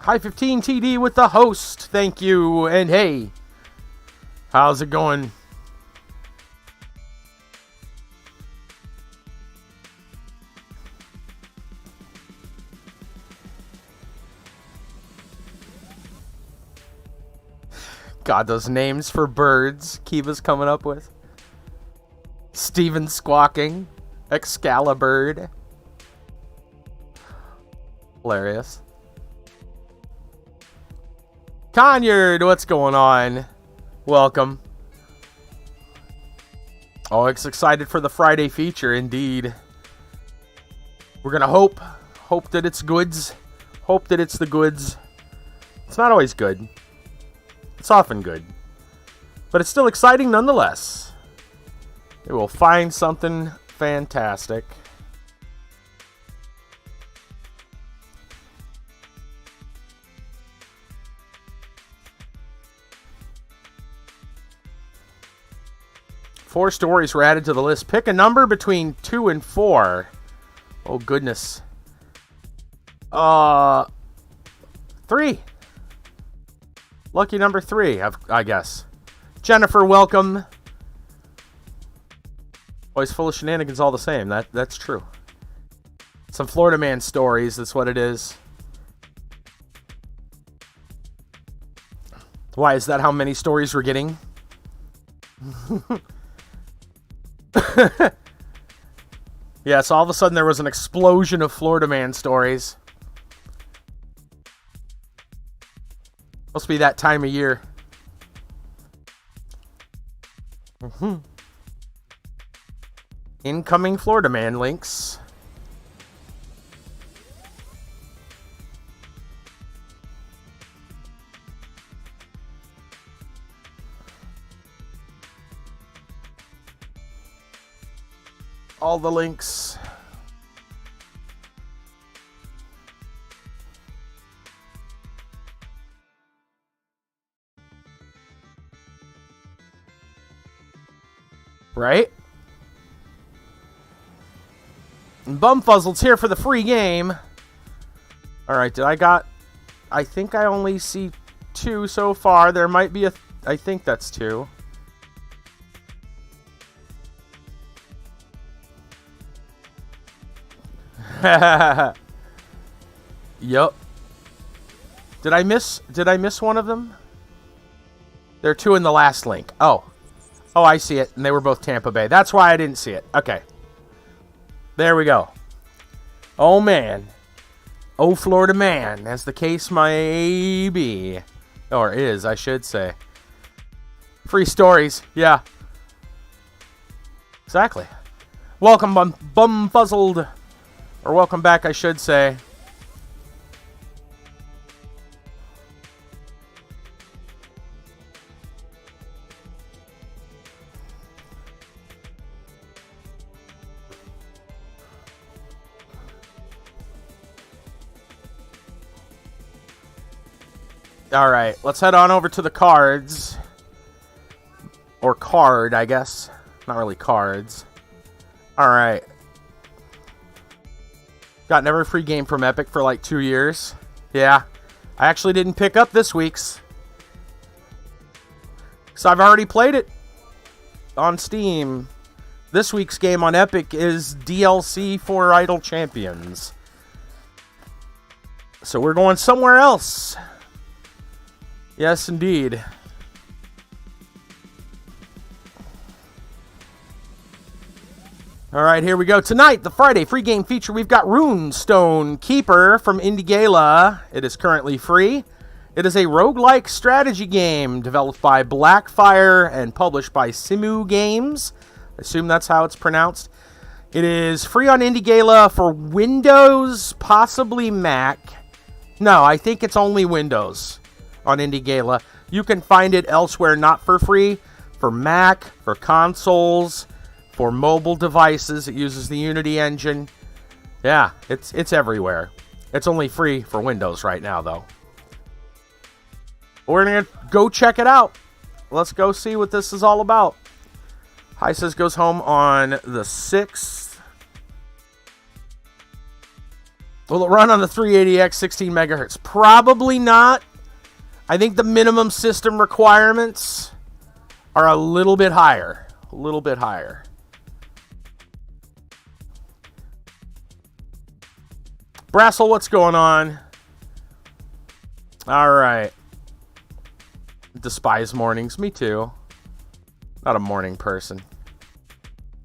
Hi 15 TD with the host. Thank you. And hey, how's it going? God, those names for birds Kiva's coming up with. Steven squawking. Excalibur. Hilarious. Conyard, what's going on? Welcome. Oh, it's excited for the Friday feature, indeed. We're gonna hope that it's goods. Hope that it's the goods. It's not always good. It's often good. But it's still exciting nonetheless. It will find something fantastic. Four stories were added to the list. Pick a number between 2 and 4. Oh, goodness. 3. Lucky number 3, I guess. Jennifer, welcome. Always full of shenanigans all the same. That's true. Some Florida man stories, that's what it is. Why, is that how many stories we're getting? Yes, all of a sudden there was an explosion of Florida man stories. Must be that time of year. Incoming Florida man links. All the links. Right? And Bumfuzzled's here for the free game. Alright, I think I only see 2 so far. There might be I think that's 2. Yup. Did I miss one of them? There are 2 in the last link. Oh, I see it. And they were both Tampa Bay. That's why I didn't see it. Okay. There we go. Oh, man. Oh, Florida man, as the case may be. Or is, I should say. Free stories. Yeah. Exactly. Welcome, Bumfuzzled. Or welcome back, I should say. Alright, let's head on over to the cards. Or card, I guess. Not really cards. Alright. Gotten every free game from Epic for like 2 years. Yeah. I actually didn't pick up this week's. So I've already played it on Steam. This week's game on Epic is DLC for Idle Champions. So we're going somewhere else. Yes, indeed. Alright, here we go. Tonight, the Friday free game feature, we've got RuneStone Keeper from Indie Gala. It is currently free. It is a roguelike strategy game developed by Blackfire and published by Simu Games. I assume that's how it's pronounced. It is free on Indie Gala for Windows, possibly Mac. No, I think it's only Windows on Indie Gala. You can find it elsewhere, not for free, for Mac, for consoles, for mobile devices. It uses the Unity engine. Yeah, it's everywhere. It's only free for Windows right now, though. We're going to go check it out. Let's go see what this is all about. Hysis goes home on the 6th. Will it run on the 380X 16 megahertz? Probably not. I think the minimum system requirements are a little bit higher. A little bit higher. Brassel, what's going on? All right. Despise mornings. Me too. Not a morning person.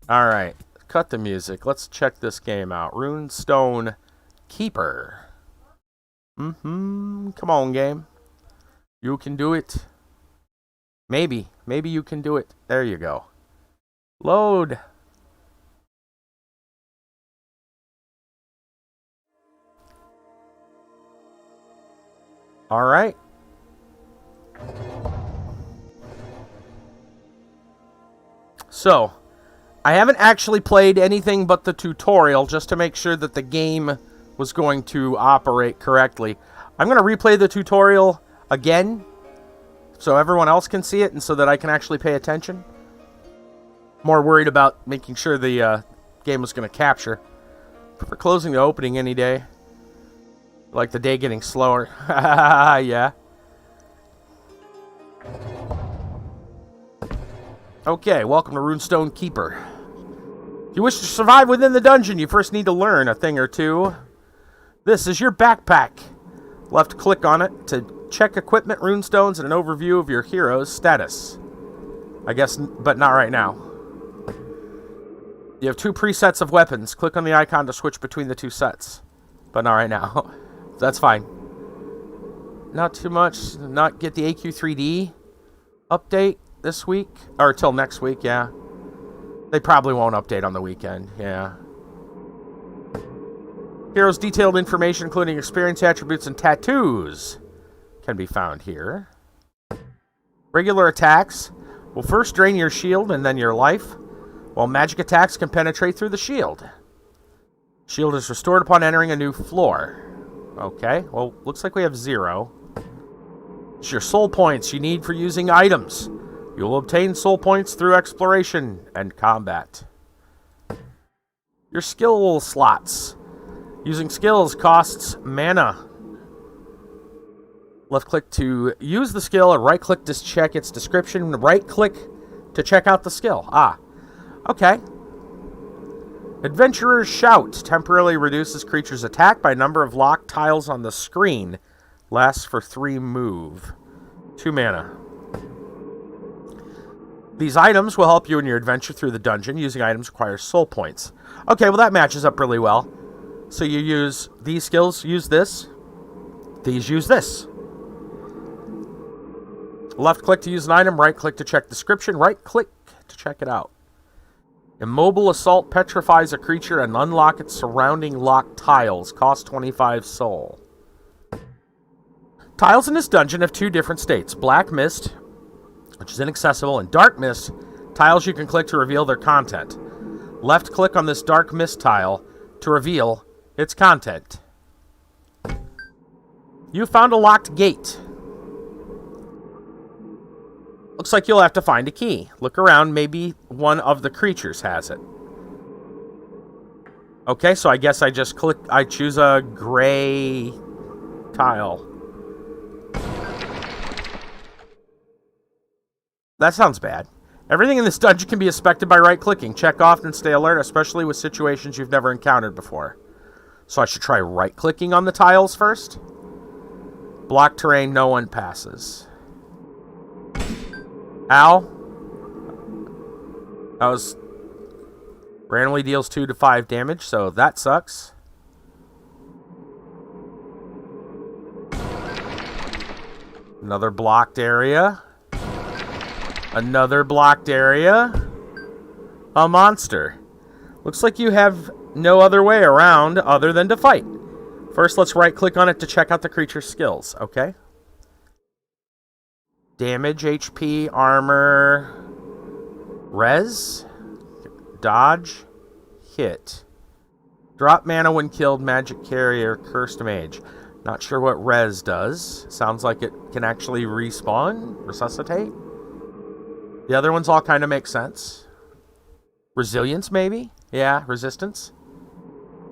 All right. Cut the music. Let's check this game out. RuneStone Keeper. Come on, game. You can do it. Maybe you can do it. There you go. Load. All right. So, I haven't actually played anything but the tutorial just to make sure that the game was going to operate correctly. I'm going to replay the tutorial again so everyone else can see it and so that I can actually pay attention. More worried about making sure the game was going to capture. For closing the opening any day. Like the day getting slower. Yeah. Okay, welcome to RuneStone Keeper. If you wish to survive within the dungeon, you first need to learn a thing or two. This is your backpack. Left click on it to check equipment, runestones, and an overview of your hero's status. I guess, but not right now. You have 2 presets of weapons. Click on the icon to switch between the 2 sets. But not right now. That's fine. Not too much. Not get the AQ3D update this week. Or till next week, yeah. They probably won't update on the weekend, yeah. Heroes' detailed information, including experience attributes and tattoos, can be found here. Regular attacks will first drain your shield and then your life, while magic attacks can penetrate through the shield. Shield is restored upon entering a new floor. Okay, well, looks like we have 0. It's your soul points you need for using items. You will obtain soul points through exploration and combat. Your skill slots. Using skills costs mana. Left click to use the skill, and right click to check its description. Right click to check out the skill. Ah, okay. Adventurer's Shout temporarily reduces creature's attack by number of locked tiles on the screen. Lasts for 3 move. 2 mana. These items will help you in your adventure through the dungeon. Using items requires soul points. Okay, well that matches up really well. So you use these skills, use this. These use this. Left click to use an item, right click to check description, right click to check it out. Immobile Assault petrifies a creature and unlock its surrounding locked tiles. Cost 25 soul. Tiles in this dungeon have 2 different states. Black Mist, which is inaccessible, and Dark Mist, tiles you can click to reveal their content. Left click on this Dark Mist tile to reveal its content. You found a locked gate. Looks like you'll have to find a key. Look around, maybe one of the creatures has it. Okay, so I guess I just I choose a gray tile. That sounds bad. Everything in this dungeon can be inspected by right-clicking. Check often and stay alert, especially with situations you've never encountered before. So I should try right-clicking on the tiles first? Block terrain, no one passes. Ow. That was... randomly deals 2 to 5 damage, so that sucks. Another blocked area. Another blocked area. A monster. Looks like you have no other way around other than to fight. First, let's right-click on it to check out the creature's skills. Okay. Damage, HP, armor, res, dodge, hit. Drop mana when killed, magic carrier, cursed mage. Not sure what res does. Sounds like it can actually respawn, resuscitate. The other ones all kind of make sense. Resilience, maybe? Yeah, resistance.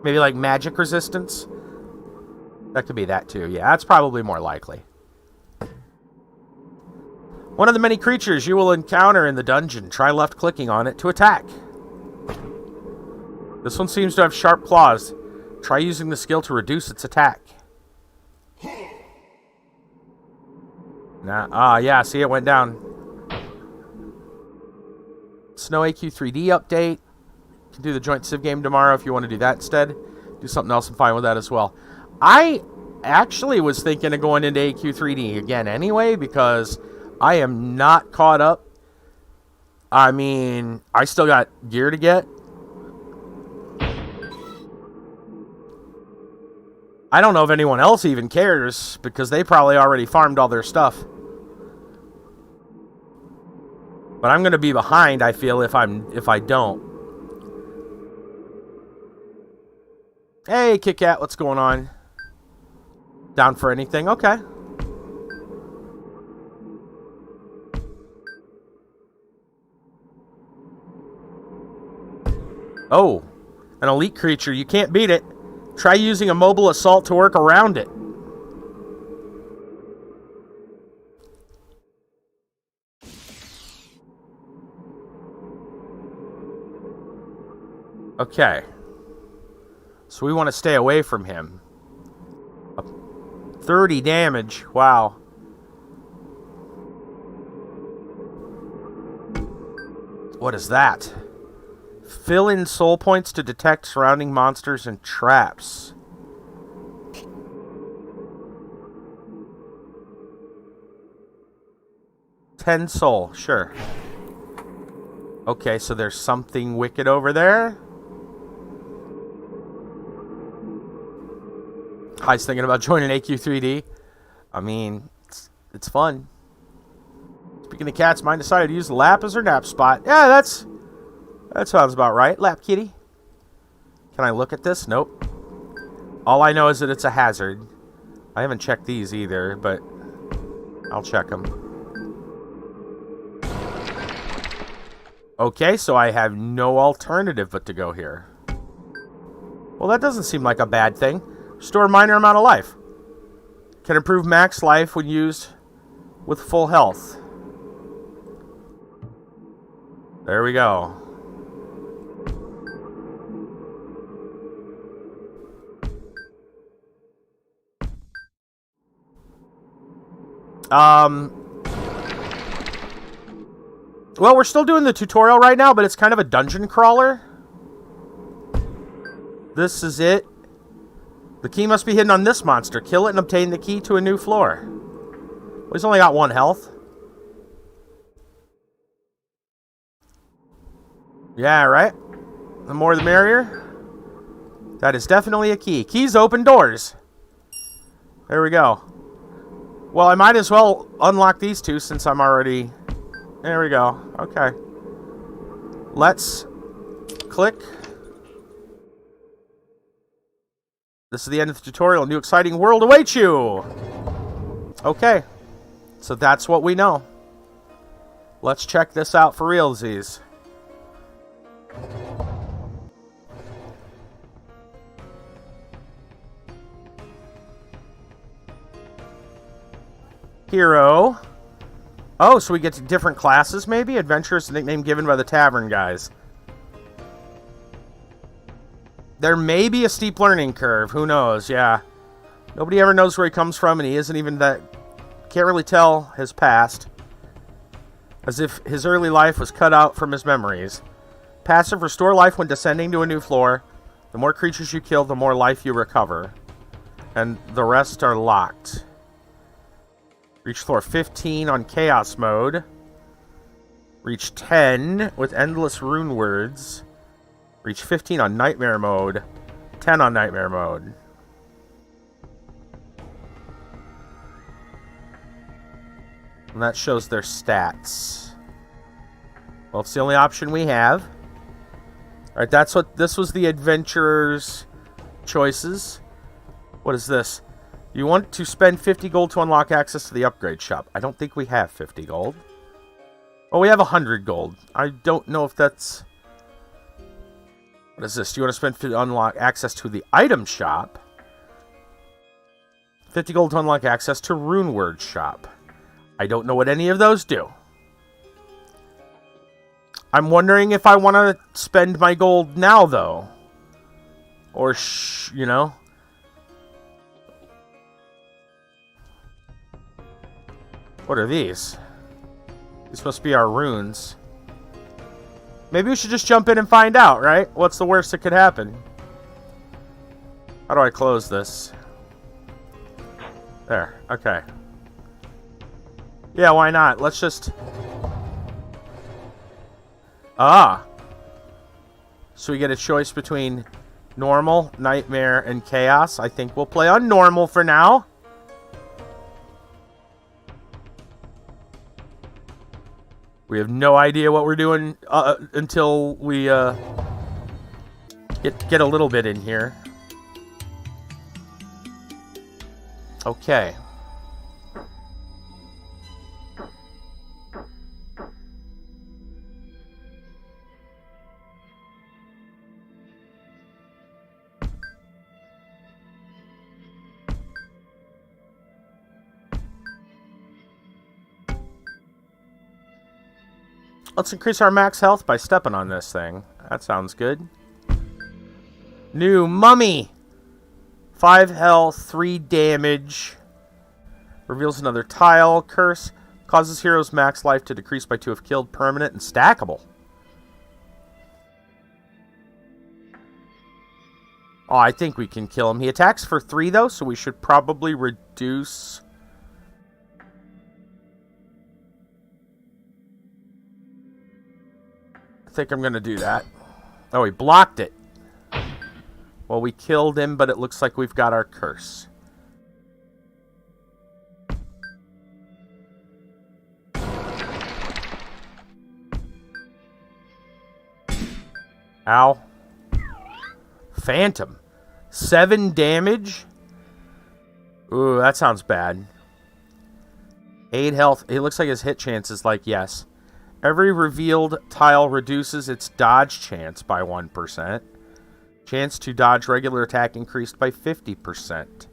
Maybe like magic resistance. That could be that too. Yeah, that's probably more likely. One of the many creatures you will encounter in the dungeon. Try left-clicking on it to attack. This one seems to have sharp claws. Try using the skill to reduce its attack. Yeah, see, it went down. Snow AQ3D update. You can do the joint civ game tomorrow if you want to do that instead. Do something else, I'm fine with that as well. I actually was thinking of going into AQ3D again anyway, because I am not caught up. I mean, I still got gear to get. I don't know if anyone else even cares, because they probably already farmed all their stuff. But I'm going to be behind, I feel, if I don't. Hey, Kit Kat, what's going on? Down for anything? Okay. Oh, an elite creature. You can't beat it. Try using a mobile assault to work around it. Okay. So we want to stay away from him. 30 damage. Wow. What is that? Fill in soul points to detect surrounding monsters and traps. $10 soul, sure. Okay, so there's something wicked over there. I was thinking about joining AQ3D. I mean, it's fun. Speaking of cats, mine decided to use the lap as her nap spot. Yeah, that sounds about right. Lap kitty. Can I look at this? Nope. All I know is that it's a hazard. I haven't checked these either, but I'll check them. Okay, so I have no alternative but to go here. Well, that doesn't seem like a bad thing. Restore a minor amount of life. Can improve max life when used with full health. There we go. Well, we're still doing the tutorial right now, but it's kind of a dungeon crawler. This is it. The key must be hidden on this monster. Kill it and obtain the key to a new floor. Well, he's only got 1 health. Yeah, right? The more the merrier. That is definitely a key. Keys open doors. There we go. Well, I might as well unlock these two since I'm already... There we go. Okay. Let's click. This is the end of the tutorial. A new exciting world awaits you! Okay. So that's what we know. Let's check this out for realsies. Hero. Oh, so we get to different classes, maybe? Adventure is the nickname given by the tavern guys. There may be a steep learning curve. Who knows? Yeah. Nobody ever knows where he comes from, and he isn't even that... Can't really tell his past. As if his early life was cut out from his memories. Passive, restore life when descending to a new floor. The more creatures you kill, the more life you recover. And the rest are locked. Reach floor 15 on Chaos mode. Reach 10 with Endless Rune Words. Reach 15 on Nightmare mode. 10 on Nightmare mode. And that shows their stats. Well, it's the only option we have. Alright, that's what... This was the adventurer's choices. What is this? You want to spend 50 gold to unlock access to the upgrade shop. I don't think we have 50 gold. Oh, we have 100 gold. I don't know if that's... What is this? Do you want to spend 50 to unlock access to the item shop? 50 gold to unlock access to Rune Word Shop. I don't know what any of those do. I'm wondering if I want to spend my gold now, though. Or, you know. What are these? These must be our runes. Maybe we should just jump in and find out, right? What's the worst that could happen? How do I close this? There. Okay. Yeah, why not? Let's just... Ah! So we get a choice between normal, nightmare, and chaos. I think we'll play on normal for now. We have no idea what we're doing until we get a little bit in here. Okay. Let's increase our max health by stepping on this thing. That sounds good. New mummy. 5 health, 3 damage. Reveals another tile. Curse. Causes heroes' max life to decrease by 2 if killed. Permanent and stackable. Oh, I think we can kill him. He attacks for 3, though, so we should probably reduce... I think I'm going to do that. Oh, he blocked it. Well, we killed him, but it looks like we've got our curse. Ow. Phantom. 7 damage? Ooh, that sounds bad. 8 health. It looks like his hit chance is like yes. Every revealed tile reduces its dodge chance by 1%. Chance to dodge regular attack increased by 50%.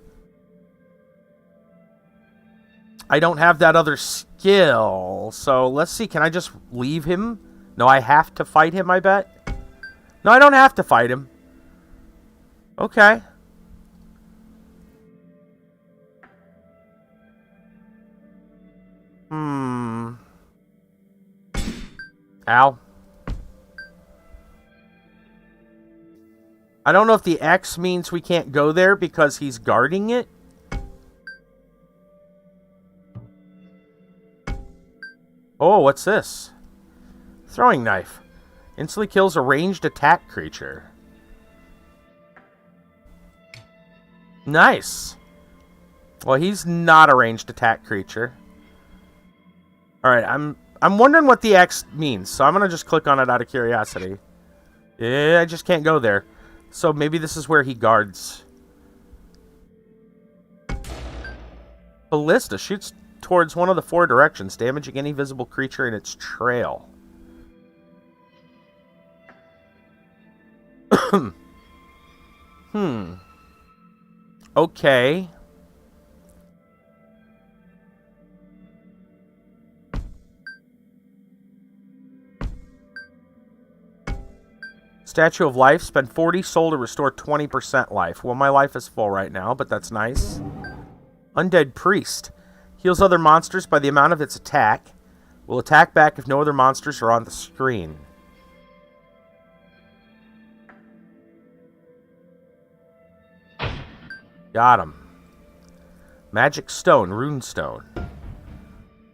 I don't have that other skill. So let's see. Can I just leave him? No, I have to fight him, I bet. No, I don't have to fight him. Okay. Ow. I don't know if the X means we can't go there because he's guarding it. Oh, what's this? Throwing knife. Instantly kills a ranged attack creature. Nice. Well, he's not a ranged attack creature. Alright, I'm wondering what the X means, so I'm going to just click on it out of curiosity. Yeah, I just can't go there. So maybe this is where he guards. Ballista shoots towards one of the 4 directions, damaging any visible creature in its trail. Okay. Statue of Life. Spend 40 soul to restore 20% life. Well, my life is full right now, but that's nice. Undead Priest. Heals other monsters by the amount of its attack. Will attack back if no other monsters are on the screen. Got him. Magic Stone. RuneStone.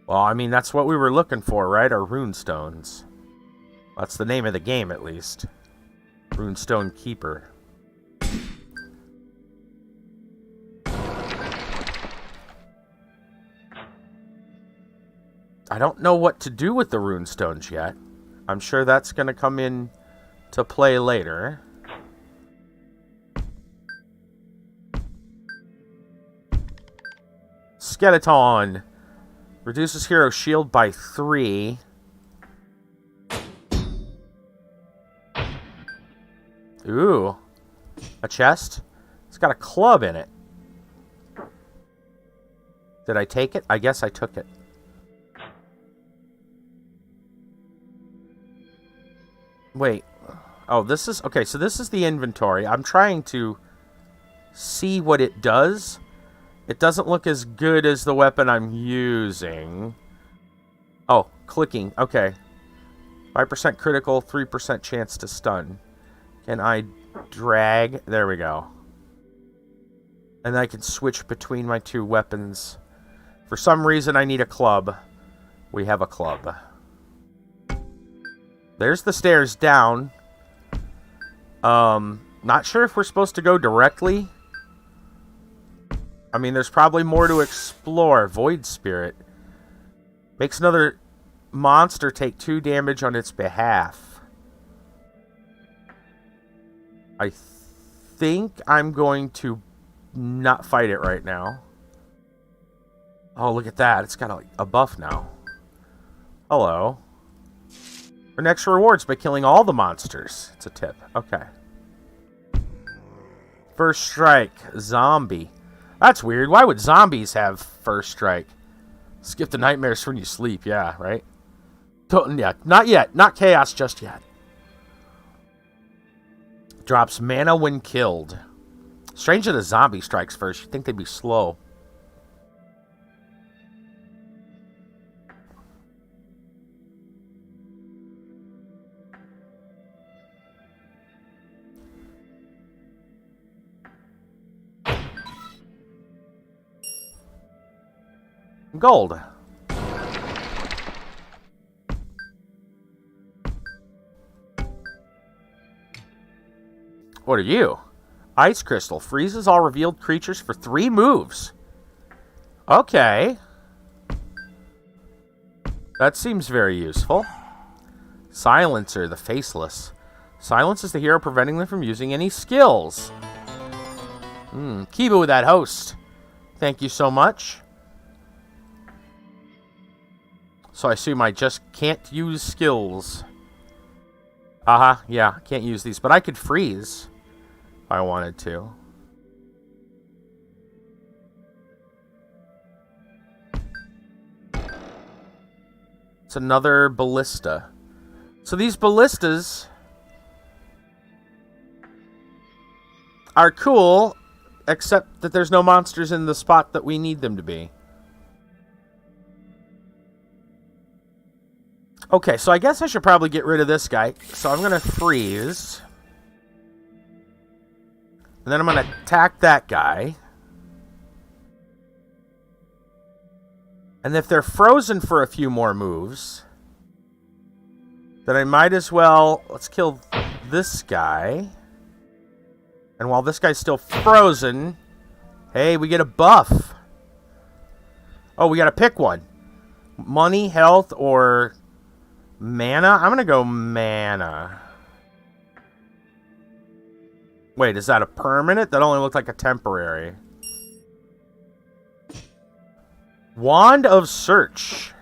Well, I mean, that's what we were looking for, right? Our RuneStones. That's the name of the game, at least. RuneStone Keeper. I don't know what to do with the runestones yet. I'm sure that's going to come in to play later. Skeleton. Reduces hero shield by 3. Ooh. A chest? It's got a club in it. Did I take it? I guess I took it. Wait. Oh, this is... Okay, so this is the inventory. I'm trying to see what it does. It doesn't look as good as the weapon I'm using. Oh, clicking. Okay. 5% critical, 3% chance to stun. Can I drag? There we go. And I can switch between my two weapons. For some reason, I need a club. We have a club. There's the stairs down. Not sure if we're supposed to go directly. I mean, there's probably more to explore. Void Spirit. Makes another monster take 2 damage on its behalf. I think I'm going to not fight it right now. Oh, look at that. It's got a buff now. Hello. Earn extra rewards by killing all the monsters. It's a tip. Okay. First strike. Zombie. That's weird. Why would zombies have first strike? Skip the nightmares when you sleep. Yeah, right? Yeah, not yet. Not chaos just yet. Drops mana when killed. Strange that a zombie strikes first. You'd think they'd be slow. Gold. What are you? Ice Crystal. Freezes all revealed creatures for 3 moves. Okay. That seems very useful. Silencer, the Faceless. Silences the hero, preventing them from using any skills. Kiba with that host. Thank you so much. So I assume I just can't use skills. Yeah, can't use these. But I could freeze if I wanted to. It's another ballista. So these ballistas are cool, except that there's no monsters in the spot that we need them to be. Okay, so I guess I should probably get rid of this guy. So I'm going to freeze. And then I'm going to attack that guy. And if they're frozen for a few more moves, then I might as well... Let's kill this guy. And while this guy's still frozen... Hey, we get a buff. Oh, we got to pick one. Money, health, or... mana? I'm going to go mana. Wait, is that a permanent? That only looked like a temporary. Wand of Search.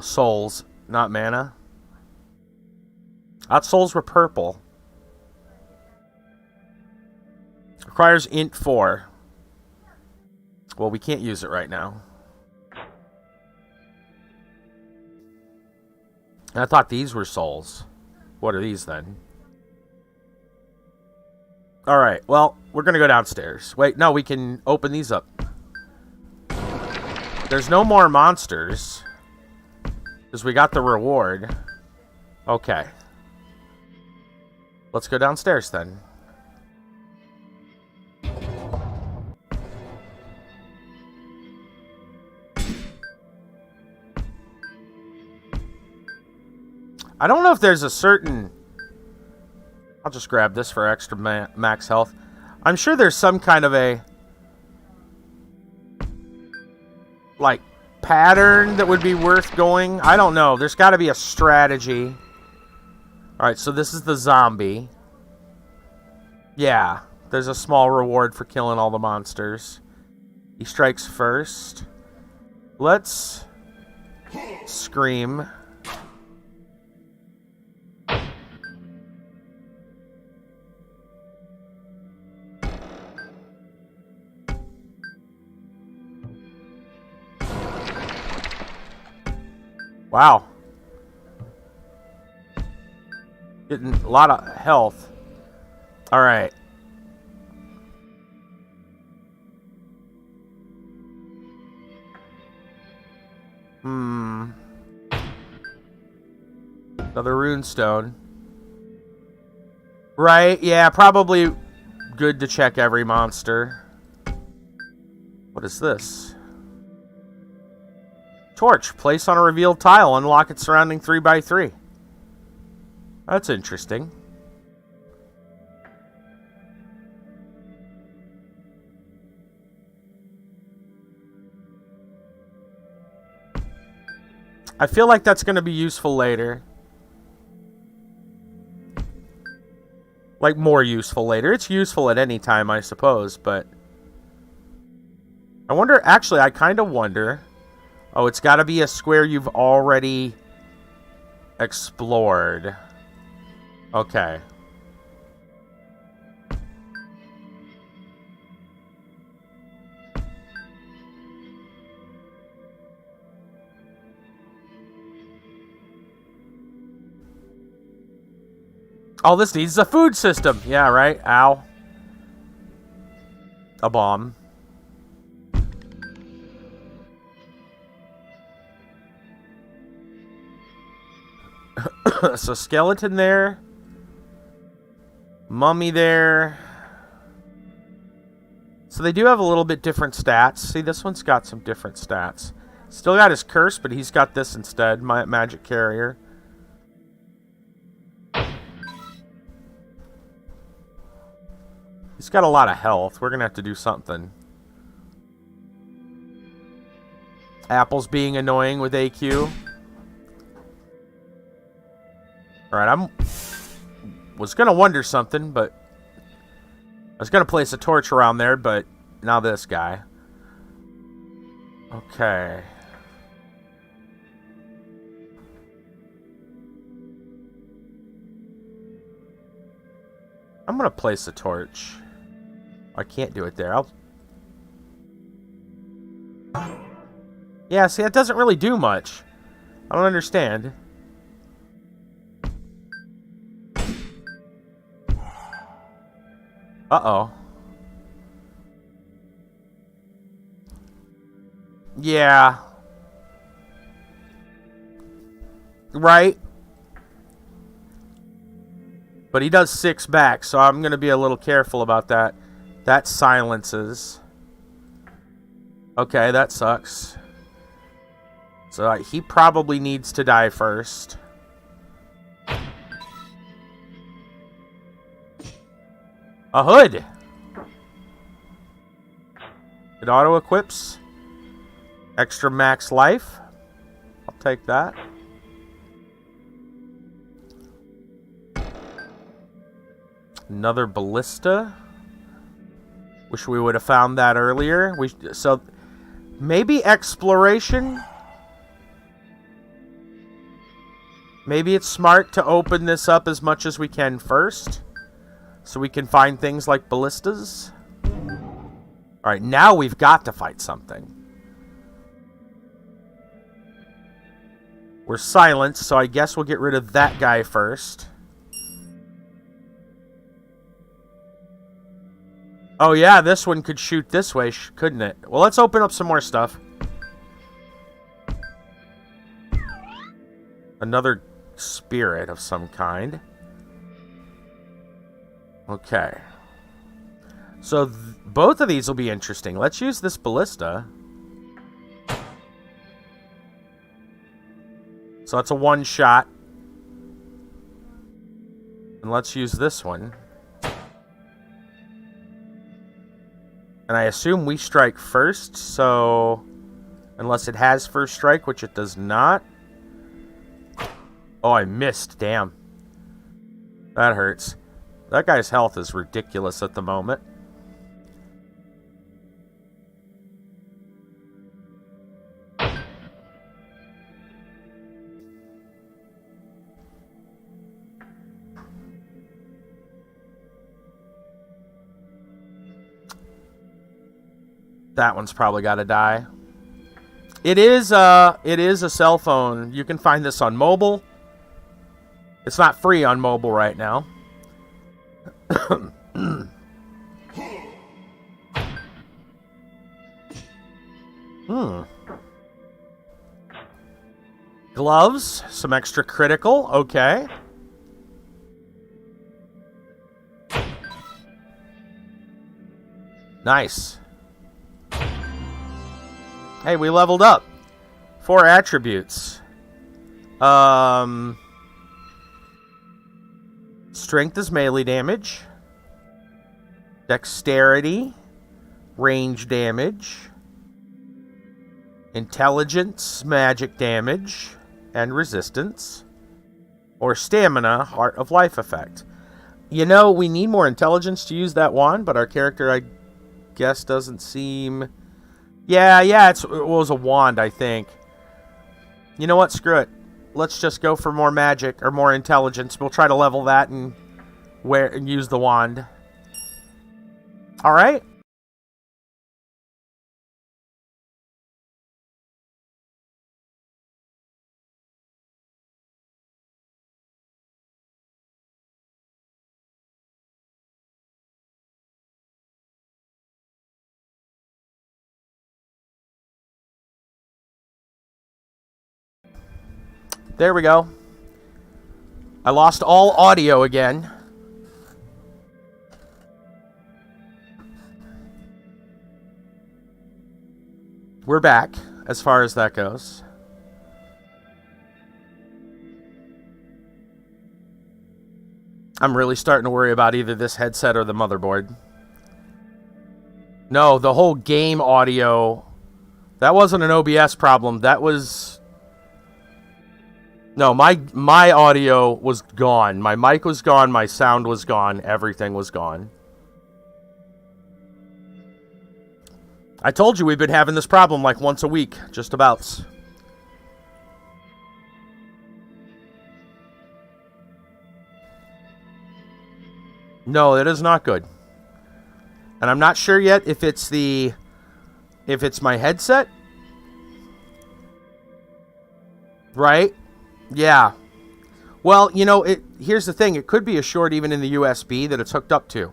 Souls, not mana. I thought souls were purple. Requires int 4. Well, we can't use it right now. I thought these were souls. What are these then? Alright, well, we're going to go downstairs. Wait, no, we can open these up. There's no more monsters. Because we got the reward. Okay. Let's go downstairs then. I don't know if there's a certain... I'll just grab this for extra max health. I'm sure there's some kind of a... like, pattern that would be worth going. I don't know. There's got to be a strategy. Alright, so this is the zombie. Yeah. There's a small reward for killing all the monsters. He strikes first. Let's... scream... Wow. Getting a lot of health. All right. Another RuneStone. Right, yeah, probably good to check every monster. What is this? Torch. Place on a revealed tile. Unlock its surrounding 3x3. That's interesting. I feel like that's going to be useful later. Like, more useful later. It's useful at any time, I suppose, but... I wonder... Actually, I kind of wonder... Oh, it's got to be a square you've already explored. Okay. Oh, this needs a food system. Yeah, right? Ow. A bomb. So, skeleton there. Mummy there. So, they do have a little bit different stats. See, this one's got some different stats. Still got his curse, but he's got this instead. My magic carrier. He's got a lot of health. We're going to have to do something. Apple's being annoying with AQ. Alright, was going to wonder something, but... I was going to place a torch around there, but now this guy. Okay. I'm going to place a torch. I can't do it there. Yeah, see, that doesn't really do much. I don't understand. Uh-oh. Yeah. Right? But he does 6 back, so I'm going to be a little careful about that. That silences. Okay, that sucks. So he probably needs to die first. A hood! It auto-equips. Extra max life. I'll take that. Another ballista. Wish we would have found that earlier. So maybe exploration. Maybe it's smart to open this up as much as we can first, so we can find things like ballistas. All right, now we've got to fight something. We're silenced, so I guess we'll get rid of that guy first. Oh yeah, this one could shoot this way, couldn't it? Well, let's open up some more stuff. Another spirit of some kind. Okay. So both of these will be interesting. Let's use this ballista. So that's a one shot. And let's use this one. And I assume we strike first, so... Unless it has first strike, which it does not. Oh, I missed. Damn. That hurts. That guy's health is ridiculous at the moment. That one's probably got to die. It is a cell phone. You can find this on mobile. It's not free on mobile right now. Gloves, some extra critical, okay. Nice. Hey, we leveled up. 4 attributes. Strength is melee damage. Dexterity. Range damage. Intelligence, magic damage. And resistance. Or stamina, Heart of Life effect. You know, we need more intelligence to use that wand, but our character, I guess, doesn't seem... Yeah, it was a wand, I think. You know what? Screw it. Let's just go for more magic or more intelligence. We'll try to level that and use the wand. All right. There we go. I lost all audio again. We're back, as far as that goes. I'm really starting to worry about either this headset or the motherboard. No, the whole game audio... That wasn't an OBS problem. That was... No, my audio was gone. My mic was gone. My sound was gone. Everything was gone. I told you we've been having this problem like once a week. Just about. No, it is not good. And I'm not sure yet if it's my headset. Right? Yeah. Well, you know, here's the thing. It could be a short even in the USB that it's hooked up to.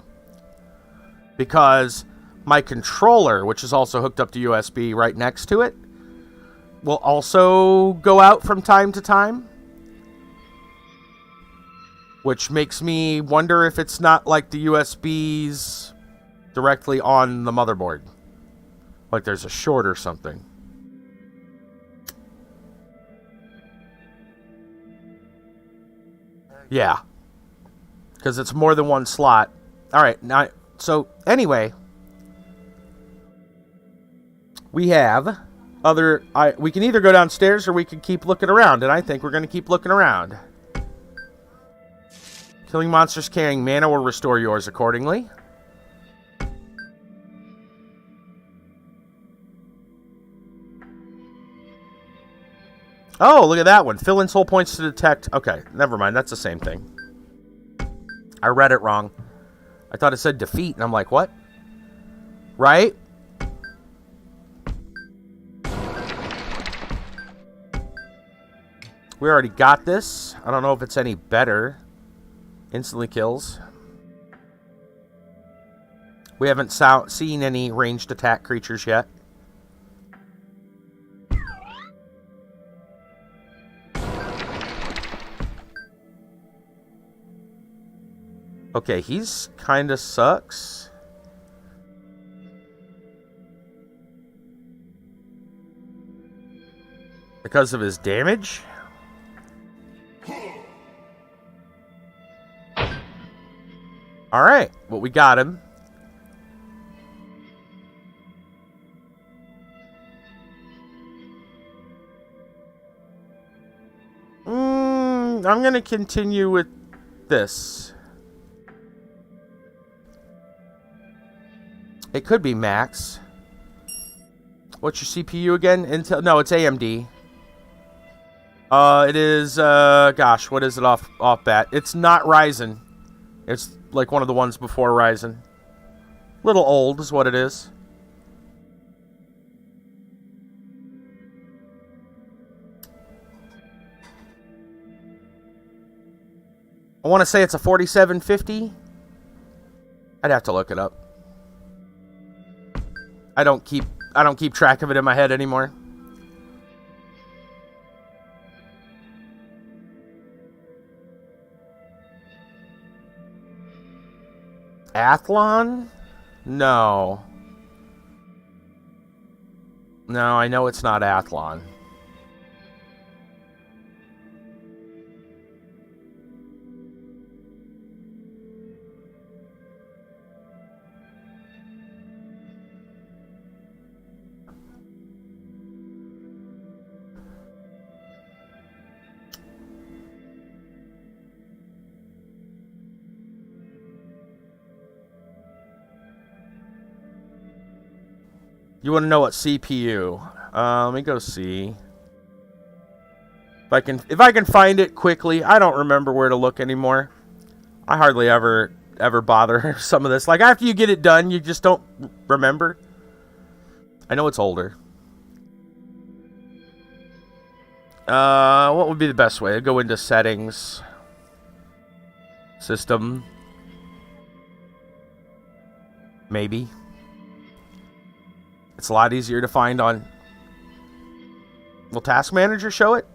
Because my controller, which is also hooked up to USB right next to it, will also go out from time to time. Which makes me wonder if it's not like the USBs directly on the motherboard. Like there's a short or something. Yeah. Because it's more than one slot. Alright, now, so anyway, we have we can either go downstairs or we can keep looking around, and I think we're going to keep looking around. Killing monsters carrying mana will restore yours accordingly. Oh, look at that one. Fill in soul points to detect... Okay, never mind. That's the same thing. I read it wrong. I thought it said defeat, and I'm like, what? Right? We already got this. I don't know if it's any better. Instantly kills. We haven't seen any ranged attack creatures yet. Okay, he's kind of sucks. Because of his damage? Alright, well, we got him. I'm going to continue with this. It could be max. What's your CPU again? Intel? No, it's AMD. It is, gosh, what is it off bat? It's not Ryzen. It's like one of the ones before Ryzen. Little old is what it is. I want to say it's a 4750. I'd have to look it up. I don't keep track of it in my head anymore. Athlon? No. No, I know it's not Athlon. You want to know what CPU? Let me go see. If I can find it quickly. I don't remember where to look anymore. I hardly ever bother some of this. Like, after you get it done, you just don't remember. I know it's older. What would be the best way? I'd go into settings. System. Maybe. It's a lot easier to find on... Will Task Manager show it?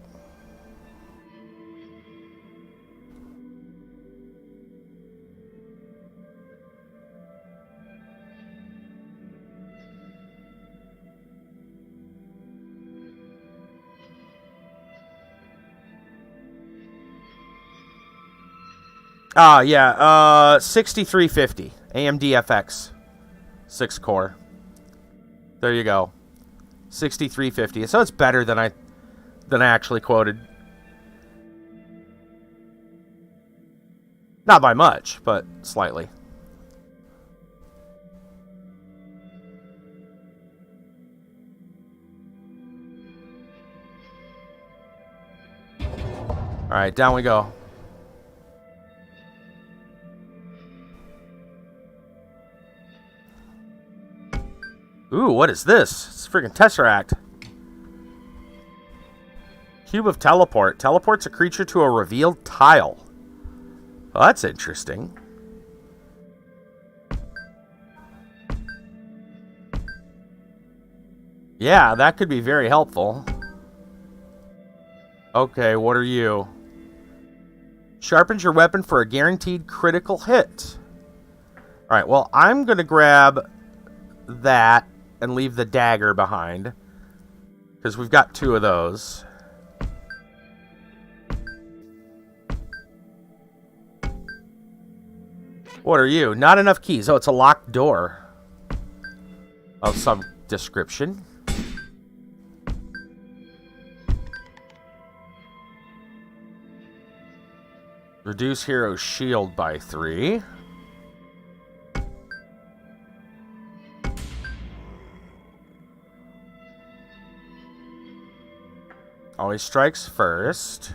Yeah, 6350 AMD FX 6 core. There you go. 6350. So it's better than I actually quoted. Not by much, but slightly. All right, down we go. Ooh, what is this? It's a freaking Tesseract. Cube of Teleport. Teleports a creature to a revealed tile. Well, that's interesting. Yeah, that could be very helpful. Okay, what are you? Sharpens your weapon for a guaranteed critical hit. Alright, well, I'm going to grab that and leave the dagger behind, because we've got 2 of those. What are you? Not enough keys. Oh, it's a locked door of some description. Reduce hero shield by 3. Always strikes first.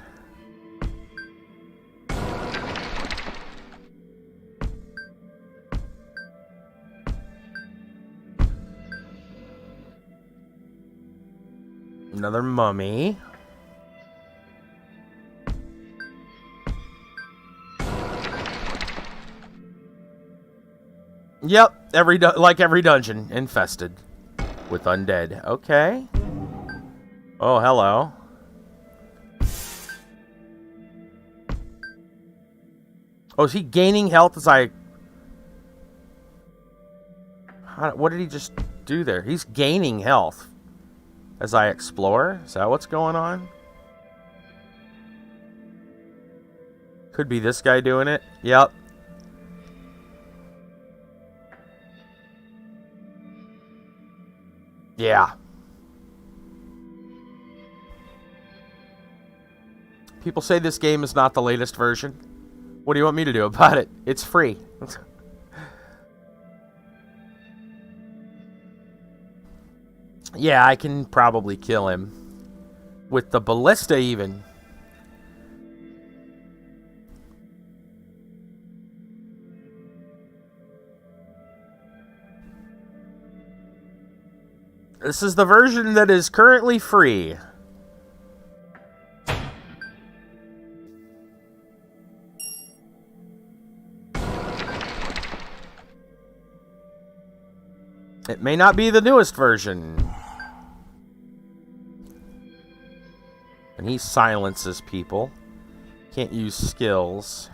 Another mummy. Yep, like every dungeon, infested with undead. Okay. Oh, hello. Oh, is he gaining health as I... What did he just do there? He's gaining health as I explore? Is that what's going on? Could be this guy doing it. Yep. Yeah. People say this game is not the latest version. What do you want me to do about it? It's free. Yeah, I can probably kill him. With the ballista, even. This is the version that is currently free. It may not be the newest version. And he silences people. Can't use skills.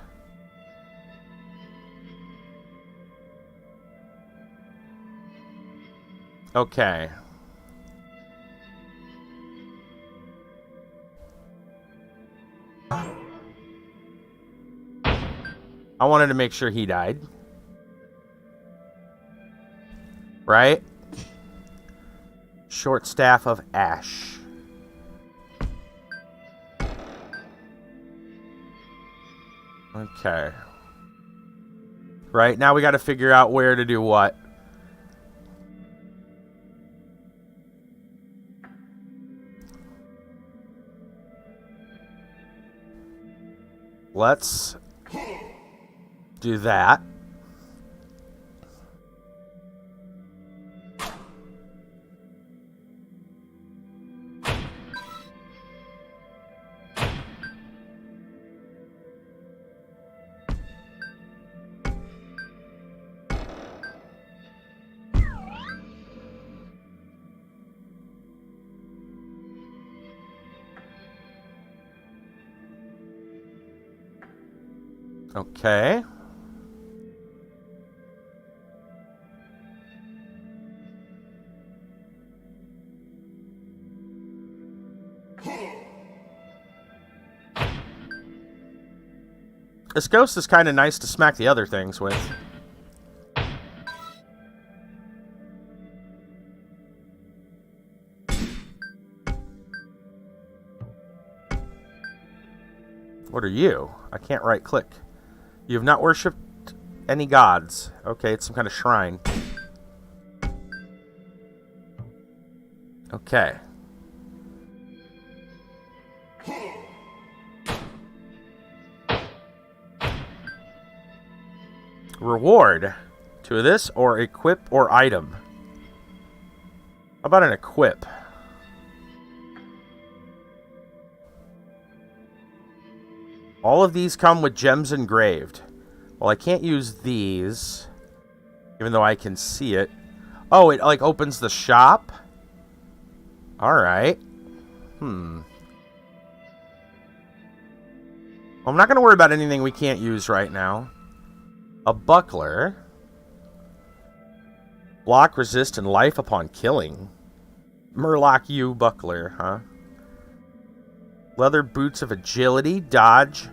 Okay. I wanted to make sure he died. Right? Short staff of ash. Okay. Right, now we got to figure out where to do what. Let's do that. Okay. This ghost is kind of nice to smack the other things with. What are you? I can't right click. You have not worshipped any gods. Okay, it's some kind of shrine. Okay. Reward. To this or equip or item. How about an equip? All of these come with gems engraved. Well, I can't use these, even though I can see it. Oh, it like opens the shop? Alright. I'm not going to worry about anything we can't use right now. A buckler. Block, resist, and life upon killing. Murloc U buckler, huh? Leather boots of agility, dodge,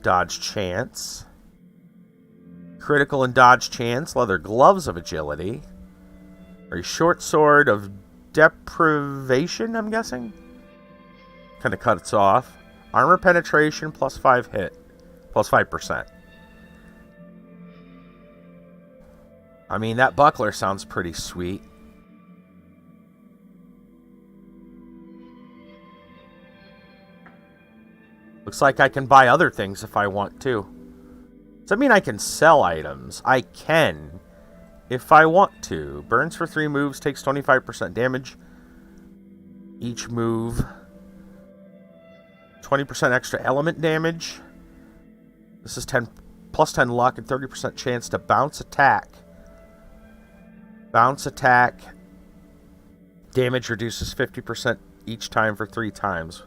dodge chance. Critical and dodge chance, leather gloves of agility. A short sword of deprivation, I'm guessing? Kind of cuts off. Armor penetration, plus 5 hit. Plus 5%. I mean, that buckler sounds pretty sweet. Looks like I can buy other things if I want to. Does that mean I can sell items? I can, if I want to. Burns for 3 moves, takes 25% damage each move. 20% extra element damage. This is 10 plus 10 luck and 30% chance to bounce attack. Bounce attack. Damage reduces 50% each time for 3 times.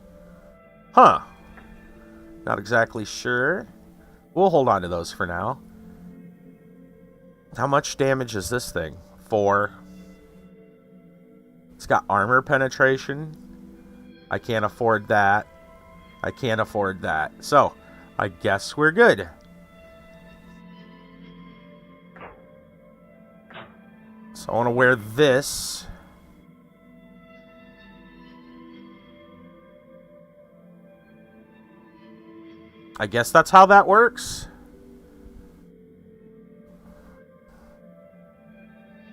Huh. Not exactly sure. We'll hold on to those for now. How much damage is this thing? 4. It's got armor penetration. I can't afford that. I can't afford that. So, I guess we're good. So I want to wear this. I guess that's how that works.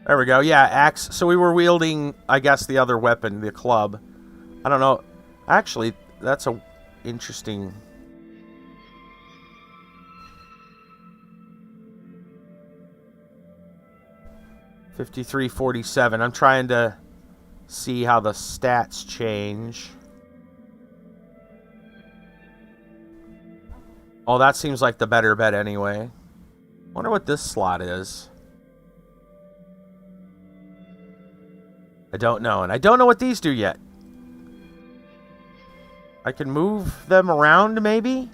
There we go. Yeah, axe. So we were wielding, I guess, the other weapon, the club. I don't know. Actually, that's a interesting... $53.47. I'm trying to see how the stats change. Oh, that seems like the better bet anyway. Wonder what this slot is. I don't know. And I don't know what these do yet. I can move them around, maybe?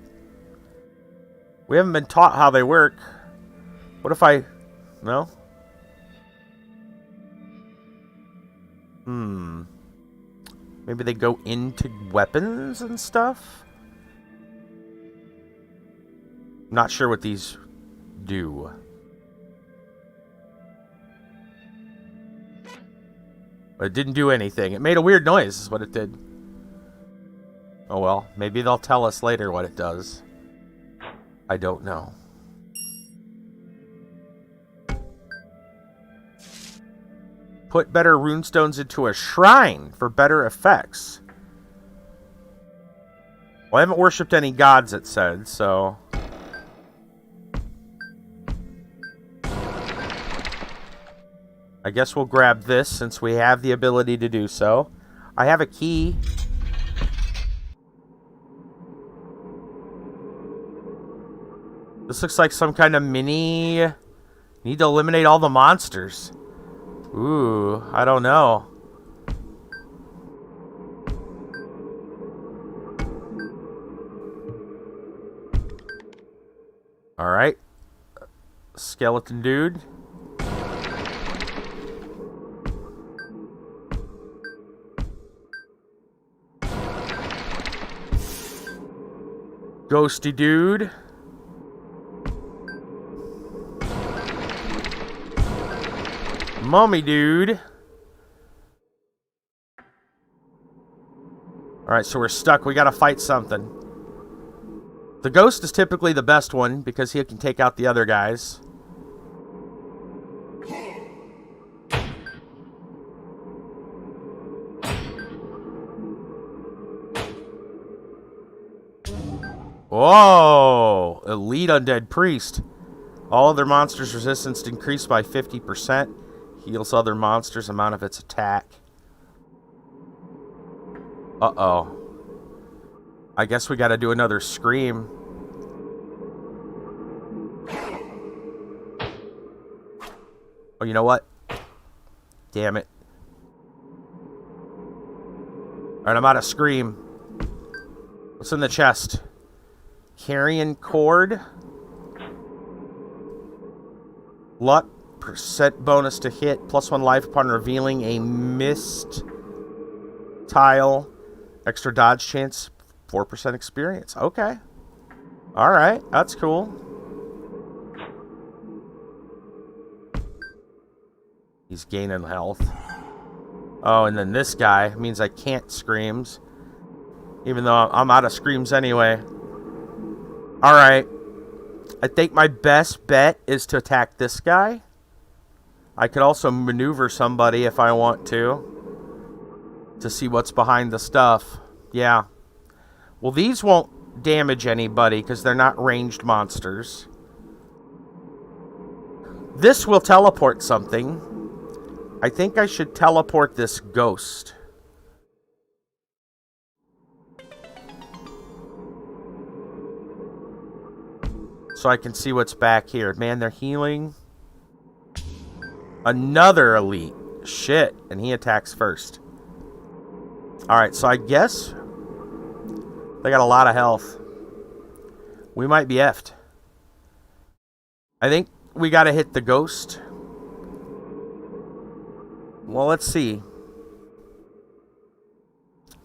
We haven't been taught how they work. What if I... No? Maybe they go into weapons and stuff? I'm not sure what these do. But it didn't do anything. It made a weird noise, is what it did. Oh well, maybe they'll tell us later what it does. I don't know. Put better runestones into a shrine for better effects. Well, I haven't worshipped any gods, it said, so... I guess we'll grab this since we have the ability to do so. I have a key. This looks like some kind of mini... Need to eliminate all the monsters. Ooh, I don't know. Alright. Skeleton dude. Ghosty dude. Mummy dude. Alright, so we're stuck. We gotta fight something. The ghost is typically the best one because he can take out the other guys. Whoa! Elite Undead Priest. All other monsters' resistance increased by 50%. Heals other monsters' amount of its attack. Uh-oh. I guess we gotta do another scream. Oh, you know what? Damn it. Alright, I'm out of scream. What's in the chest? Carrion cord. Luck. Percent bonus to hit. +1 life upon revealing a mist tile. Extra dodge chance. 4% experience. Okay. Alright. That's cool. He's gaining health. Oh, and then this guy means I can't screams. Even though I'm out of screams anyway. Alright. I think my best bet is to attack this guy. I could also maneuver somebody if I want to see what's behind the stuff. Yeah. Well, these won't damage anybody because they're not ranged monsters. This will teleport something. I think I should teleport this ghost. So I can see what's back here. Man, they're healing. Another elite. Shit. And he attacks first. Alright, so I guess they got a lot of health. We might be effed. I think we gotta hit the ghost. Well, let's see.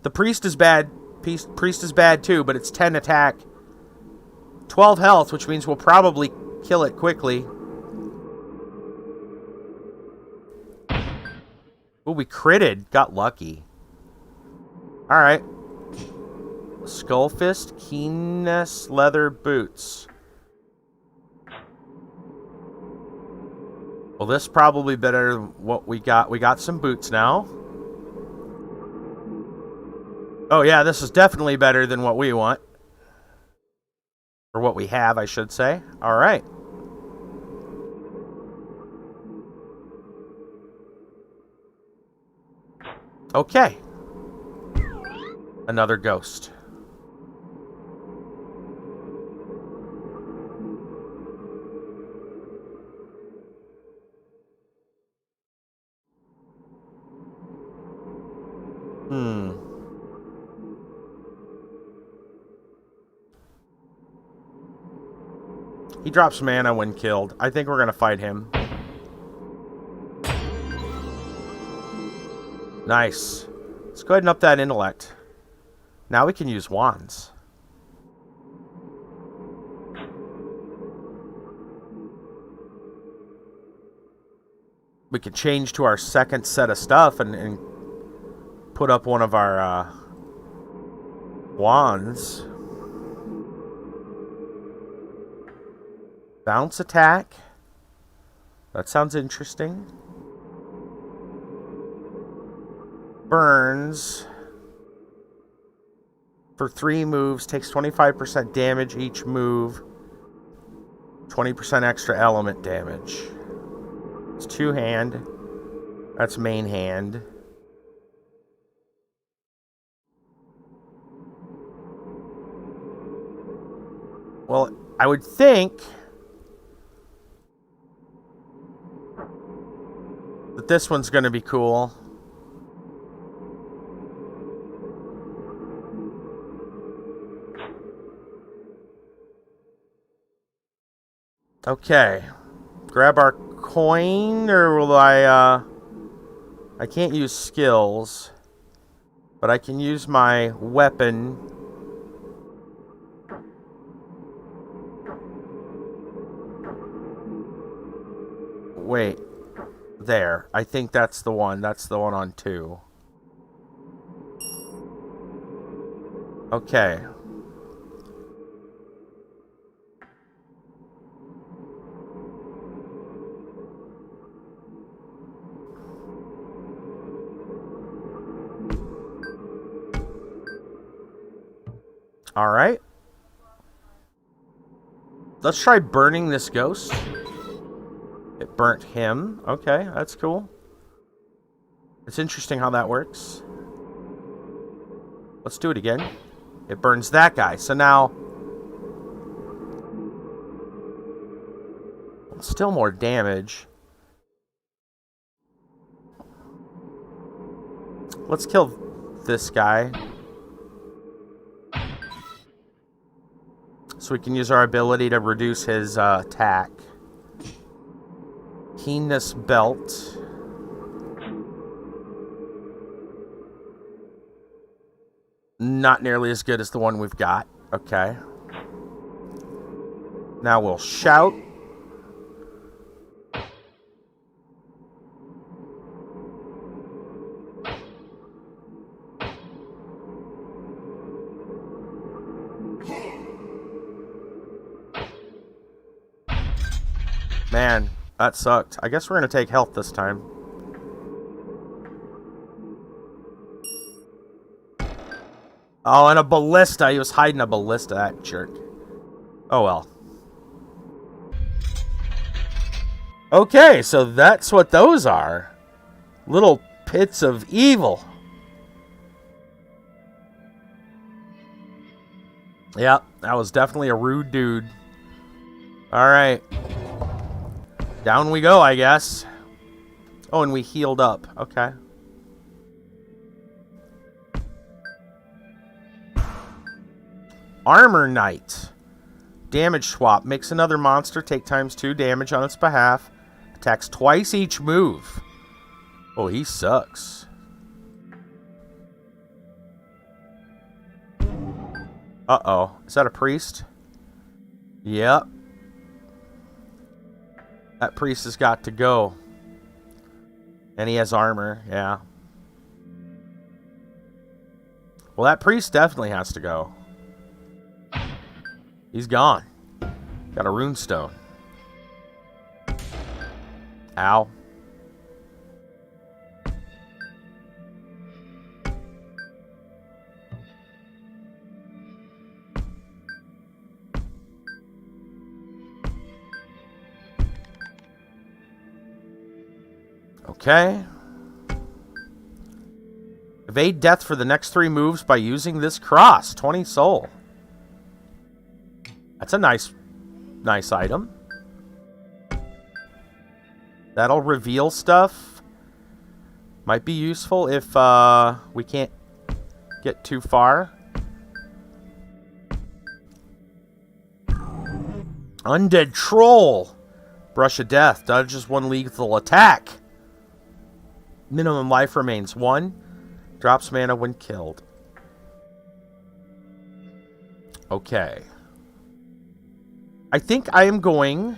The priest is bad. Priest is bad too, but it's 10 attack. 12 health, which means we'll probably kill it quickly. Ooh, we critted. Got lucky. Alright. Skull Fist, Keenness, Leather Boots. Well, this is probably better than what we got. We got some boots now. Oh, yeah, this is definitely better than what we want. Or what we have, I should say. Alright. Okay. Another ghost. Hmm. He drops mana when killed. I think we're going to fight him. Nice. Let's go ahead and up that intellect. Now we can use wands. We could change to our second set of stuff and put up one of our wands. Bounce attack. That sounds interesting. Burns. For 3 moves, takes 25% damage each move. 20% extra element damage. It's 2-hand. That's main hand. Well, I would think that this one's going to be cool. Okay. Grab our coin, or will I can't use skills, but I can use my weapon. Wait. There. I think that's the one. That's the one on 2. Okay. All right. Let's try burning this ghost. It burnt him. Okay, that's cool. It's interesting how that works. Let's do it again. It burns that guy. So now... still more damage. Let's kill this guy. So we can use our ability to reduce his attack. Keenness belt. Not nearly as good as the one we've got. Okay. Now we'll shout. Man, that sucked. I guess we're going to take health this time. Oh, and a ballista. He was hiding a ballista, that jerk. Oh, well. Okay, so that's what those are. Little pits of evil. Yep, that was definitely a rude dude. Alright. Down we go, I guess. Oh, and we healed up. Okay. Armor Knight. Damage swap. Makes another monster take ×2 damage on its behalf. Attacks twice each move. Oh, he sucks. Uh-oh. Is that a priest? Yep. That priest has got to go. And he has armor, yeah. Well, that priest definitely has to go. He's gone. Got a RuneStone. Ow. Okay. Evade death for the next 3 moves by using this cross. 20 soul. That's a nice item. That'll reveal stuff. Might be useful if we can't get too far. Undead Troll. Brush of Death. Dodges 1 lethal attack. Minimum life remains 1. Drops mana when killed. Okay. I think I am going...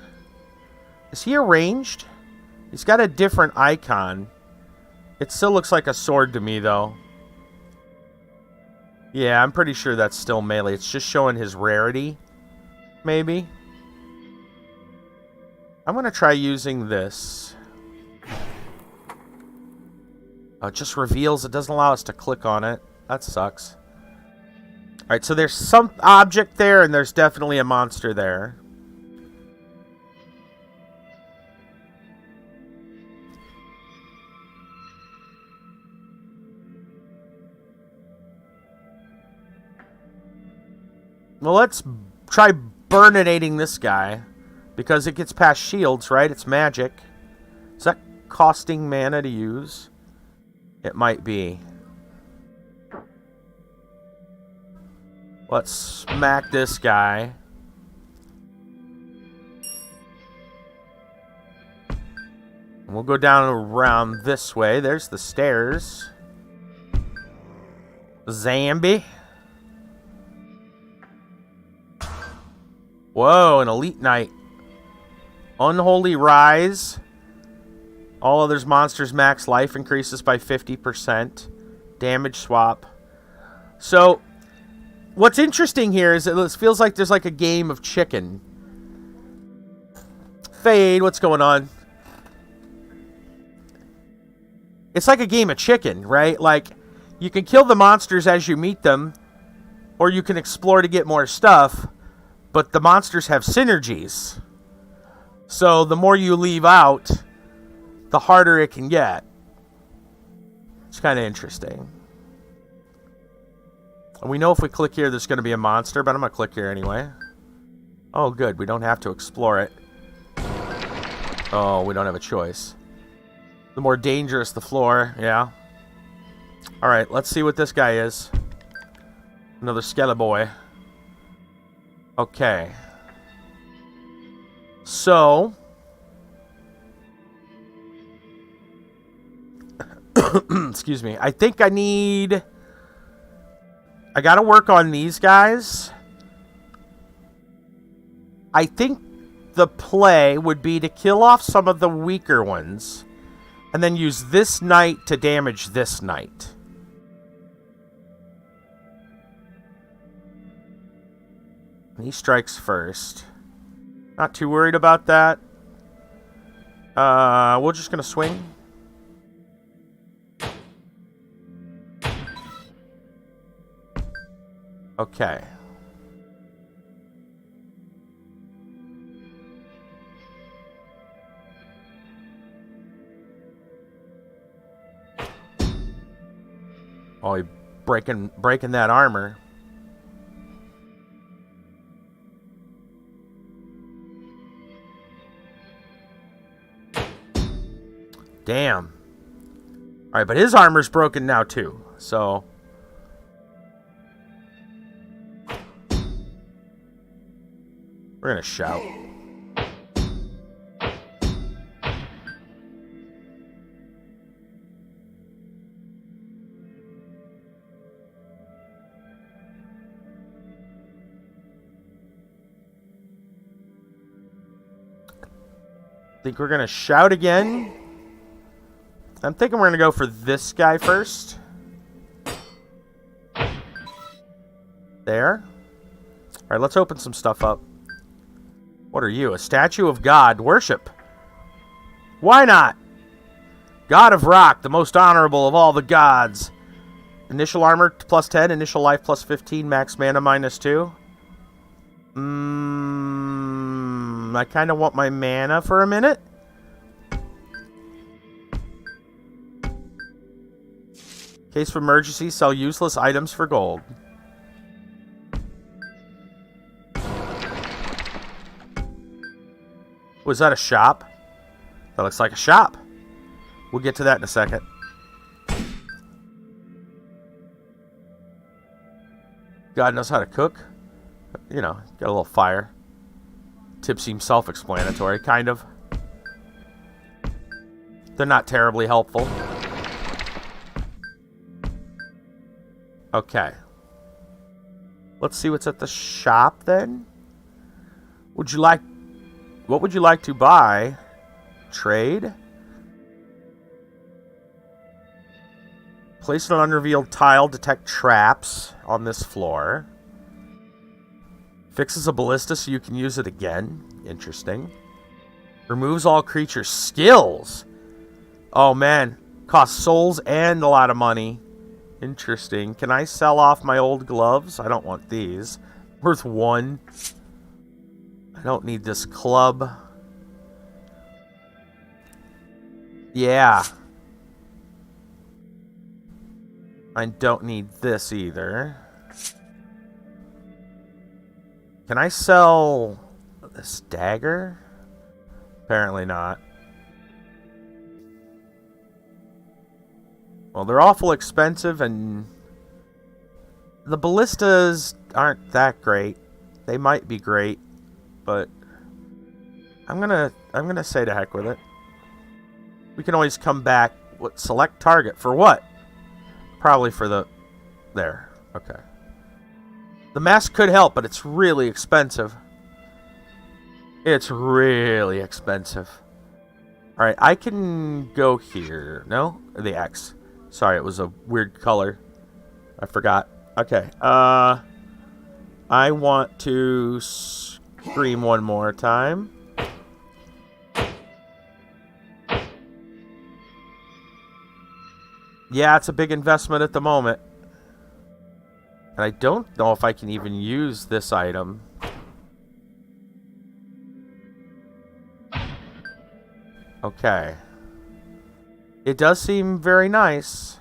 Is he arranged? He's got a different icon. It still looks like a sword to me, though. Yeah, I'm pretty sure that's still melee. It's just showing his rarity. Maybe. I'm going to try using this. Oh, it just reveals. It doesn't allow us to click on it. That sucks. Alright, so there's some object there, and there's definitely a monster there. Well, let's try burninating this guy. Because it gets past shields, right? It's magic. Is that costing mana to use? It might be. Let's smack this guy. And we'll go down around this way. There's the stairs. Zambi. Whoa, an elite knight. Unholy Rise. All others monsters max life increases by 50%. Damage swap. So, what's interesting here is it feels like there's like a game of chicken. Fade, what's going on? It's like a game of chicken, right? Like, you can kill the monsters as you meet them, or you can explore to get more stuff, but the monsters have synergies. So the more you leave out, the harder it can get. It's kind of interesting. And we know if we click here, there's going to be a monster, but I'm going to click here anyway. Oh, good. We don't have to explore it. Oh, we don't have a choice. The more dangerous the floor, yeah. All right, let's see what this guy is. Another Skeleton. Okay. So, excuse me. I think I got to work on these guys. I think the play would be to kill off some of the weaker ones and then use this knight to damage this knight. And he strikes first. Not too worried about that. We're just going to swing. Okay. Oh, he breaking that armor. Damn. Alright, but his armor's broken now too, so... We're gonna shout. Think we're gonna shout again. I'm thinking we're going to go for this guy first. There. Alright, let's open some stuff up. What are you? A statue of God. Worship. Why not? God of Rock, the most honorable of all the gods. Initial armor plus 10, initial life plus 15, max mana minus 2. I kind of want my mana for a minute. Case for emergency, sell useless items for gold. Was that a shop? That looks like a shop. We'll get to that in a second. God knows how to cook. You know, got a little fire. Tips seem self-explanatory, kind of. They're not terribly helpful. Okay. Let's see what's at the shop, then. What would you like to buy? Trade? Place an unrevealed tile, detect traps on this floor. Fixes a ballista so you can use it again. Interesting. Removes all creature skills. Oh, man. Costs souls and a lot of money. Interesting. Can I sell off my old gloves? I don't want these. Worth 1. I don't need this club. Yeah. I don't need this either. Can I sell this dagger? Apparently not. Well, they're awful expensive, and the ballistas aren't that great. They might be great, but I'm gonna say to heck with it. We can always come back. What? Select target for what? Probably for the... There. Okay. The mask could help, but it's really expensive. It's really expensive. Alright, I can go here. No? The X. Sorry, it was a weird color. I forgot. Okay. I want to scream one more time. Yeah, it's a big investment at the moment. And I don't know if I can even use this item. Okay. It does seem very nice.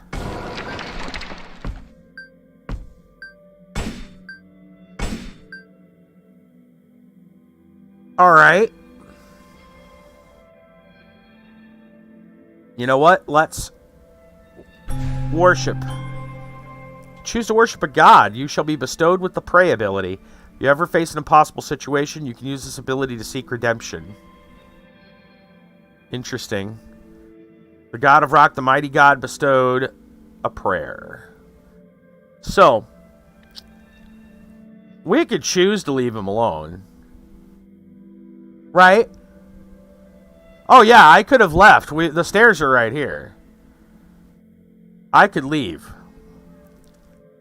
Alright. You know what? Let's worship. Choose to worship a god. You shall be bestowed with the pray ability. If you ever face an impossible situation, you can use this ability to seek redemption. Interesting. The god of rock, the mighty god, bestowed a prayer. So, we could choose to leave him alone. Right? Oh yeah, I could have left. The stairs are right here. I could leave.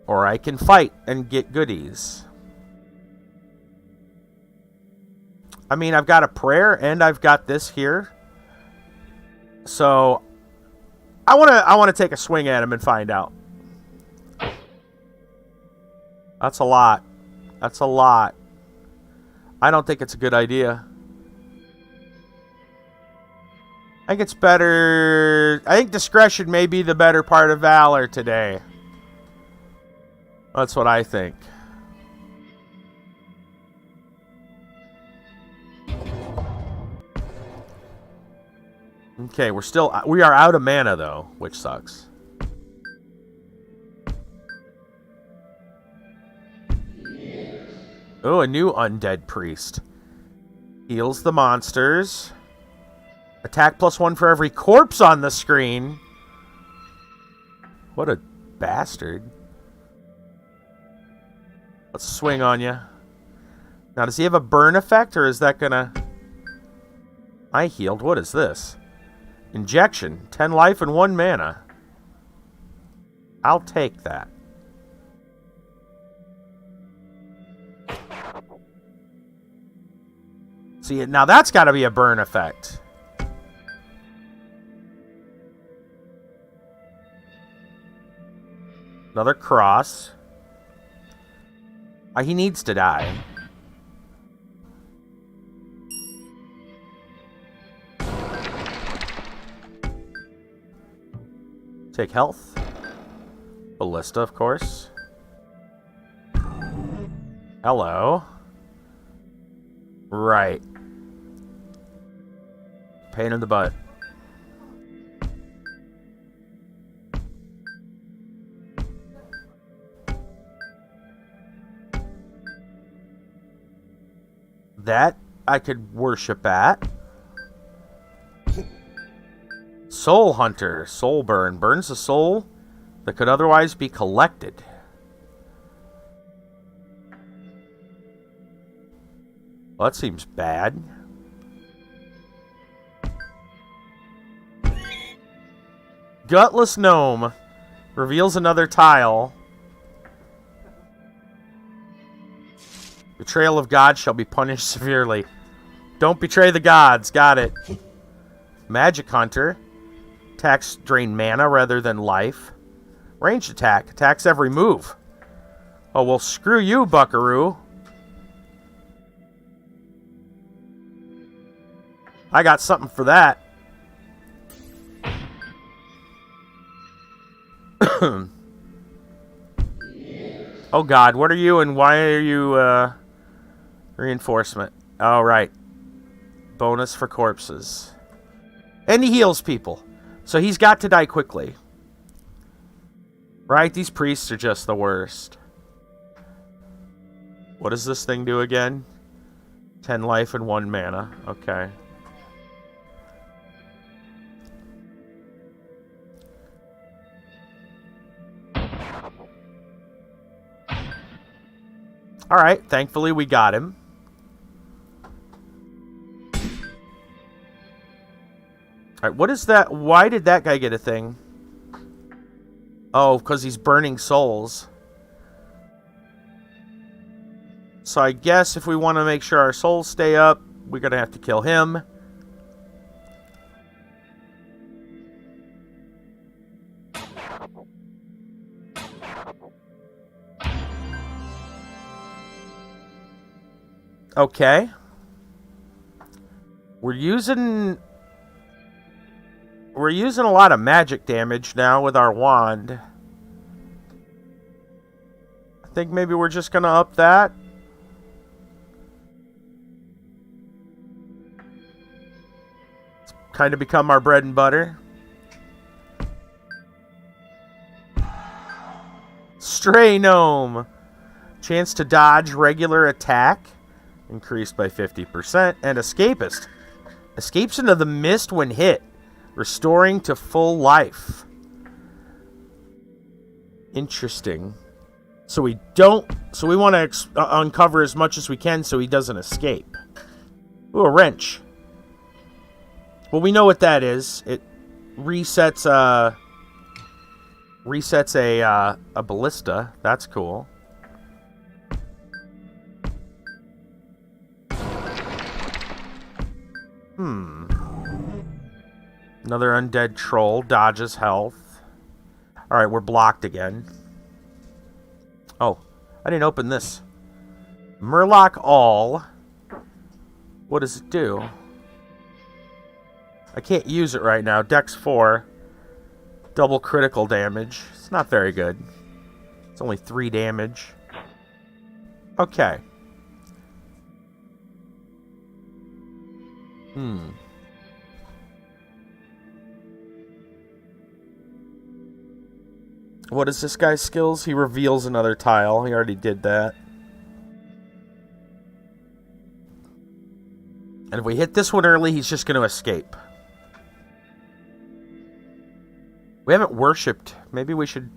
Or I can fight and get goodies. I mean, I've got a prayer and I've got this here. So I want to take a swing at him and find out. That's a lot. That's a lot. I don't think it's a good idea. I think it's better... I think discretion may be the better part of valor today. That's what I think. Okay, we are out of mana though, which sucks. Oh, a new undead priest. Heals the monsters. Attack +1 for every corpse on the screen. What a bastard. Let's swing on you. Now, does he have a burn effect, or is that gonna... I healed. What is this? Injection. 10 life and 1 mana. I'll take that. See, now that's got to be a burn effect. Another cross. He needs to die. Take health. Ballista, of course. Hello. Right. Pain in the butt. That I could worship at. Soul Hunter. Soul Burn. Burns a soul that could otherwise be collected. Well, that seems bad. Gutless Gnome. Reveals another tile. Betrayal of God shall be punished severely. Don't betray the gods. Got it. Magic Hunter. Attacks drain mana rather than life. Ranged attack. Attacks every move. Oh, well, screw you, buckaroo. I got something for that. Oh, God. What are you and why are you, reinforcement? All right. Bonus for corpses. And he heals people. So he's got to die quickly. Right? These priests are just the worst. What does this thing do again? 10 life and 1 mana. Okay. Alright, thankfully we got him. Alright, what is that? Why did that guy get a thing? Oh, because he's burning souls. So I guess if we want to make sure our souls stay up, we're going to have to kill him. Okay. We're using a lot of magic damage now with our wand. I think maybe we're just going to up that. It's kind of become our bread and butter. Stray Gnome. Chance to dodge regular attack. Increased by 50%. And Escapist. Escapes into the mist when hit. Restoring to full life. Interesting. So we want to uncover as much as we can so he doesn't escape. Ooh, a wrench. Well, we know what that is. It resets a ballista. That's cool. Another undead troll. Dodges health. Alright, we're blocked again. Oh, I didn't open this. Murloc All. What does it do? I can't use it right now. Dex 4. Double critical damage. It's not very good. It's only 3 damage. Okay. What is this guy's skills? He reveals another tile. He already did that. And if we hit this one early, he's just going to escape. We haven't worshipped. Maybe we should...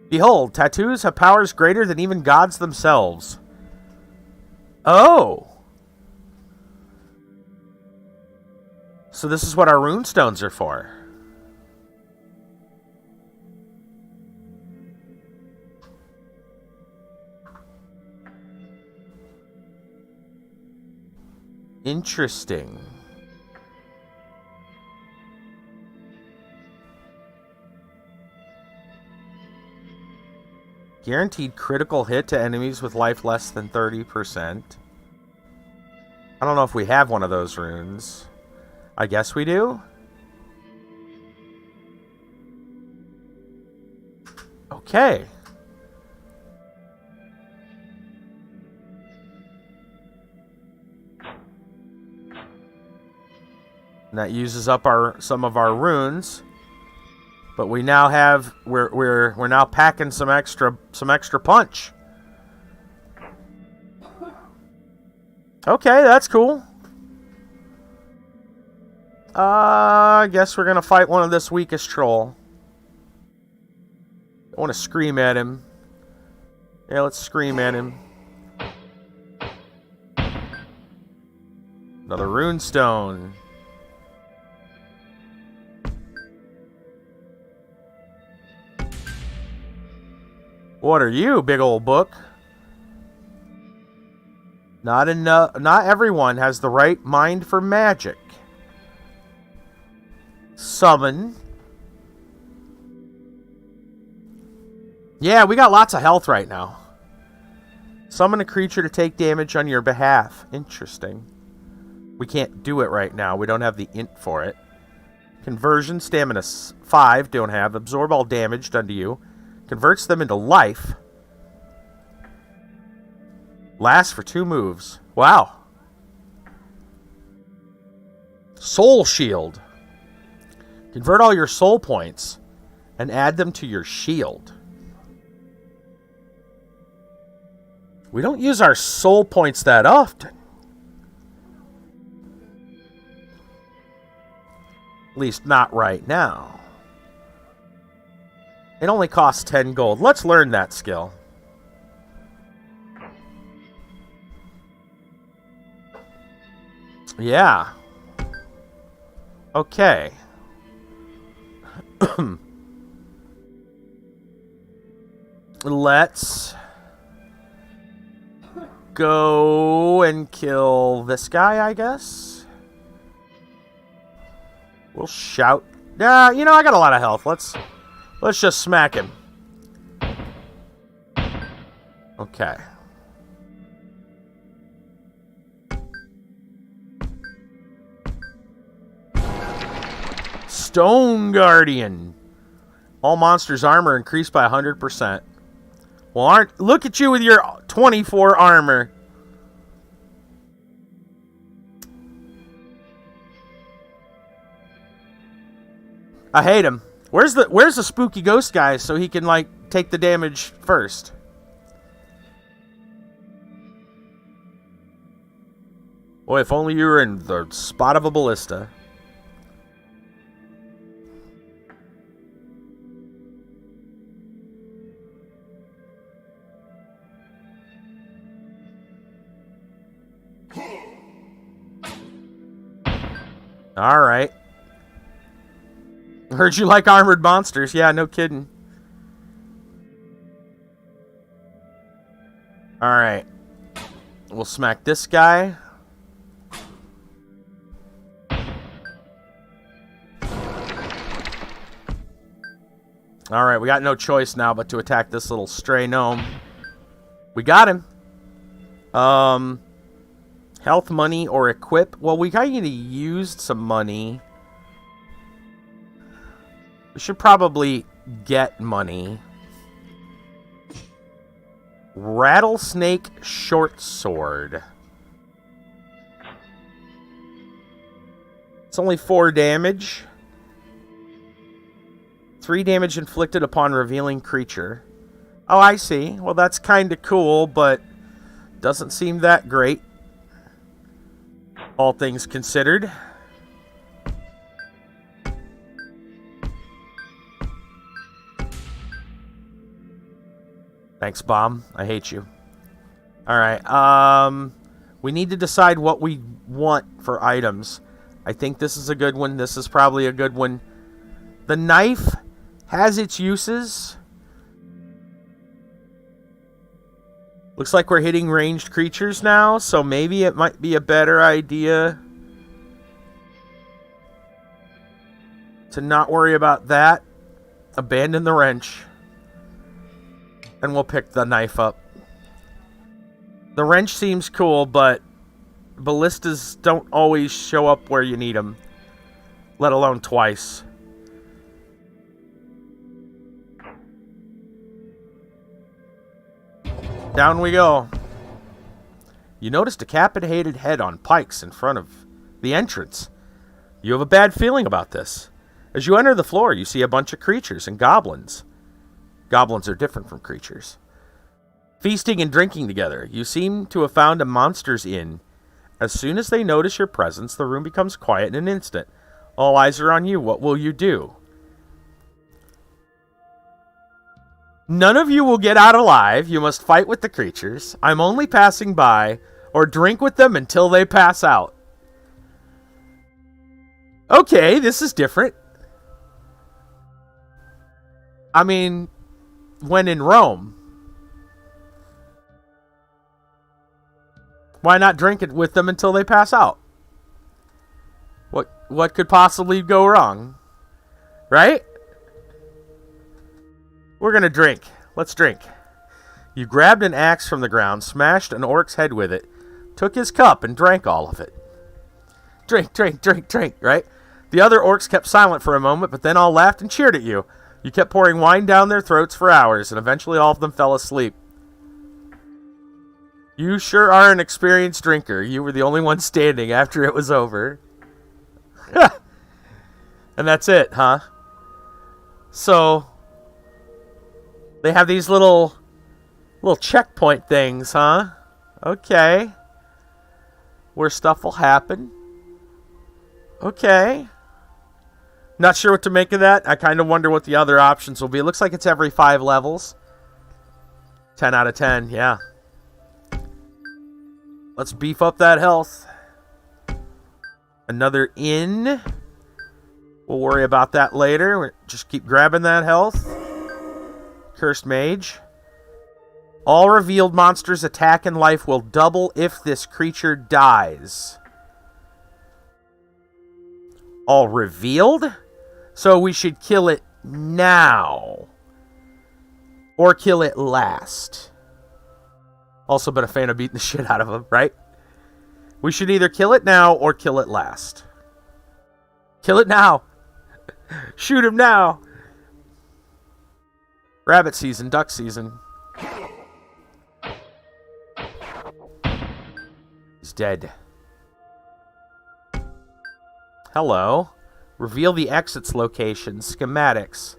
Behold, tattoos have powers greater than even gods themselves. Oh! So this is what our runestones are for. Interesting. Guaranteed critical hit to enemies with life less than 30%. I don't know if we have one of those runes. I guess we do. Okay. And that uses up some of our runes. But we now have we're now packing some extra punch. Okay, that's cool. I guess we're going to fight one of this weakest troll. I want to scream at him. Yeah, let's scream at him. Another RuneStone. What are you, big old book? Not everyone has the right mind for magic. Summon. Yeah, we got lots of health right now. Summon a creature to take damage on your behalf. Interesting. We can't do it right now. We don't have the int for it. Conversion, stamina 5, don't have. Absorb all damage done to you. Converts them into life. Lasts for 2 moves. Wow. Soul Shield. Convert all your soul points and add them to your shield. We don't use our soul points that often. At least not right now. It only costs 10 gold. Let's learn that skill. Yeah. Okay. Let's go and kill this guy, I guess. We'll shout. Yeah, you know, I got a lot of health. Let's just smack him. Okay. Stone Guardian. All monsters' armor increased by 100%. Well, look at you with your 24 armor. I hate him. Where's the spooky ghost guy so he can like take the damage first? Boy, if only you were in the spot of a ballista. All right. Heard you like armored monsters. Yeah, no kidding. All right. We'll smack this guy. All right, we got no choice now but to attack this little stray gnome. We got him. Health, money, or equip. Well, we kind of used some money. We should probably get money. Rattlesnake short sword. It's only 4 damage. 3 damage inflicted upon revealing creature. Oh, I see. Well, that's kind of cool, but doesn't seem that great. All things considered. Thanks, Bomb. I hate you. Alright, we need to decide what we want for items. I think this is a good one. This is probably a good one. The knife has its uses. Looks like we're hitting ranged creatures now, so maybe it might be a better idea to not worry about that. Abandon the wrench. And we'll pick the knife up. The wrench seems cool, but ballistas don't always show up where you need them. Let alone twice. Down we go. You notice a decapitated head on pikes in front of the entrance. You have a bad feeling about this. As you enter the floor, you see a bunch of creatures and goblins. Goblins are different from creatures. Feasting and drinking together. You seem to have found a monster's inn. As soon as they notice your presence, the room becomes quiet in an instant. All eyes are on you. What will you do? None of you will get out alive. You must fight with the creatures. I'm only passing by, or drink with them until they pass out. Okay, this is different. I mean, when in Rome, why not drink it with them until they pass out? What could possibly go wrong? Right? We're going to drink. Let's drink. You grabbed an axe from the ground, smashed an orc's head with it, took his cup, and drank all of it. Drink, drink, drink, drink, right? The other orcs kept silent for a moment, but then all laughed and cheered at you. You kept pouring wine down their throats for hours, and eventually all of them fell asleep. You sure are an experienced drinker. You were the only one standing after it was over. And that's it, huh? So, they have these little checkpoint things, huh? Okay. Where stuff will happen. Okay. Not sure what to make of that. I kind of wonder what the other options will be. It looks like it's every 5 levels. 10 out of 10, yeah. Let's beef up that health. Another inn. We'll worry about that later. Just keep grabbing that health. Cursed Mage. All revealed monsters' attack and life will double if this creature dies. All revealed? So we should kill it now. Or kill it last. Also been a fan of beating the shit out of him, right? We should either kill it now or kill it last. Kill it now. Shoot him now. Rabbit season, duck season. He's dead. Hello. Reveal the exit's location. Schematics.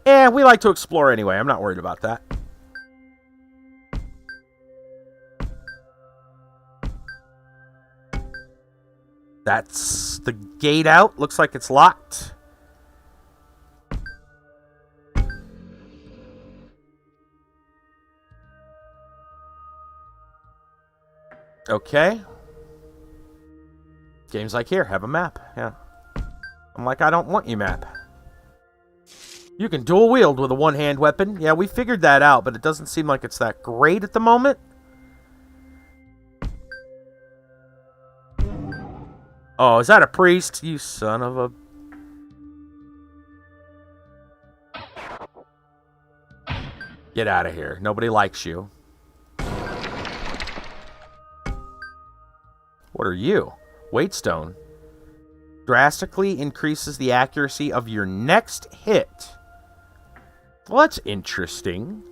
We like to explore anyway. I'm not worried about that. That's the gate out. Looks like it's locked. Okay. Games like here have a map. Yeah. I'm like, I don't want you map. You can dual wield with a one-hand weapon. Yeah, we figured that out, but it doesn't seem like it's that great at the moment. Oh, is that a priest? You son of a... Get out of here. Nobody likes you. What are you? Waitstone. Drastically increases the accuracy of your next hit. Well, that's interesting.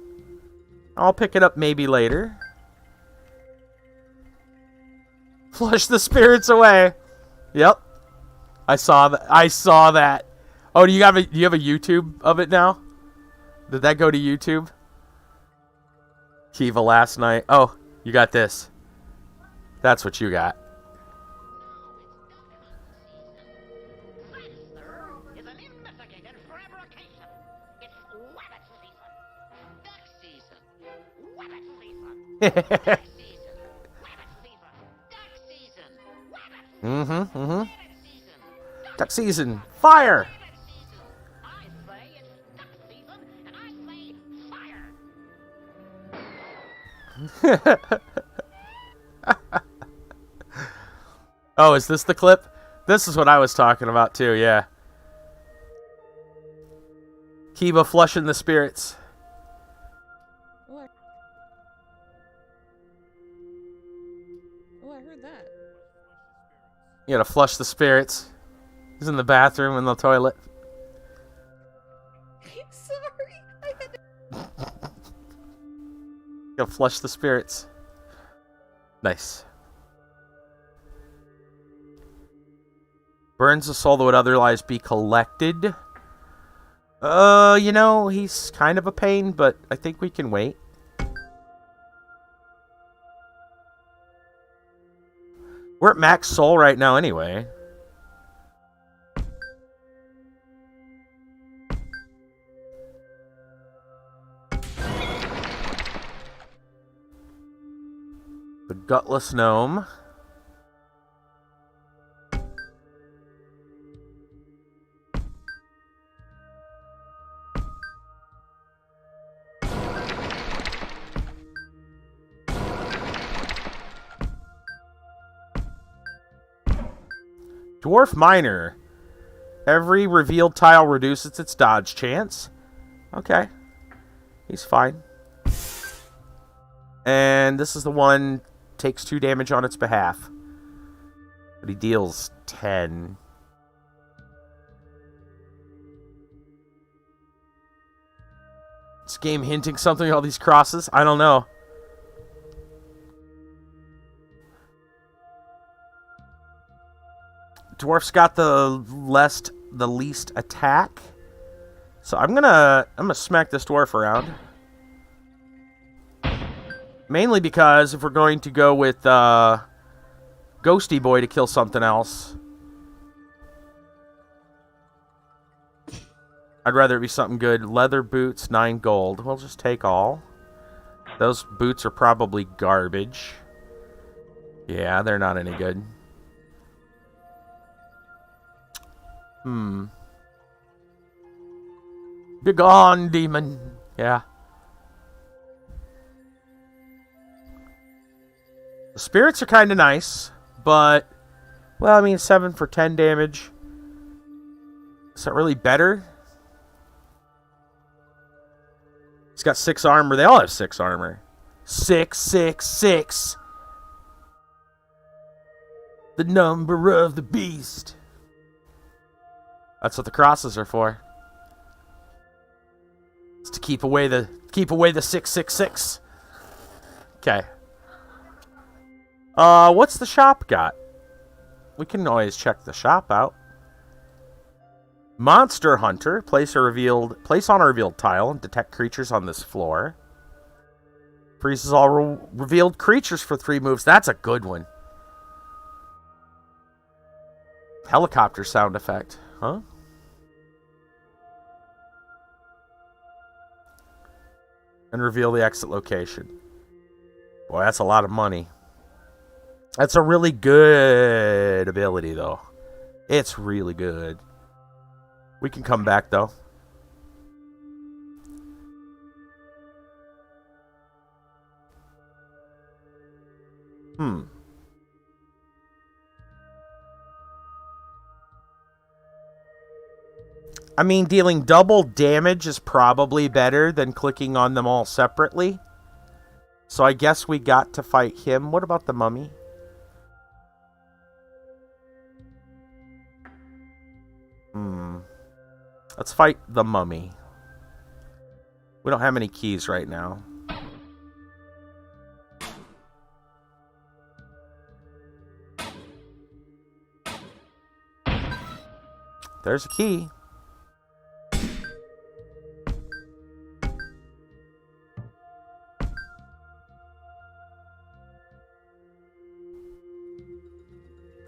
I'll pick it up maybe later. Flush the spirits away. Yep. I saw that. Oh, do you have a YouTube of it now? Did that go to YouTube? Kiva last night. Oh, you got this. That's what you got. Duck season. Fire. Oh, is this the clip? This is what I was talking about too, yeah. Kiva flushing the spirits. You gotta flush the spirits. He's in the bathroom in the toilet. I'm sorry. I had to... You gotta flush the spirits. Nice. Burns a soul that would otherwise be collected. You know, he's kind of a pain, but I think we can wait. We're at max soul right now anyway. The Gutless Gnome. Dwarf Miner. Every revealed tile reduces its dodge chance. Okay. He's fine. And this is the one takes 2 damage on its behalf. But he deals 10. This game hinting something, all these crosses? I don't know. Dwarf's got the least attack. So I'm gonna smack this dwarf around. Mainly because if we're going to go with Ghosty Boy to kill something else, I'd rather it be something good. Leather boots, 9 gold. We'll just take all. Those boots are probably garbage. Yeah, they're not any good. Begone, demon. Yeah. The spirits are kind of nice, but, well, I mean, 7 for 10 damage. Is that really better? He's got 6 armor. They all have 6 armor. 6, 6, 6. The number of the beast. That's what the crosses are for. It's to keep away the 666. Okay. What's the shop got? We can always check the shop out. Monster Hunter. Place on a revealed tile and detect creatures on this floor. Freezes all revealed creatures for 3 moves. That's a good one. Helicopter sound effect. Huh? And reveal the exit location. Boy, that's a lot of money. That's a really good ability, though. It's really good. We can come back, though. I mean, dealing double damage is probably better than clicking on them all separately. So I guess we got to fight him. What about the mummy? Let's fight the mummy. We don't have any keys right now. There's a key.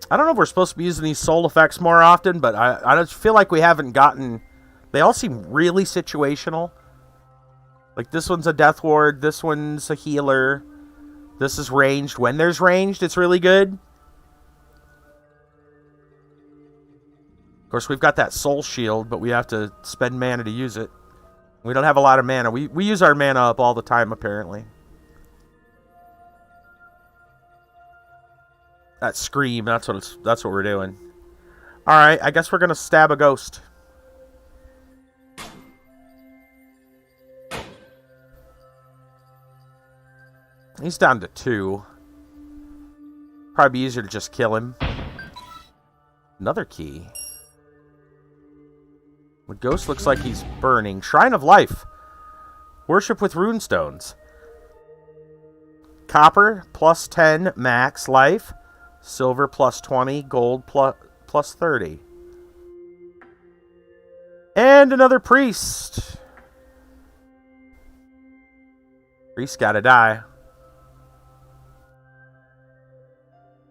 I don't know if we're supposed to be using these soul effects more often, but I just feel like we haven't gotten... They all seem really situational. Like, this one's a death ward, this one's a healer, this is ranged. When there's ranged, it's really good. Of course, we've got that soul shield, but we have to spend mana to use it. We don't have a lot of mana. We use our mana up all the time, apparently. That scream, that's what we're doing. Alright, I guess we're gonna stab a ghost. He's down to 2. Probably be easier to just kill him. Another key. The ghost looks like he's burning. Shrine of Life. Worship with runestones. Copper, plus 10, max life. Silver, plus 20. Gold, plus 30. And another priest. Priest gotta die.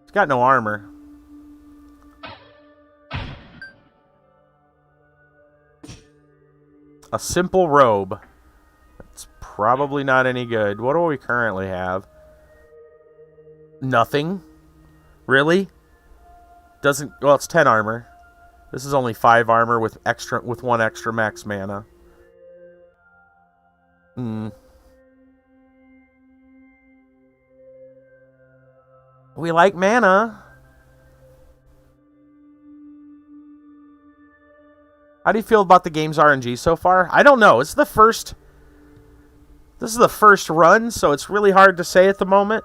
He's got no armor. A simple robe. That's probably not any good. What do we currently have? Nothing. Really? Doesn't... Well, it's 10 armor. This is only 5 armor with 1 extra max mana. We like mana. How do you feel about the game's RNG so far? I don't know. This is the first run, so it's really hard to say at the moment.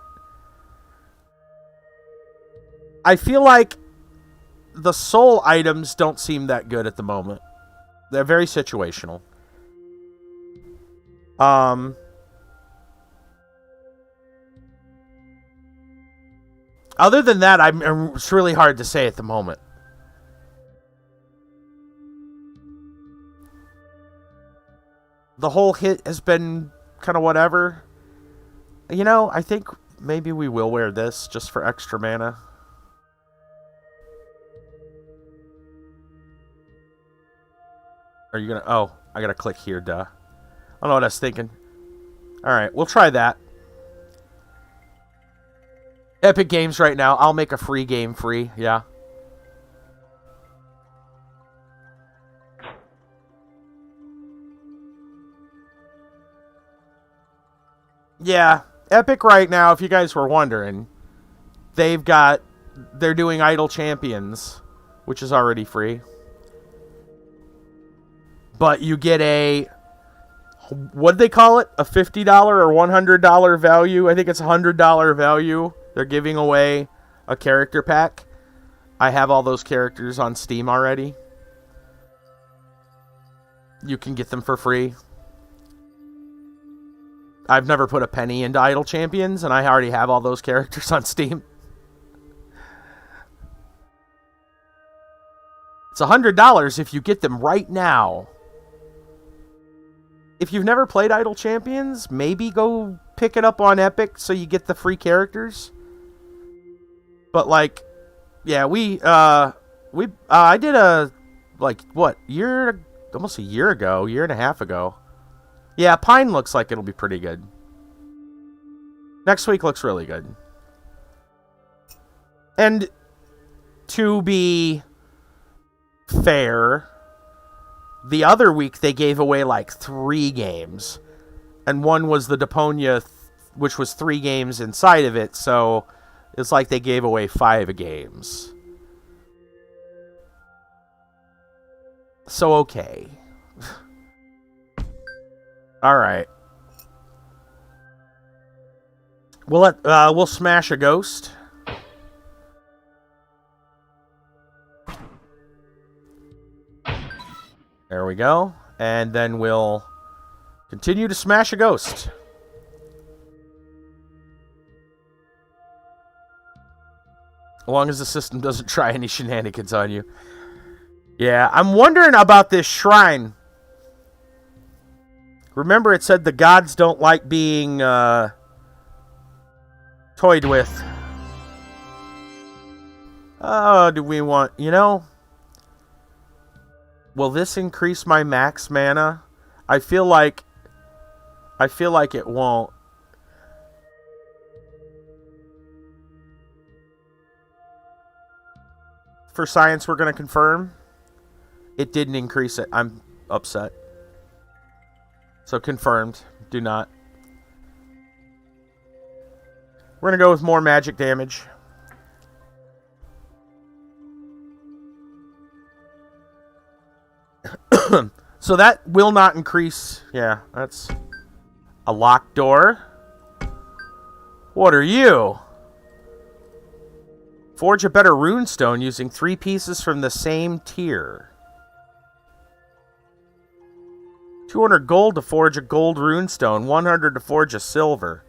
I feel like the soul items don't seem that good at the moment. They're very situational. Other than that, it's really hard to say at the moment. The whole hit has been kind of whatever. You know, I think maybe we will wear this just for extra mana. Are you gonna... Oh, I gotta click here, duh. I don't know what I was thinking. Alright, we'll try that. Epic Games right now. I'll make a free game free, yeah. Yeah, Epic right now, if you guys were wondering, they're doing Idle Champions, which is already free. But you get a, what'd they call it? A $50 or $100 value? I think it's a $100 value. They're giving away a character pack. I have all those characters on Steam already. You can get them for free. I've never put a penny into Idle Champions, and I already have all those characters on Steam. It's $100 if you get them right now. If you've never played Idle Champions, maybe go pick it up on Epic so you get the free characters. But like, yeah, I did a, like, what, almost a year ago, year and a half ago. Yeah, Pine looks like it'll be pretty good. Next week looks really good. And to be fair, the other week they gave away like 3 games. And one was the Deponia, which was 3 games inside of it. So it's like they gave away 5 games. So okay. All right. We'll smash a ghost. There we go. And then we'll continue to smash a ghost. As long as the system doesn't try any shenanigans on you. Yeah, I'm wondering about this shrine. Remember, it said the gods don't like being toyed with. Oh, do we want... You know... Will this increase my max mana? I feel like it won't. For science, we're going to confirm. It didn't increase it. I'm upset. So confirmed. Do not. We're going to go with more magic damage. So that will not increase. Yeah, that's a locked door. What are you? Forge a better runestone using 3 pieces from the same tier. 200 gold to forge a gold runestone. 100 to forge a silver.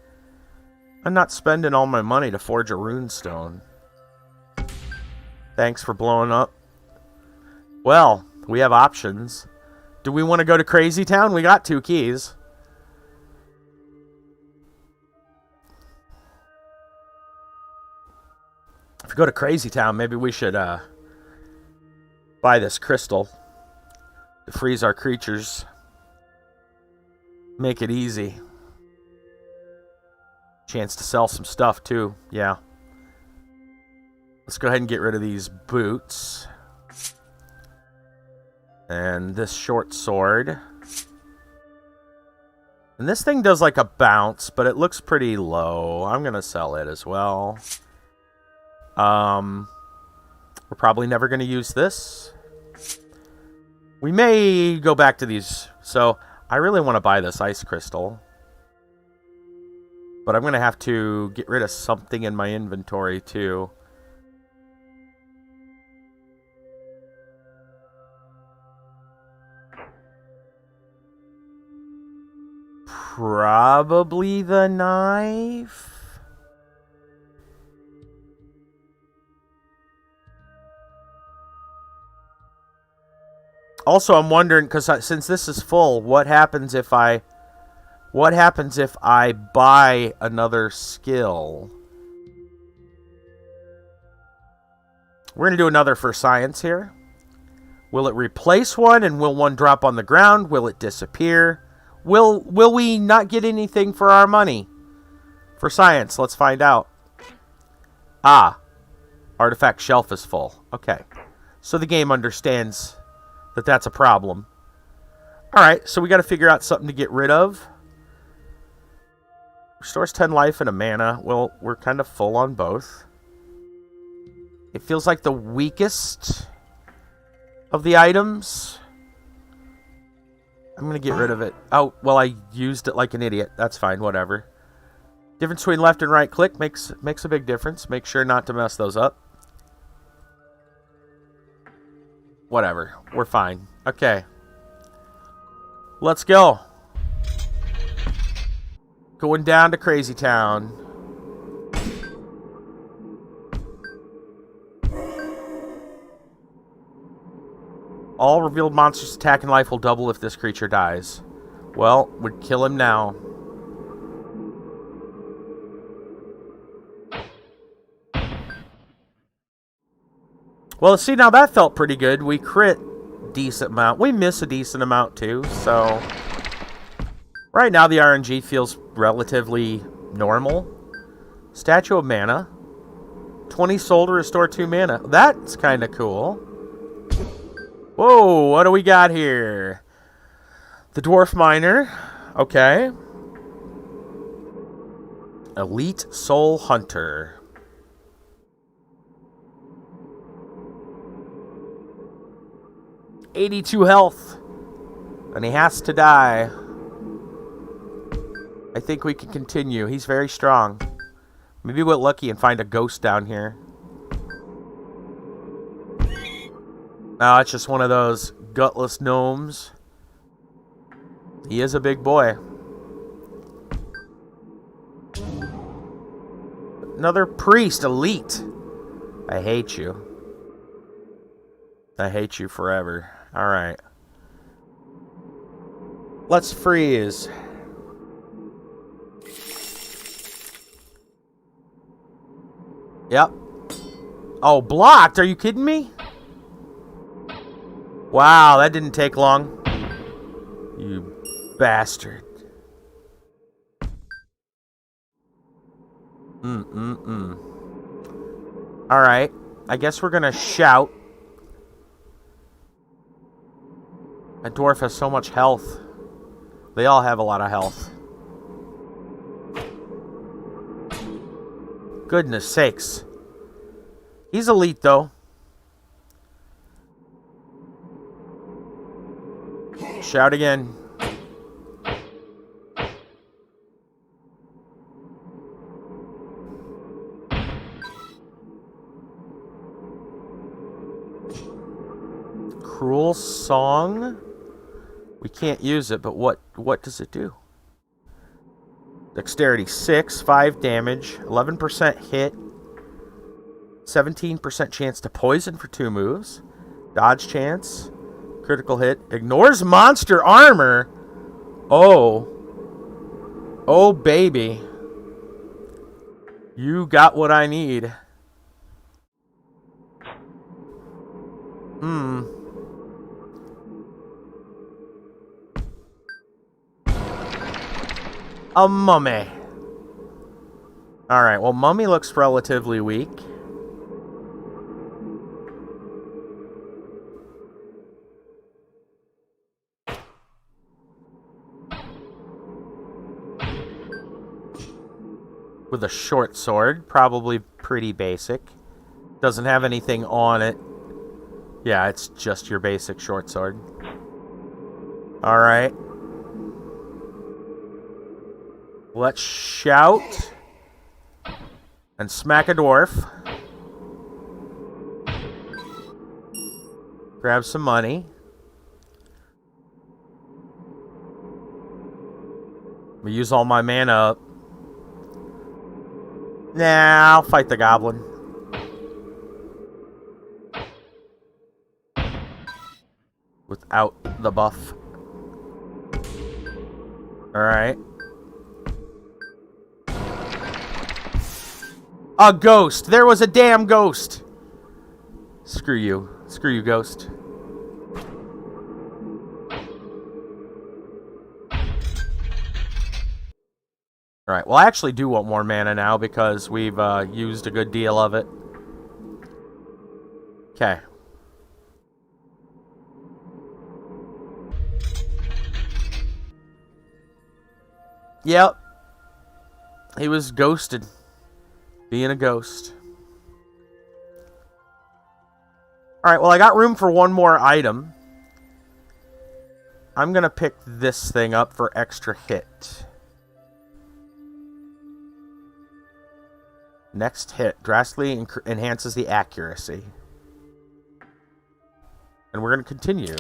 I'm not spending all my money to forge a runestone. Thanks for blowing up. Well, we have options. Do we want to go to Crazy Town? We got 2 keys. If we go to Crazy Town, maybe we should buy this crystal to freeze our creatures. Make it easy. Chance to sell some stuff too. Yeah. Let's go ahead and get rid of these boots. And this short sword. And this thing does like a bounce, but it looks pretty low. I'm going to sell it as well. We're probably never going to use this. We may go back to these. So I really want to buy this ice crystal. But I'm going to have to get rid of something in my inventory too. Probably the knife. Also, I'm wondering, because since this is full, what happens if I buy another skill? We're going to do another for science here. Will it replace one, and will one drop on the ground? Will it disappear? Will we not get anything for our money? For science, let's find out. Ah, artifact shelf is full. Okay, so the game understands that that's a problem. Alright, so we got to figure out something to get rid of. Restores 10 life and a mana. Well, we're kind of full on both. It feels like the weakest of the items. I'm going to get rid of it. Oh, well, I used it like an idiot. That's fine, whatever. Difference between left and right click makes a big difference. Make sure not to mess those up. Whatever. We're fine. Okay. Let's go. Going down to Crazy Town. All revealed monsters' attack and life will double if this creature dies. Well, we'd kill him now. Well, see, now that felt pretty good. We crit decent amount. We miss a decent amount too, so... Right now, the RNG feels relatively normal. Statue of Mana. 20 soul to restore 2 mana. That's kind of cool. Whoa, what do we got here? The Dwarf Miner. Okay. Elite Soul Hunter. $82 health. And he has to die. I think we can continue. He's very strong. Maybe we'll get lucky and find a ghost down here. Oh, it's just one of those gutless gnomes. He is a big boy. Another priest, elite. I hate you. I hate you forever. Alright. Let's freeze. Yep. Oh, blocked? Are you kidding me? Wow, that didn't take long. You bastard. Alright. I guess we're gonna shout. That dwarf has so much health. They all have a lot of health. Goodness sakes. He's elite, though. Shout again. Cruel Song? We can't use it, but what does it do? Dexterity 6, 5 damage, 11% hit, 17% chance to poison for 2 moves, dodge chance, critical hit, ignores monster armor. Oh. Oh, baby. You got what I need. Hmm. A mummy. Alright, well, mummy looks relatively weak. With a short sword, probably pretty basic. Doesn't have anything on it. Yeah, it's just your basic short sword. Alright. Let's shout and smack a dwarf. Grab some money. We use all my mana up. Nah, I'll fight the goblin. Without the buff. Alright. A ghost! There was a damn ghost! Screw you. Screw you, ghost. Alright, well I actually do want more mana now because we've used a good deal of it. Okay. Yep. He was ghosted. Being a ghost. Alright, well I got room for one more item. I'm gonna pick this thing up for extra hit. Next hit drastically enhances the accuracy. And we're gonna continue.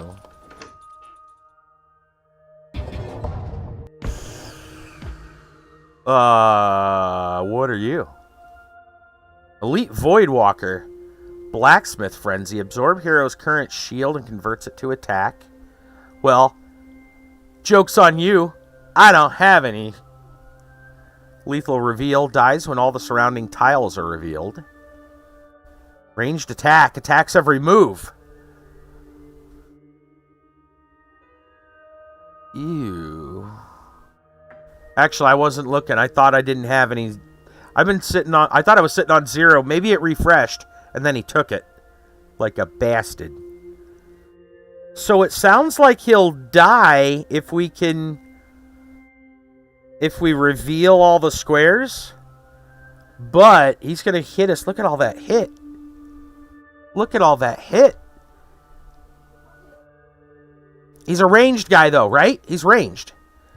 What are you? Elite Voidwalker. Blacksmith Frenzy. Absorb hero's current shield and converts it to attack. Well, joke's on you. I don't have any. Lethal Reveal. Dies when all the surrounding tiles are revealed. Ranged attack. Attacks every move. Ew. Actually, I wasn't looking. I thought I didn't have any. I've been sitting on... I thought I was sitting on 0. Maybe it refreshed, and then he took it. Like a bastard. So it sounds like he'll die if we can... If we reveal all the squares. But he's going to hit us. Look at all that hit. Look at all that hit. He's a ranged guy, though, right? He's ranged.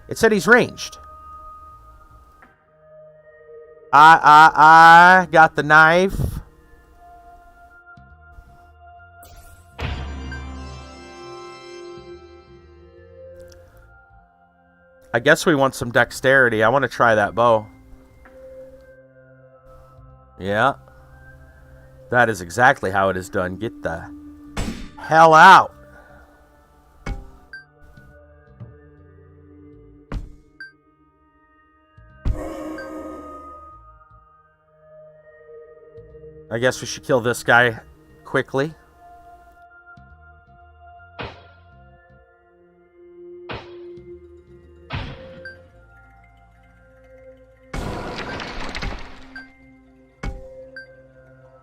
It said he's ranged. I got the knife. I guess we want some dexterity. I want to try that bow. Yeah. That is exactly how it is done. Get the hell out. I guess we should kill this guy quickly.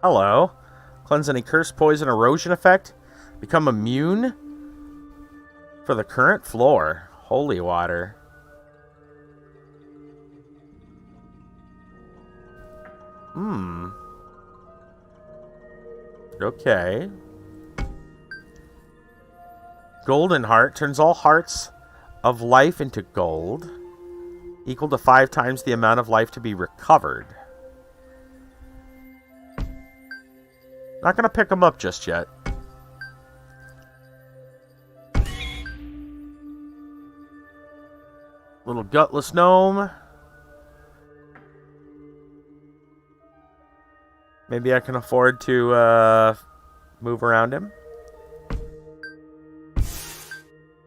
Hello. Cleanse any curse, poison, erosion effect. Become immune for the current floor. Holy water. Okay. Golden Heart turns all hearts of life into gold, equal to 5 times the amount of life to be recovered. Not gonna pick them up just yet. Little gutless gnome. Maybe I can afford to move around him.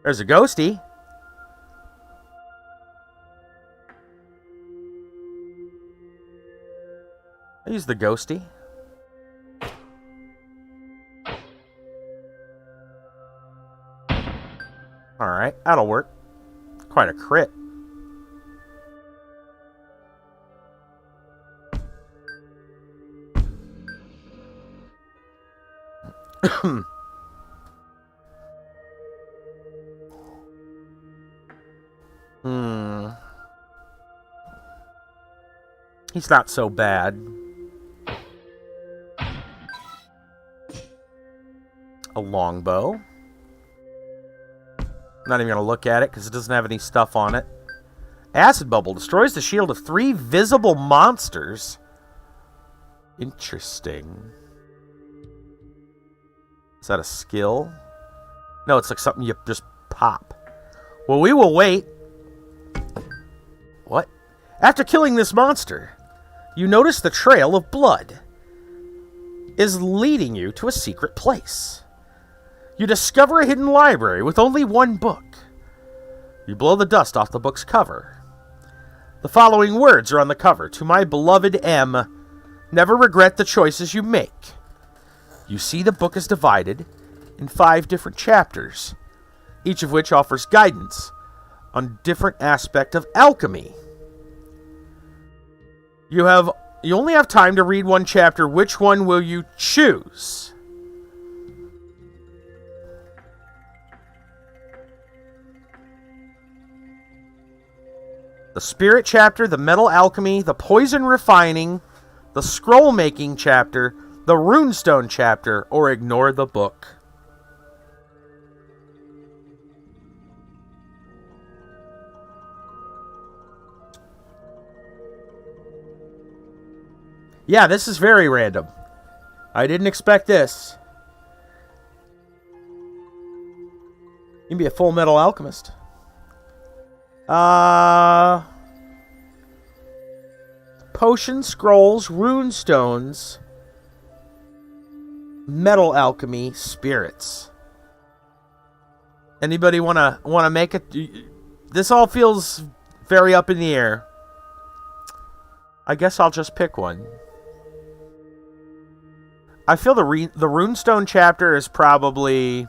There's a ghosty. I use the ghosty. Alright, that'll work. Quite a crit. He's not so bad. A longbow. Not even going to look at it because it doesn't have any stuff on it. Acid Bubble destroys the shield of 3 visible monsters. Interesting. Is that a skill? No, it's like something you just pop. Well, we will wait. What? After killing this monster, you notice the trail of blood is leading you to a secret place. You discover a hidden library with only 1 book. You blow the dust off the book's cover. The following words are on the cover. To my beloved M, never regret the choices you make. You see the book is divided in 5 different chapters, each of which offers guidance on different aspect of alchemy. You only have time to read 1 chapter. Which one will you choose? The Spirit chapter, the Metal Alchemy, the Poison Refining, the Scroll Making chapter, the RuneStone chapter, or ignore the book. Yeah, this is very random. I didn't expect this. You can be a full metal alchemist. Potion, scrolls, rune stones, metal alchemy, spirits. Anybody wanna make it? This all feels very up in the air. I guess I'll just pick one. I feel the RuneStone chapter is probably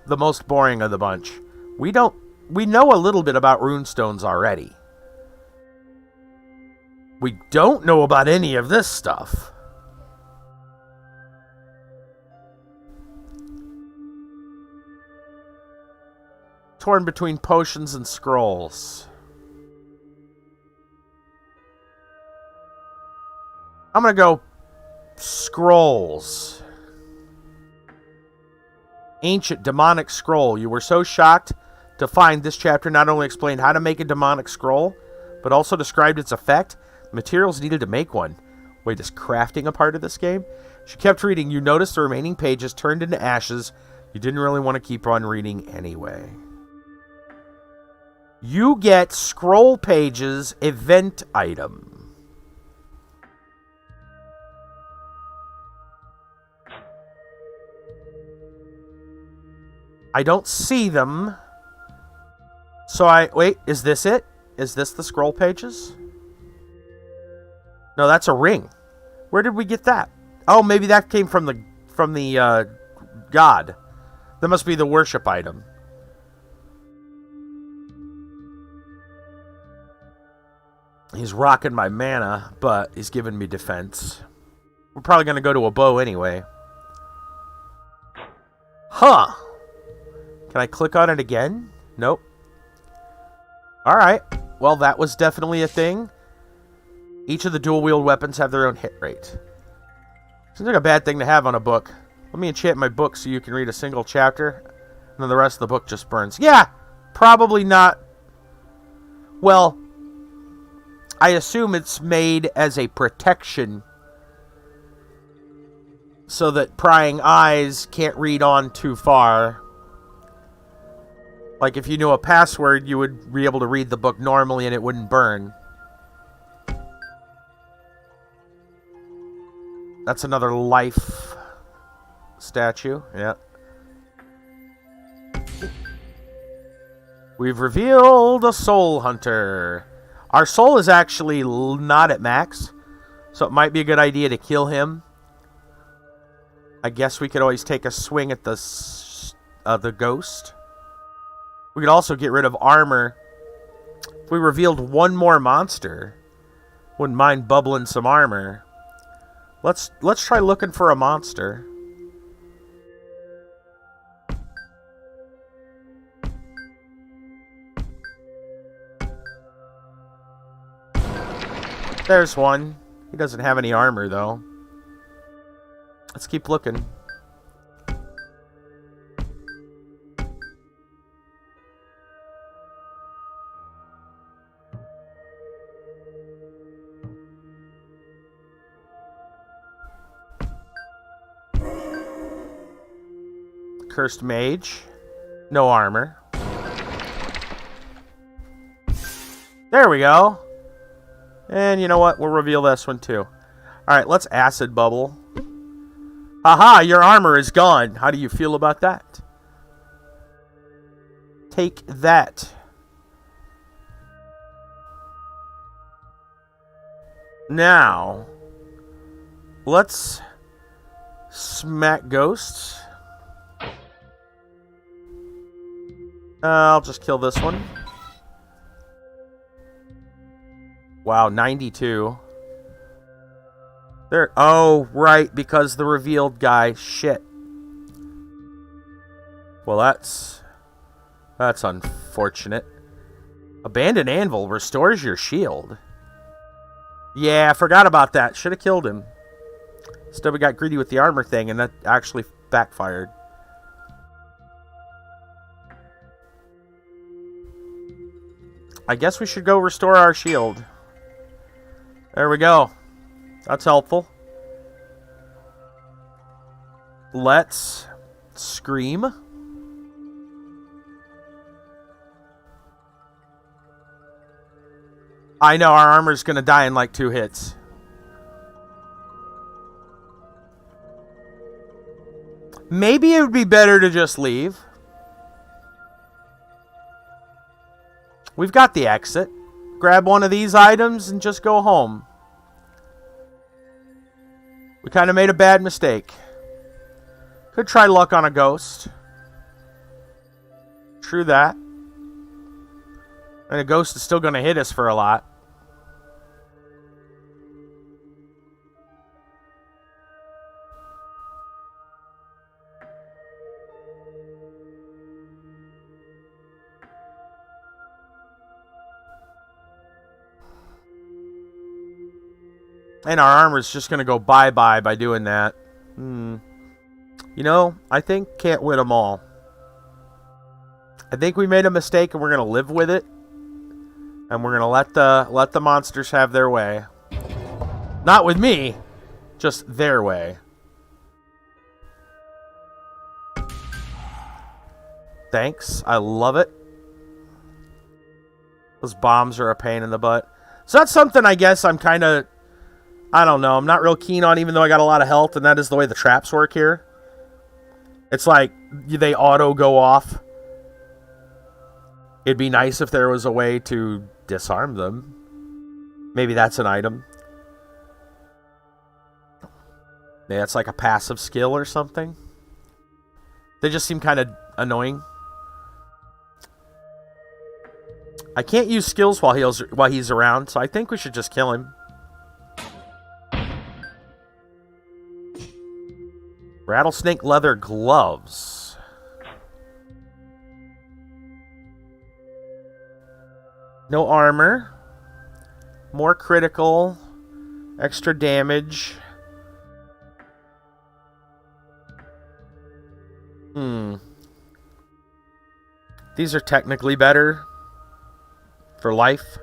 the most boring of the bunch. We know a little bit about runestones already. We don't know about any of this stuff. Torn between potions and scrolls. I'm gonna go scrolls. Ancient demonic scroll. You were so shocked to find this chapter not only explained how to make a demonic scroll, but also described its effect, materials needed to make one. Wait, is crafting a part of this game? She kept reading. You noticed the remaining pages turned into ashes. You didn't really want to keep on reading anyway. You get scroll pages event item. I don't see them. So wait, is this it? Is this the scroll pages? No, that's a ring. Where did we get that? Oh, maybe that came from the god. That must be the worship item. He's rocking my mana, but he's giving me defense. We're probably going to go to a bow anyway. Huh. Can I click on it again? Nope. Alright. Well, that was definitely a thing. Each of the dual-wield weapons have their own hit rate. Seems like a bad thing to have on a book. Let me enchant my book so you can read a single chapter, and then the rest of the book just burns. Yeah! Probably not. Well, I assume it's made as a protection so that prying eyes can't read on too far. Like, if you knew a password, you would be able to read the book normally and it wouldn't burn. That's another life statue. Yeah. We've revealed a soul hunter. Our soul is actually not at max, so it might be a good idea to kill him. I guess we could always take a swing at the ghost. We could also get rid of armor. If we revealed one more monster, wouldn't mind bubbling some armor. Let's try looking for a monster. There's one. He doesn't have any armor, though. Let's keep looking. Cursed Mage. No armor. There we go. And you know what? We'll reveal this one too. Alright, let's acid bubble. Haha, your armor is gone. How do you feel about that? Take that. Now, let's smack ghosts. I'll just kill this one. Wow, 92. There. Oh, right, because the revealed guy. Shit. Well, that's unfortunate. Abandoned Anvil restores your shield. Yeah, I forgot about that. Should have killed him. Still, we got greedy with the armor thing, and that actually backfired. I guess we should go restore our shield. There we go. That's helpful. Let's scream. I know our armor's gonna die in like 2 hits. Maybe it would be better to just leave. We've got the exit. Grab one of these items and just go home. We kind of made a bad mistake. Could try luck on a ghost. True that. And a ghost is still going to hit us for a lot. And our armor's just going to go bye-bye by doing that. You know, I think can't win them all. I think we made a mistake and we're going to live with it. And we're going to let the monsters have their way. Not with me, just their way. Thanks. I love it. Those bombs are a pain in the butt. So that's something I guess I'm kind of... I don't know. I'm not real keen on, even though I got a lot of health, and that is the way the traps work here. It's like they auto go off. It'd be nice if there was a way to disarm them. Maybe that's an item. Yeah, it's like a passive skill or something. They just seem kind of annoying. I can't use skills while he's around, so I think we should just kill him. Rattlesnake leather gloves. No armor. More critical. Extra damage. These are technically better for life.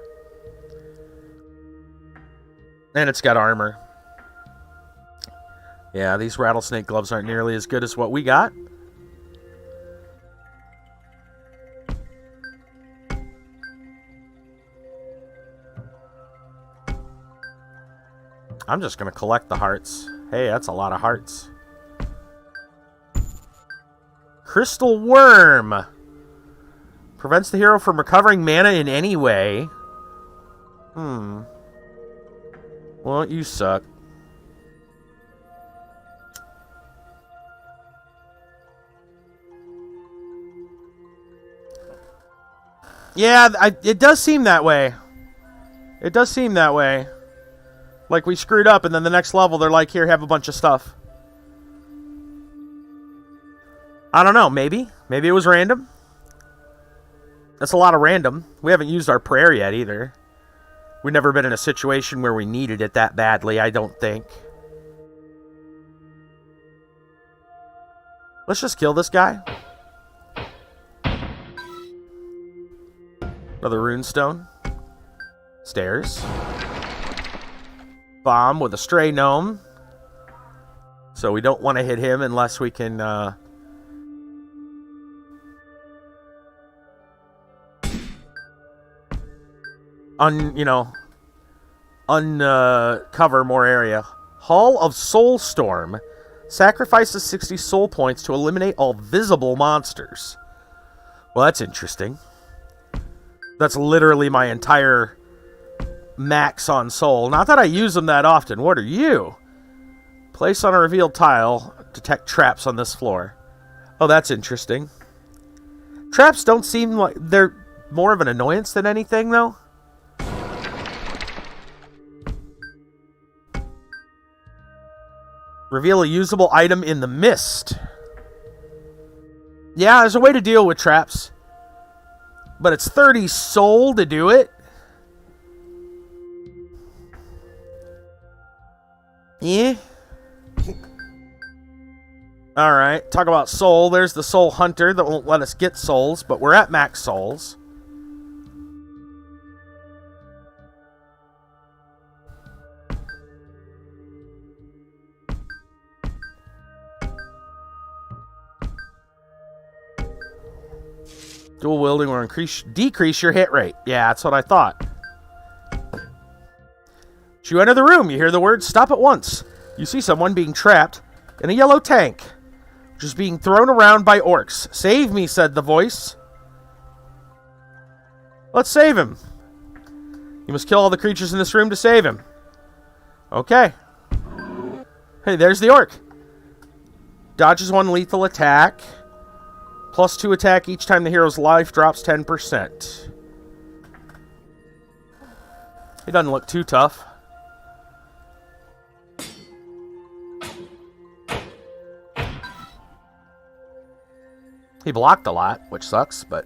And it's got armor. Yeah, these rattlesnake gloves aren't nearly as good as what we got. I'm just going to collect the hearts. Hey, that's a lot of hearts. Crystal Worm. Prevents the hero from recovering mana in any way. Well, you suck. Yeah, it does seem that way. It does seem that way. Like we screwed up, and then the next level, they're like, here, have a bunch of stuff. I don't know, maybe. Maybe it was random. That's a lot of random. We haven't used our prayer yet, either. We've never been in a situation where we needed it that badly, I don't think. Let's just kill this guy. Another runestone. Stairs. Bomb with a stray gnome. So we don't want to hit him unless we can... uncover more area. Hall of Soulstorm. Sacrifices 60 soul points to eliminate all visible monsters. Well, that's interesting. That's literally my entire max on soul. Not that I use them that often. What are you? Place on a revealed tile. Detect traps on this floor. Oh, that's interesting. Traps don't seem like... They're more of an annoyance than anything, though. Reveal a usable item in the mist. Yeah, there's a way to deal with traps. But it's 30 soul to do it. Yeah. Alright, talk about soul. There's the soul hunter that won't let us get souls, but we're at max souls. Dual wielding will decrease your hit rate. Yeah, that's what I thought. As you enter the room, you hear the words, stop at once. You see someone being trapped in a yellow tank, which is being thrown around by orcs. Save me, said the voice. Let's save him. You must kill all the creatures in this room to save him. Okay. Hey, there's the orc. Dodges one lethal attack. +2 attack each time the hero's life drops 10%. He doesn't look too tough. He blocked a lot, which sucks, but...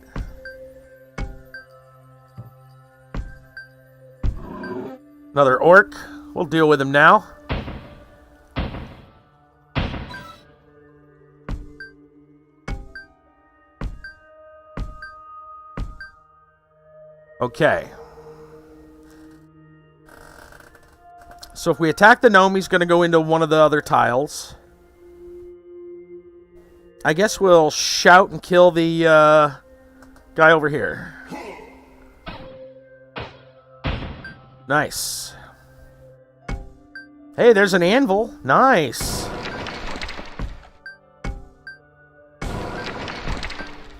Another orc. We'll deal with him now. Okay. So if we attack the gnome, he's going to go into one of the other tiles. I guess we'll shout and kill the guy over here. Nice. Hey, there's an anvil. Nice.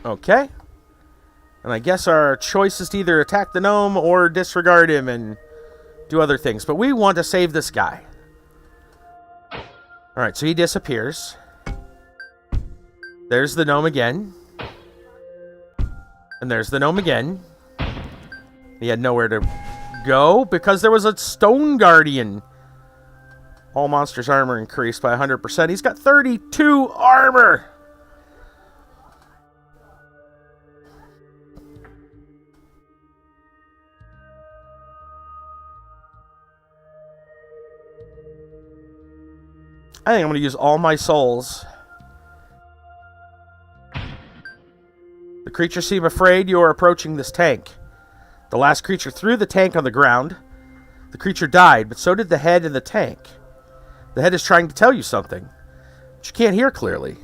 Okay. And I guess our choice is to either attack the gnome or disregard him and do other things. But we want to save this guy. Alright, so he disappears. There's the gnome again. And there's the gnome again. He had nowhere to go because there was a stone guardian. All monsters' armor increased by 100%. He's got 32 armor. I think I'm going to use all my souls. The creatures seem afraid you are approaching this tank. The last creature threw the tank on the ground. The creature died, but so did the head in the tank. The head is trying to tell you something, but you can't hear clearly.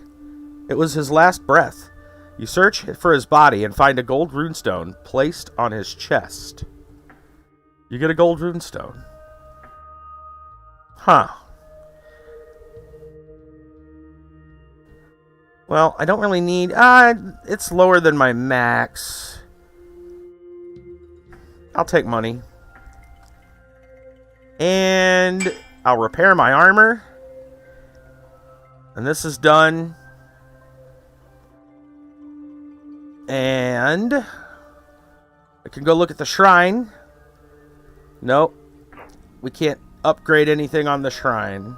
It was his last breath. You search for his body and find a gold runestone placed on his chest. You get a gold runestone. Huh. Well, I don't really need... it's lower than my max. I'll take money. And I'll repair my armor. And this is done. And I can go look at the shrine. Nope. We can't upgrade anything on the shrine.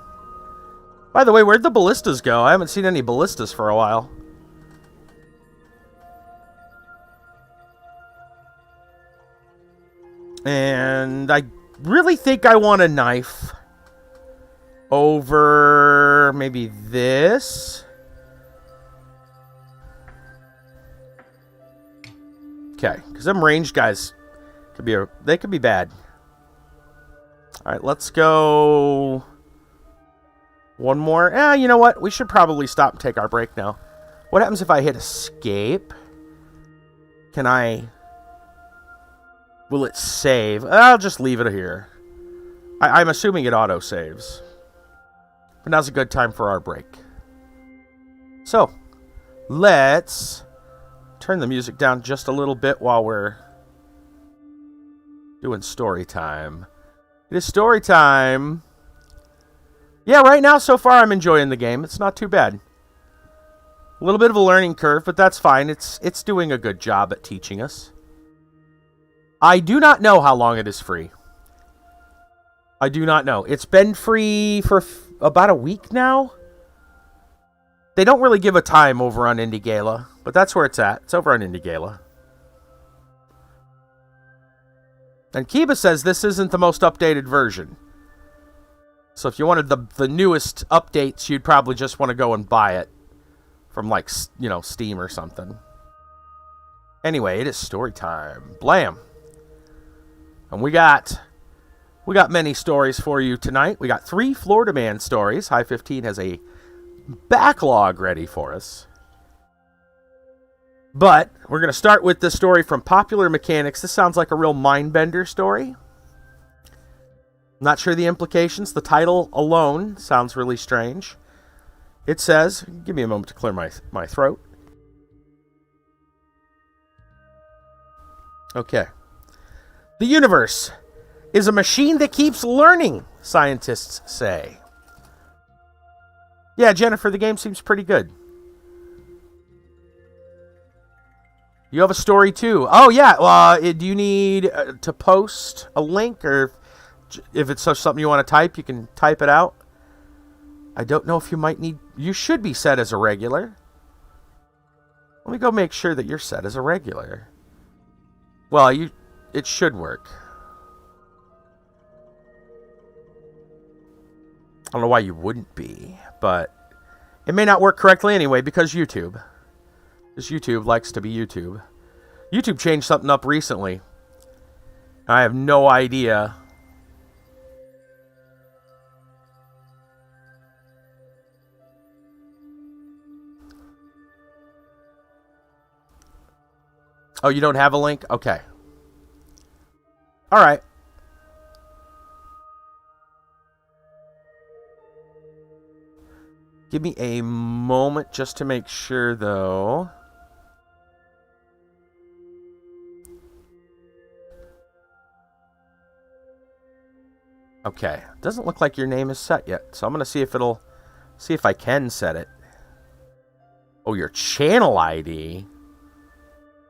By the way, where'd the ballistas go? I haven't seen any ballistas for a while. And I really think I want a knife over maybe this. Okay, because them ranged guys could be bad. All right, let's go one more. You know what? We should probably stop and take our break now. What happens if I hit escape? Can I... Will it save? I'll just leave it here. I'm assuming it auto-saves. But now's a good time for our break. So, let's turn the music down just a little bit while we're doing story time. It is story time. Yeah, right now, so far, I'm enjoying the game. It's not too bad. A little bit of a learning curve, but that's fine. It's doing a good job at teaching us. I do not know how long it is free. I do not know. It's been free for about a week now. They don't really give a time over on Indie Gala, but that's where it's at. It's over on Indie Gala. And Kiba says this isn't the most updated version. So if you wanted the newest updates, you'd probably just want to go and buy it from, like, you know, Steam or something. Anyway, it is story time. Blam. And we got many stories for you tonight. We got 3 Florida Man stories. High 15 has a backlog ready for us. But we're going to start with the story from Popular Mechanics. This sounds like a real mind-bender story. Not sure the implications. The title alone sounds really strange. It says, give me a moment to clear my throat. Okay. The universe is a machine that keeps learning, scientists say. Yeah, Jennifer, the game seems pretty good. You have a story too. Oh, yeah. Do you need to post a link? Or if it's something you want to type, you can type it out. I don't know if you might need... You should be set as a regular. Let me go make sure that you're set as a regular. Well, it should work. I don't know why you wouldn't be, but it may not work correctly anyway because YouTube. Because YouTube likes to be YouTube. YouTube changed something up recently. I have no idea. Oh, you don't have a link? Okay. All right. Give me a moment just to make sure, though. Okay. Doesn't look like your name is set yet, so I'm going to see if I can set it. Oh, your channel ID.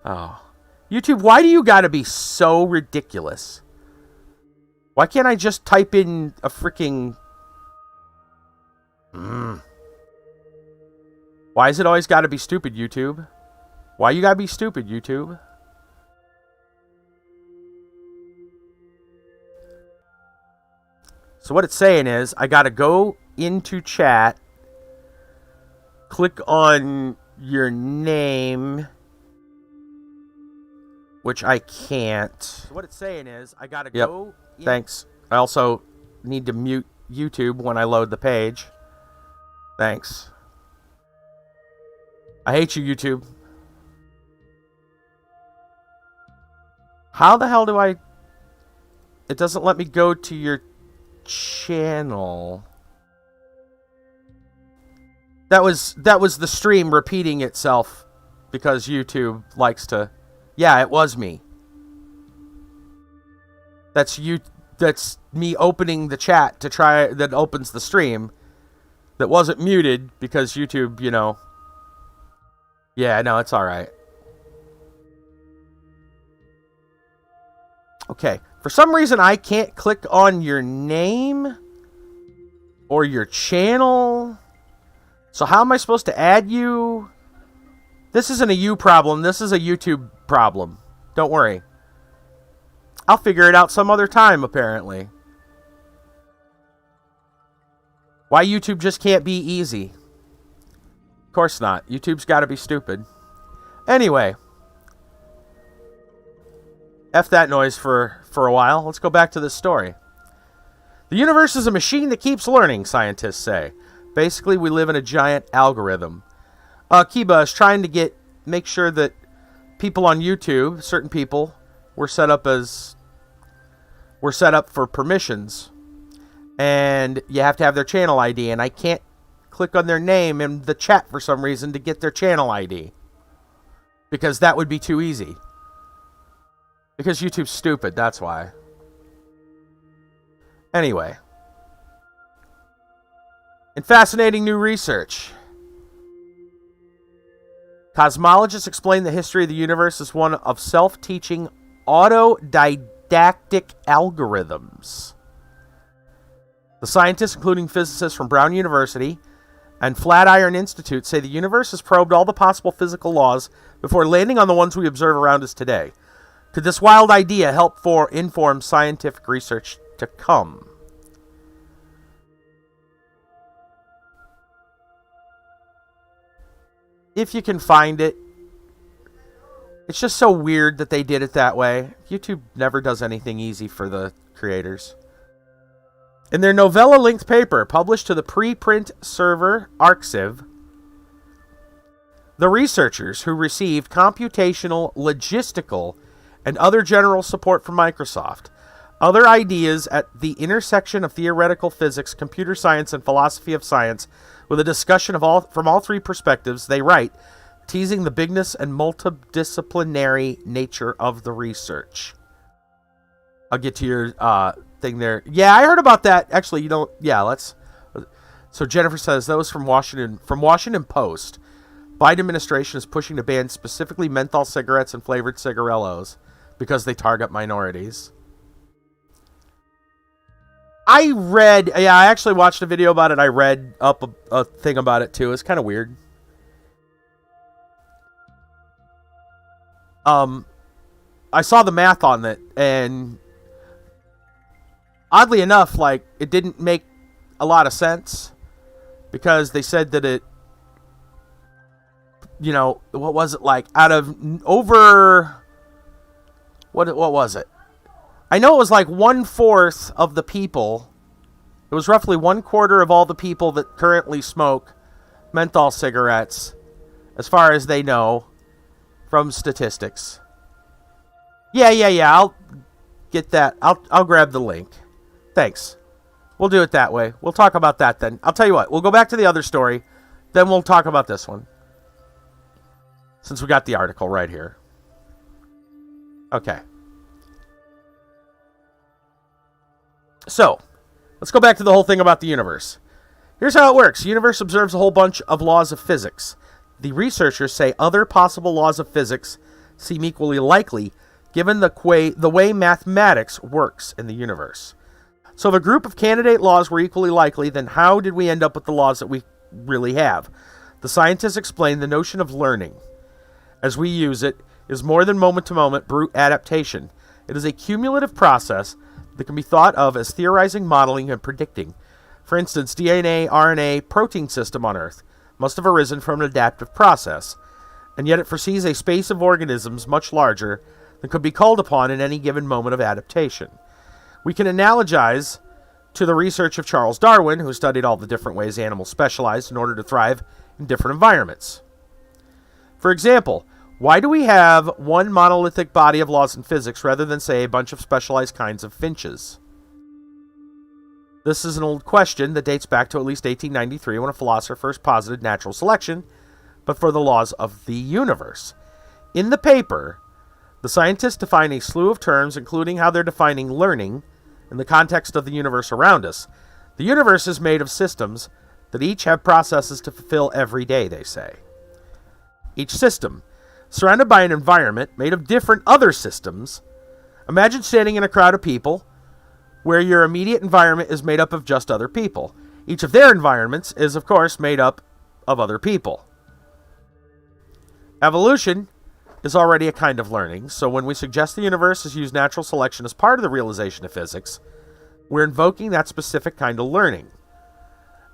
Oh. YouTube, why do you gotta be so ridiculous? Why can't I just type in a freaking... Why is it always gotta be stupid, YouTube? Why you gotta be stupid, YouTube? So what it's saying is, I gotta go into chat, click on your name... Which I can't. So what it's saying is, I gotta go... Thanks. I also need to mute YouTube when I load the page. Thanks. I hate you, YouTube. How the hell do I... It doesn't let me go to your channel. That was the stream repeating itself because YouTube likes to... Yeah, it was me. That's you. That's me opening the chat to try. That opens the stream. That wasn't muted because YouTube, you know. Yeah, no, it's all right. Okay. For some reason, I can't click on your name or your channel. So how am I supposed to add you? This isn't a you problem. This is a YouTube problem. Don't worry. I'll figure it out some other time, apparently. Why YouTube just can't be easy? Of course not. YouTube's got to be stupid. Anyway. F that noise for a while. Let's go back to this story. The universe is a machine that keeps learning, scientists say. Basically, we live in a giant algorithm. Kiba is trying to make sure that people on YouTube, certain people, were set up for permissions. And you have to have their channel ID, and I can't click on their name in the chat for some reason to get their channel ID. Because that would be too easy. Because YouTube's stupid, that's why. Anyway. In fascinating new research, cosmologists explain the history of the universe as one of self-teaching autodidactic algorithms. The scientists, including physicists from Brown University and Flatiron Institute, say the universe has probed all the possible physical laws before landing on the ones we observe around us today. Could this wild idea help inform scientific research to come? If you can find it. It's just so weird that they did it that way. YouTube never does anything easy for the creators. In their novella-length paper, published to the preprint server Arxiv, the researchers who received computational, logistical, and other general support from Microsoft, other ideas at the intersection of theoretical physics, computer science, and philosophy of science, with a discussion from all three perspectives, they write, teasing the bigness and multidisciplinary nature of the research. I'll get to your thing there. Yeah, I heard about that. Actually, you don't. Yeah, let's. So Jennifer says those from Washington Post. Biden administration is pushing to ban specifically menthol cigarettes and flavored cigarillos because they target minorities. I actually watched a video about it. I read up a thing about it too. It's kind of weird. I saw the math on it, and oddly enough, like, it didn't make a lot of sense because they said that it, you know, what was it like? Out of over, what was it? I know it was like 1/4 of the people. It was roughly 1/4 of all the people that currently smoke menthol cigarettes, as far as they know, from statistics. Yeah. I'll get that. I'll grab the link. Thanks. We'll do it that way. We'll talk about that then. I'll tell you what. We'll go back to the other story. Then we'll talk about this one. Since we got the article right here. Okay. So, let's go back to the whole thing about the universe. Here's how it works. The universe observes a whole bunch of laws of physics. The researchers say other possible laws of physics seem equally likely given the way mathematics works in the universe. So if a group of candidate laws were equally likely, then how did we end up with the laws that we really have? The scientists explain the notion of learning, as we use it, is more than moment-to-moment brute adaptation. It is a cumulative process that can be thought of as theorizing, modeling, and predicting. For instance, DNA, RNA, protein system on Earth must have arisen from an adaptive process, and yet it foresees a space of organisms much larger than could be called upon in any given moment of adaptation. We can analogize to the research of Charles Darwin, who studied all the different ways animals specialized in order to thrive in different environments. For example, why do we have one monolithic body of laws in physics rather than, say, a bunch of specialized kinds of finches? This is an old question that dates back to at least 1893 when a philosopher first posited natural selection, but for the laws of the universe. In the paper, the scientists define a slew of terms, including how they're defining learning in the context of the universe around us. The universe is made of systems that each have processes to fulfill every day, they say. Each system, surrounded by an environment made of different other systems, Imagine standing in a crowd of people where your immediate environment is made up of just other people. Each of their environments is, of course, made up of other people. Evolution is already a kind of learning, so when we suggest the universe has used natural selection as part of the realization of physics, we're invoking that specific kind of learning.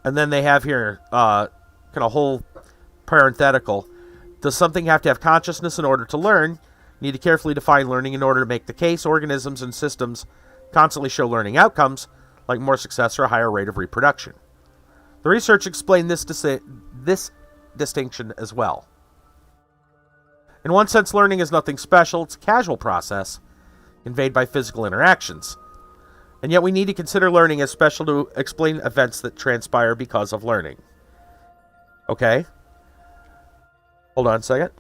And then they have here kind of whole parenthetical. Does something have to have consciousness in order to learn? Need to carefully define learning in order to make the case. Organisms and systems constantly show learning outcomes, like more success or a higher rate of reproduction. The research explained this distinction as well. In one sense, learning is nothing special. It's a casual process conveyed by physical interactions. And yet we need to consider learning as special to explain events that transpire because of learning. Okay? Hold on a second.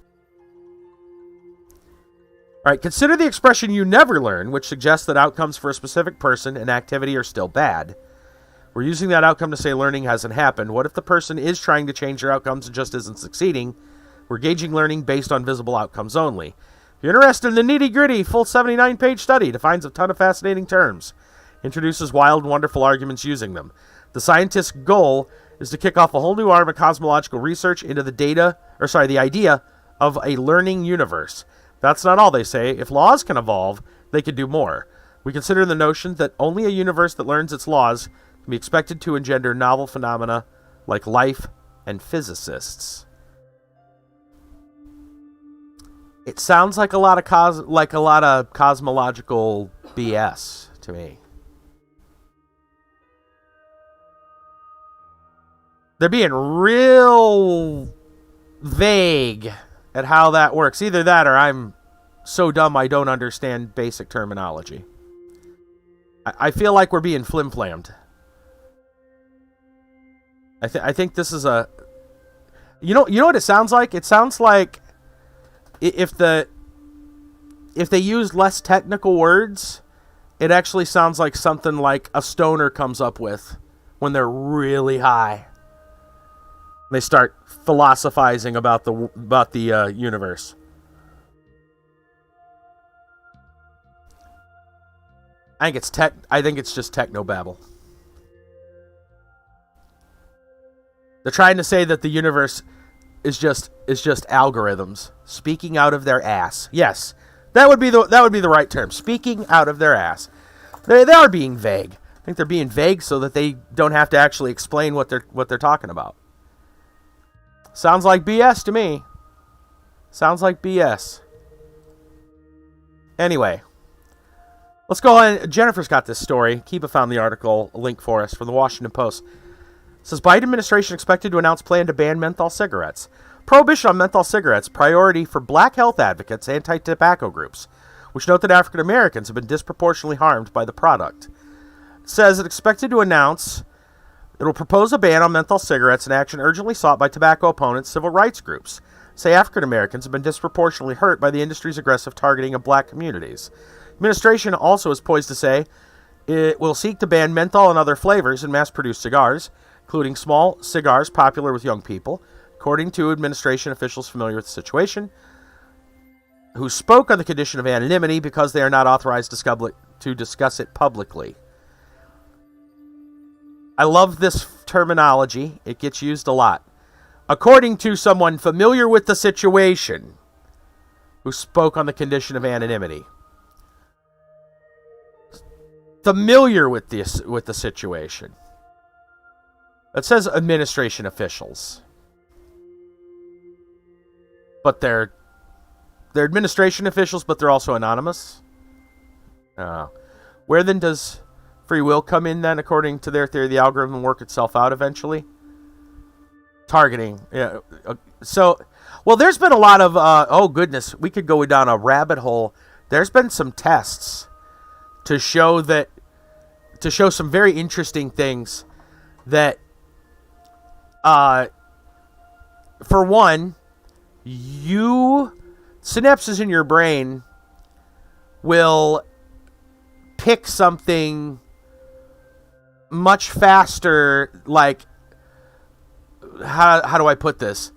Alright, consider the expression "you never learn," which suggests that outcomes for a specific person and activity are still bad. We're using that outcome to say learning hasn't happened. What if the person is trying to change their outcomes and just isn't succeeding? We're gauging learning based on visible outcomes only. If you're interested in the nitty-gritty, full 79-page study defines a ton of fascinating terms, introduces wild and wonderful arguments using them. The scientist's goal is to kick off a whole new arm of cosmological research into the idea of a learning universe. That's not all they say. If laws can evolve, they can do more. We consider the notion that only a universe that learns its laws can be expected to engender novel phenomena like life and physicists. It sounds like a lot of cosmological BS to me. They're being real vague at how that works. Either that or I'm so dumb I don't understand basic terminology. I feel like we're being flim-flammed. I think this is a... You know what it sounds like? It sounds like if they use less technical words, it actually sounds like something like a stoner comes up with when they're really high. They start philosophizing about the universe. I think it's just technobabble. They're trying to say that the universe is just algorithms speaking out of their ass. Yes, that would be the right term. Speaking out of their ass. They are being vague. I think they're being vague so that they don't have to actually explain what they're talking about. Sounds like BS to me. Sounds like BS. Anyway, let's go on. Jennifer's got this story. Kiba found the article, a link for us from the Washington Post. It says, Biden administration expected to announce plan to ban menthol cigarettes. Prohibition on menthol cigarettes, priority for black health advocates, anti-tobacco groups, which note that African Americans have been disproportionately harmed by the product. It says it expected to announce it will propose a ban on menthol cigarettes, an action urgently sought by tobacco opponents, civil rights groups. Say African Americans have been disproportionately hurt by the industry's aggressive targeting of black communities. Administration also is poised to say it will seek to ban menthol and other flavors in mass-produced cigars, including small cigars popular with young people, according to administration officials familiar with the situation, who spoke on the condition of anonymity because they are not authorized to discuss it publicly. I love this terminology. It gets used a lot. According to someone familiar with the situation, who spoke on the condition of anonymity. Familiar with the situation. It says administration officials. But they're administration officials, but they're also anonymous. Where then does free will come in then, according to their theory? The algorithm will work itself out eventually. Targeting. Yeah. So, well, there's been a lot of, oh goodness, we could go down a rabbit hole. There's been some tests to show some very interesting things that, for one, synapses in your brain will pick something much faster. Like, how do I put this?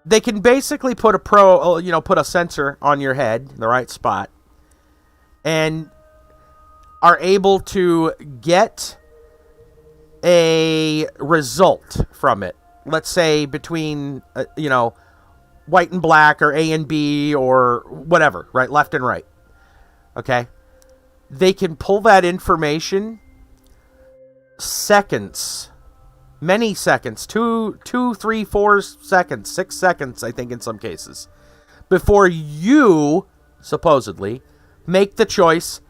They can basically put a sensor on your head in the right spot, and are able to get a result from it. Let's say between, white and black, or A and B, or whatever, right? Left and right. Okay? They can pull that information seconds, many seconds, 2, 3, 4 seconds, 6 seconds, I think in some cases, before you, supposedly, make the choice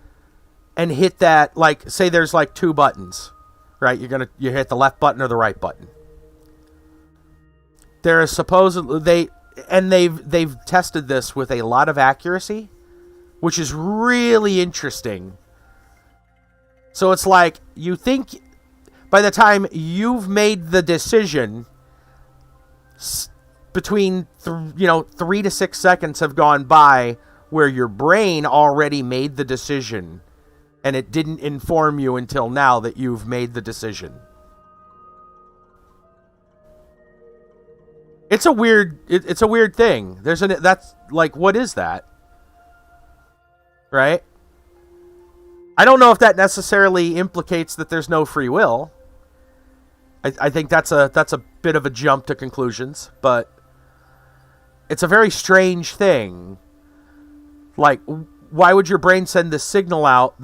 and hit that, like, say there's like 2 buttons, right? You hit the left button or the right button. There is supposedly, they've tested this with a lot of accuracy, which is really interesting. So it's like, you think by the time you've made the decision, between 3 to 6 seconds have gone by where your brain already made the decision, and it didn't inform you until now that you've made the decision. It's a weird thing. That's like, what is that? Right? I don't know if that necessarily implicates that there's no free will. I think that's a bit of a jump to conclusions, but it's a very strange thing. Like, why would your brain send this signal out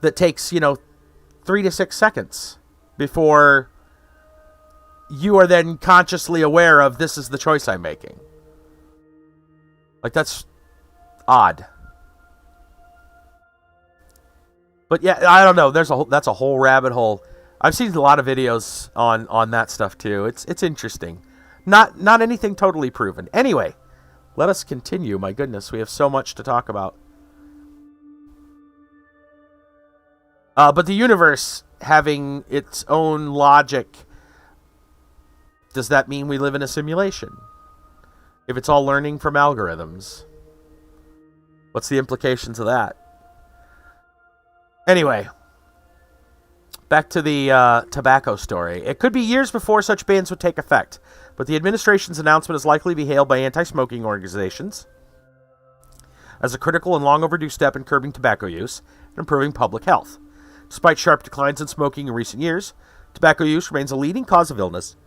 that takes, 3 to 6 seconds before you are then consciously aware of, this is the choice I'm making? Like, that's odd. But yeah, I don't know. That's a whole rabbit hole. I've seen a lot of videos on that stuff too. It's interesting. Not anything totally proven. Anyway, let us continue. My goodness, we have so much to talk about. But the universe having its own logic, does that mean we live in a simulation? If it's all learning from algorithms, what's the implications of that? Anyway, back to the tobacco story. It could be years before such bans would take effect, but the administration's announcement is likely to be hailed by anti-smoking organizations as a critical and long overdue step in curbing tobacco use and improving public health. Despite sharp declines in smoking in recent years, tobacco use remains a leading cause of illness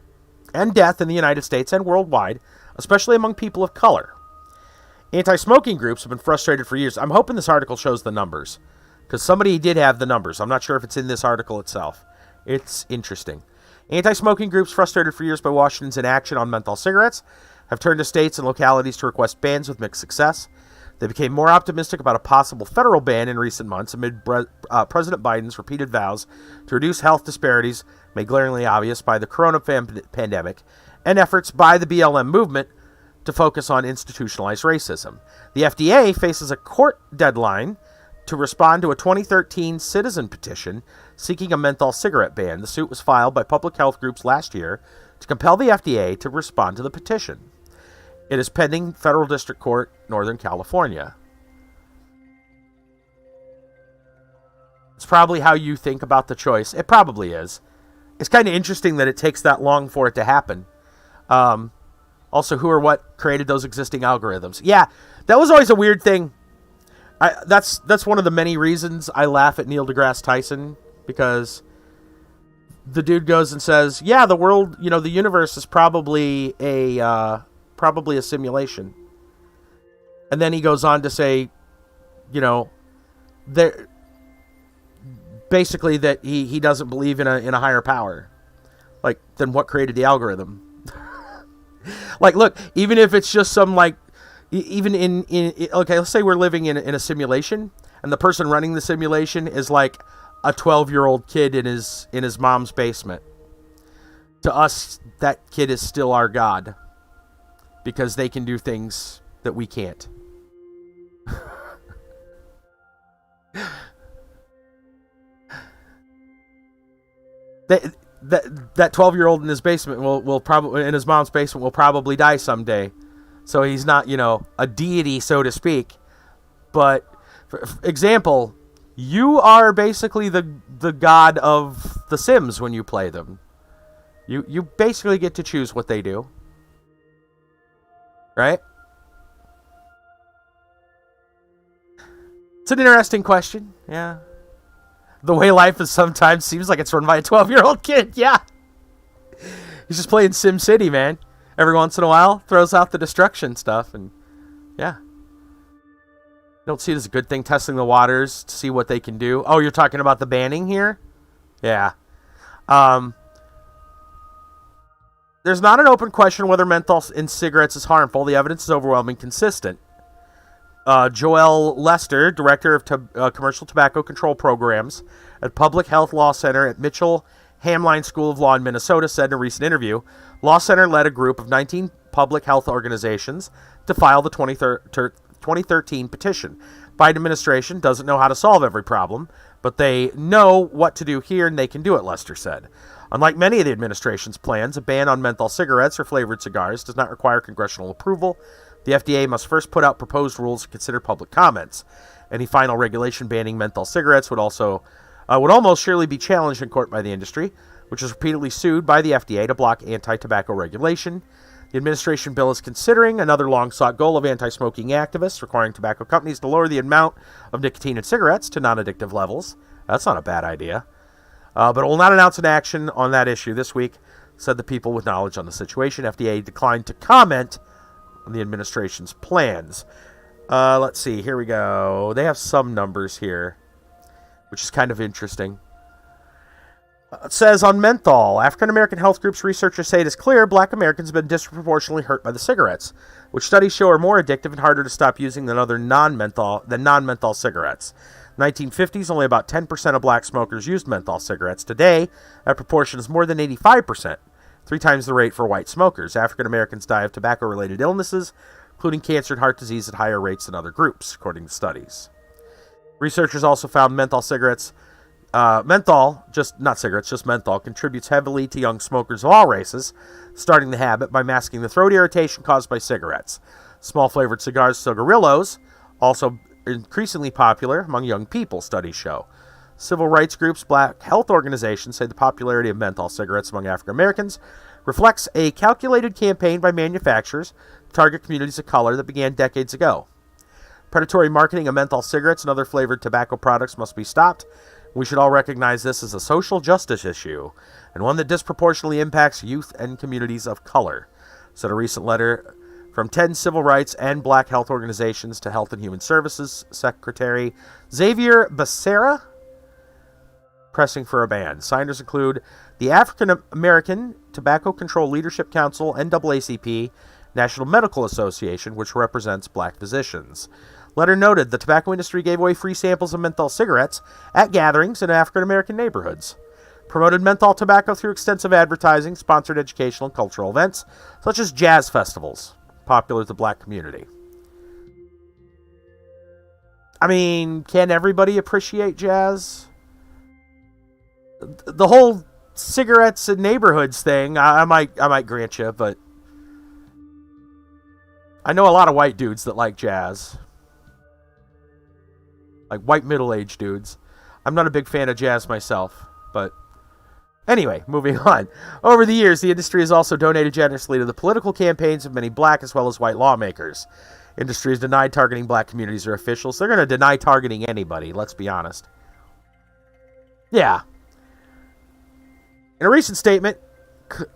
and death in the United States and worldwide, especially among people of color. Anti-smoking groups have been frustrated for years. I'm hoping this article shows the numbers, because somebody did have the numbers. I'm not sure if it's in this article itself. It's interesting. Anti-smoking groups frustrated for years by Washington's inaction on menthol cigarettes have turned to states and localities to request bans with mixed success. They became more optimistic about a possible federal ban in recent months amid President Biden's repeated vows to reduce health disparities made glaringly obvious by the corona pandemic and efforts by the BLM movement to focus on institutionalized racism. The FDA faces a court deadline to respond to a 2013 citizen petition seeking a menthol cigarette ban. The suit was filed by public health groups last year to compel the FDA to respond to the petition. It is pending Federal District Court, Northern California. It's probably how you think about the choice. It probably is. It's kind of interesting that it takes that long for it to happen. Also, who or what created those existing algorithms? Yeah, that was always a weird thing. That's one of the many reasons I laugh at Neil deGrasse Tyson, because the dude goes and says, yeah, the world, the universe is probably a simulation. And then he goes on to say, there basically that he doesn't believe in a higher power. Like, then what created the algorithm? Like, look, even if it's just some, like, even in okay, let's say we're living in a simulation, and the person running the simulation is like a 12-year-old kid in his mom's basement. To us, that kid is still our god, because they can do things that we can't. That 12-year-old in his basement will probably, in his mom's basement, will probably die someday. So he's not, a deity, so to speak. But, for example, you are basically the god of The Sims when you play them. You basically get to choose what they do. Right? It's an interesting question. Yeah. The way life is sometimes seems like it's run by a 12-year-old kid. Yeah. He's just playing Sim City, man. Every once in a while, throws out the destruction stuff, and yeah. Don't see it as a good thing, testing the waters to see what they can do. Oh, you're talking about the banning here? Yeah. There's not an open question whether menthol in cigarettes is harmful. The evidence is overwhelmingly consistent. Joel Lester, Director of Commercial Tobacco Control Programs at Public Health Law Center at Mitchell Hamline School of Law in Minnesota, said in a recent interview, Law Center led a group of 19 public health organizations to file the 2013 petition. Biden administration doesn't know how to solve every problem, but they know what to do here and they can do it, Lester said. Unlike many of the administration's plans, a ban on menthol cigarettes or flavored cigars does not require congressional approval. The FDA must first put out proposed rules and consider public comments. Any final regulation banning menthol cigarettes would almost surely be challenged in court by the industry, which is repeatedly sued by the FDA to block anti-tobacco regulation. The administration bill is considering another long-sought goal of anti-smoking activists, requiring tobacco companies to lower the amount of nicotine in cigarettes to non-addictive levels. That's not a bad idea. But it will not announce an action on that issue this week, said the people with knowledge on the situation. FDA declined to comment on the administration's plans. Let's see. Here we go. They have some numbers here, which is kind of interesting. It says on menthol, African-American health groups researchers say it is clear Black Americans have been disproportionately hurt by the cigarettes, which studies show are more addictive and harder to stop using than other non-menthol cigarettes. 1950s, only about 10% of black smokers used menthol cigarettes. Today, that proportion is more than 85%, 3 times the rate for white smokers. African Americans die of tobacco-related illnesses, including cancer and heart disease, at higher rates than other groups, according to studies. Researchers also found menthol, contributes heavily to young smokers of all races, starting the habit by masking the throat irritation caused by cigarettes. Small flavored cigars, cigarillos, also increasingly popular among young people, studies show. Civil rights groups, black health organizations say the popularity of menthol cigarettes among African Americans reflects a calculated campaign by manufacturers to target communities of color that began decades ago. Predatory marketing of menthol cigarettes and other flavored tobacco products must be stopped. We should all recognize this as a social justice issue, and one that disproportionately impacts youth and communities of color, said a recent letter from 10 civil rights and black health organizations to Health and Human Services Secretary Xavier Becerra, pressing for a ban. Signers include the African American Tobacco Control Leadership Council, NAACP, National Medical Association, which represents black physicians. Letter noted the tobacco industry gave away free samples of menthol cigarettes at gatherings in African American neighborhoods, promoted menthol tobacco through extensive advertising, sponsored educational and cultural events, such as jazz festivals, popular with the black community. I mean, can everybody appreciate jazz? The whole cigarettes in neighborhoods thing, I might grant you, but I know a lot of white dudes that like jazz. Like white middle-aged dudes. I'm not a big fan of jazz myself, but anyway, moving on. Over the years, the industry has also donated generously to the political campaigns of many black as well as white lawmakers. Industry has denied targeting black communities or officials. They're going to deny targeting anybody, let's be honest. Yeah. In a recent statement,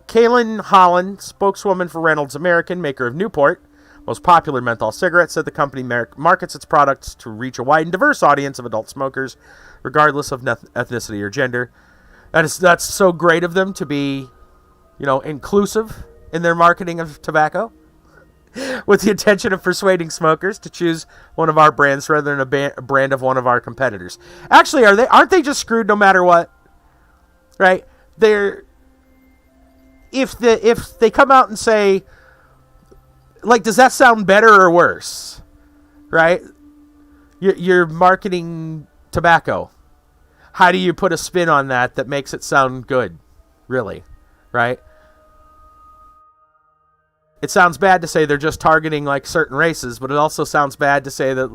Kaylin Holland, spokeswoman for Reynolds American, maker of Newport, most popular menthol cigarette, said the company markets its products to reach a wide and diverse audience of adult smokers, regardless of ethnicity or gender. That's so great of them to be, inclusive in their marketing of tobacco, with the intention of persuading smokers to choose one of our brands rather than a brand of one of our competitors. Actually, aren't they just screwed no matter what? Right? If they come out and say, like, does that sound better or worse? Right? You're marketing tobacco. How do you put a spin on that makes it sound good? Really? Right? It sounds bad to say they're just targeting, like, certain races, but it also sounds bad to say that,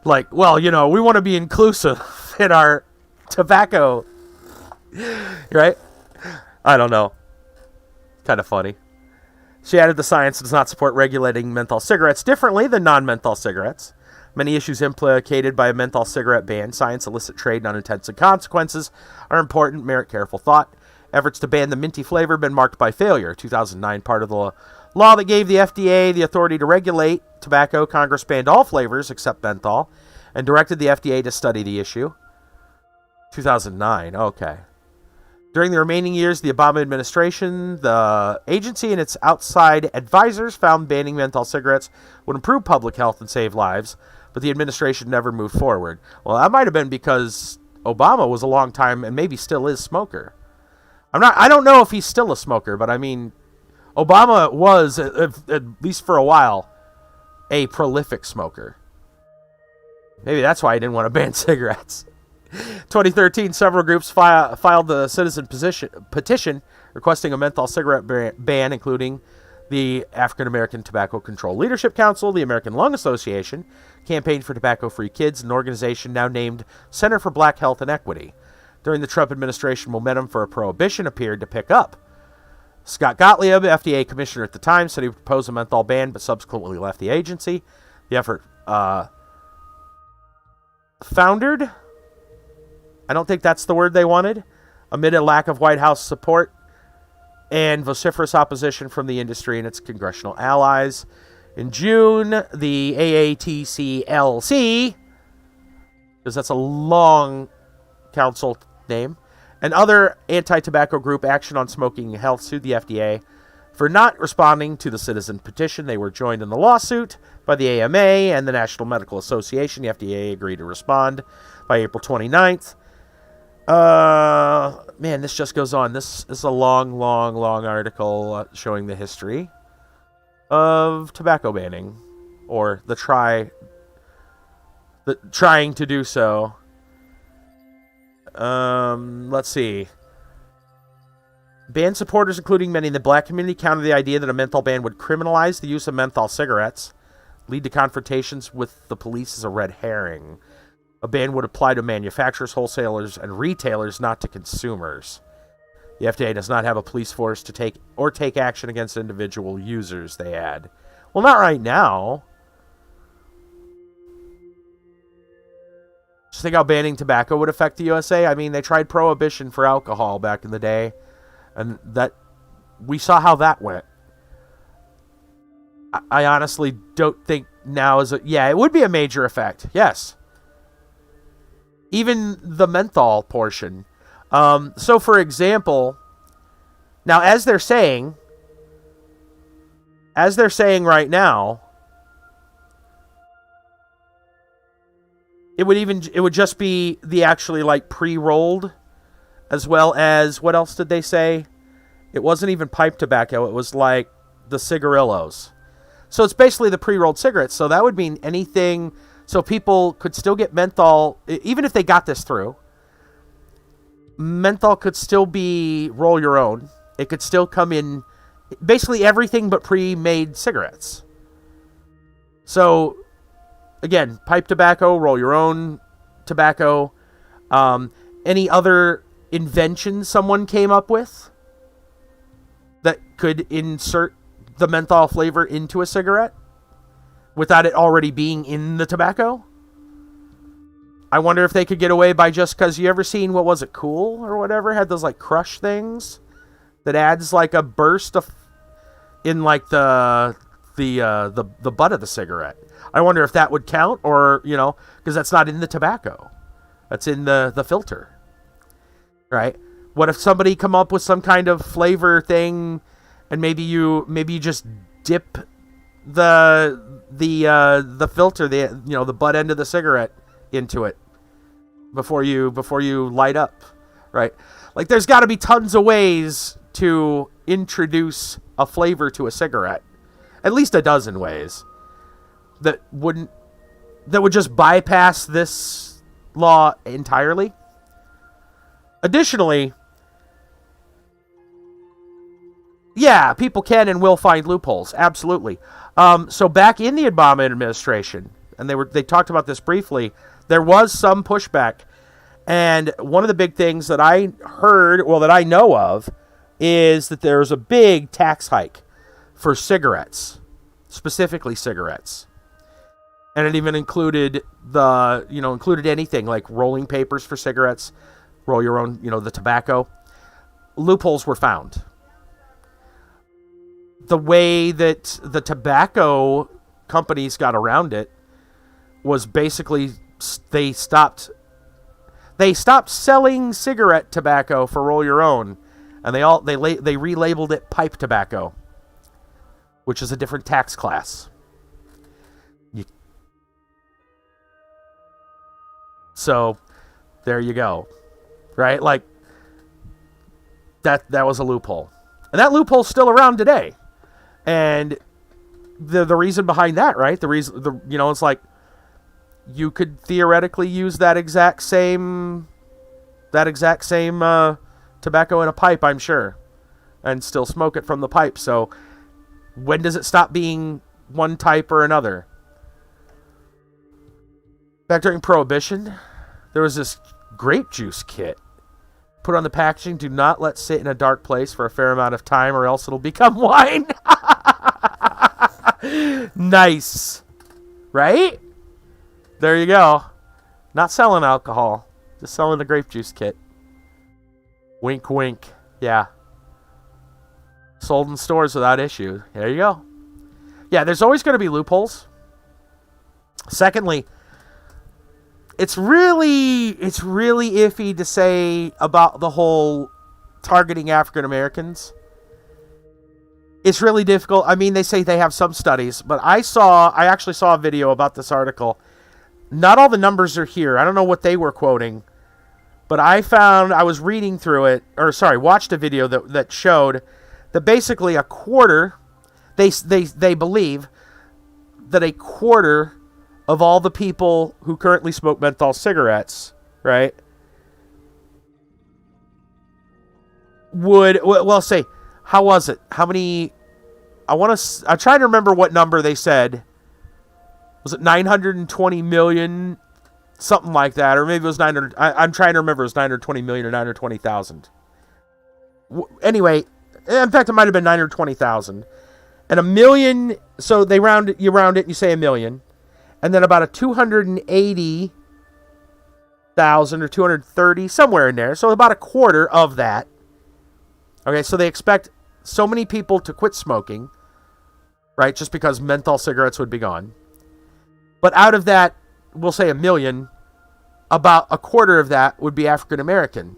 like, well, we want to be inclusive in our tobacco. Right? I don't know. Kind of funny. She added the science does not support regulating menthol cigarettes differently than non-menthol cigarettes. Many issues implicated by a menthol cigarette ban, science, illicit trade, and unintended consequences are important, merit careful thought. Efforts to ban the minty flavor have been marked by failure. 2009, part of the law that gave the FDA the authority to regulate tobacco, Congress banned all flavors except menthol and directed the FDA to study the issue. 2009, okay. During the remaining years of the Obama administration, the agency and its outside advisors found banning menthol cigarettes would improve public health and save lives, but the administration never moved forward. Well, that might have been because Obama was a long time and maybe still is smoker. I don't know if he's still a smoker, but I mean, Obama was, at least for a while, a prolific smoker. Maybe that's why he didn't want to ban cigarettes. 2013, several groups filed the citizen petition requesting a menthol cigarette ban, including the African American Tobacco Control Leadership Council, the American Lung Association, Campaign for Tobacco-Free Kids, an organization now named Center for Black Health and Equity. During the Trump administration, momentum for a prohibition appeared to pick up. Scott Gottlieb, FDA commissioner at the time, said he would propose a menthol ban, but subsequently left the agency. The effort foundered. I don't think that's the word they wanted. Amid a lack of White House support and vociferous opposition from the industry and its congressional allies. In June, the AATCLC, because that's a long council name, and other anti-tobacco group Action on Smoking Health sued the FDA for not responding to the citizen petition. They were joined in the lawsuit by the AMA and the National Medical Association. The FDA agreed to respond by April 29th. Man, this just goes on. This is a long article showing the history of tobacco banning, or the trying to do so. Let's see. Ban supporters, including many in the black community, countered the idea that a menthol ban would criminalize the use of menthol cigarettes, lead to confrontations with the police as a red herring. A ban would apply to manufacturers, wholesalers, and retailers, not to consumers. The FDA does not have a police force to take action against individual users, they add. Well, not right now. Just think how banning tobacco would affect the USA. I mean, they tried prohibition for alcohol back in the day, and that we saw how that went. I honestly don't think now is it would be a major effect. Yes. Even the menthol portion. So, for example, now as they're saying right now, it would just be the actually like pre-rolled, as well as, what else did they say? It wasn't even pipe tobacco. It was like the cigarillos. So it's basically the pre-rolled cigarettes. So that would mean anything. So people could still get menthol, even if they got this through. Menthol could still be roll your own. It could still come in basically everything but pre-made cigarettes. So, again, pipe tobacco, roll your own tobacco, any other invention someone came up with that could insert the menthol flavor into a cigarette without it already being in the tobacco. I wonder if they could get away by just, because you ever seen, what was it, Cool or whatever, had those like crush things that adds like a burst of in like the butt of the cigarette. I wonder if that would count, or, you know, because that's not in the tobacco, that's in the filter, right? What if somebody come up with some kind of flavor thing, and maybe you just dip the filter, the butt end of the cigarette into it before you light up, right? Like, there's got to be tons of ways to introduce a flavor to a cigarette, at least a dozen ways that would just bypass this law entirely. Additionally, yeah, people can and will find loopholes, absolutely. So back in the Obama administration, and they talked about this briefly, there was some pushback, and one of the big things that I heard, well, that I know of, is that there was a big tax hike for cigarettes, specifically cigarettes. And it even included included anything like rolling papers for cigarettes, roll your own, the tobacco. Loopholes were found. The way that the tobacco companies got around it was basically they stopped selling cigarette tobacco for roll your own, and they relabeled it pipe tobacco, which is a different tax class. So there you go. Right? Like that was a loophole. And that loophole's still around today. And the reason behind that, right? It's like you could theoretically use that exact same tobacco in a pipe, I'm sure, and still smoke it from the pipe. So when does it stop being one type or another? Back during Prohibition, there was this grape juice kit. Put on the packaging, do not let sit in a dark place for a fair amount of time or else it'll become wine. Nice. Right? There you go. Not selling alcohol. Just selling the grape juice kit. Wink, wink. Yeah. Sold in stores without issue. There you go. Yeah, there's always going to be loopholes. Secondly, it's really iffy to say about the whole targeting African Americans. It's really difficult. I mean, they say they have some studies, but I actually saw a video about this article. Not all the numbers are here. I don't know what they were quoting, but I was reading through it, watched a video that showed that basically a quarter, they believe that a quarter of all the people who currently smoke menthol cigarettes, right, say, how was it? How many? I'm trying to remember what number they said. Was it 920 million? Something like that. Or maybe it was 900. I'm trying to remember. It was 920 million or 920,000. Anyway, in fact, it might have been 920,000. And a million, so you round it and you say a million. And then about a 280,000 or 230, somewhere in there. So about a quarter of that. Okay, so they expect so many people to quit smoking, right? Just because menthol cigarettes would be gone. But out of that, we'll say a million, about a quarter of that would be African American.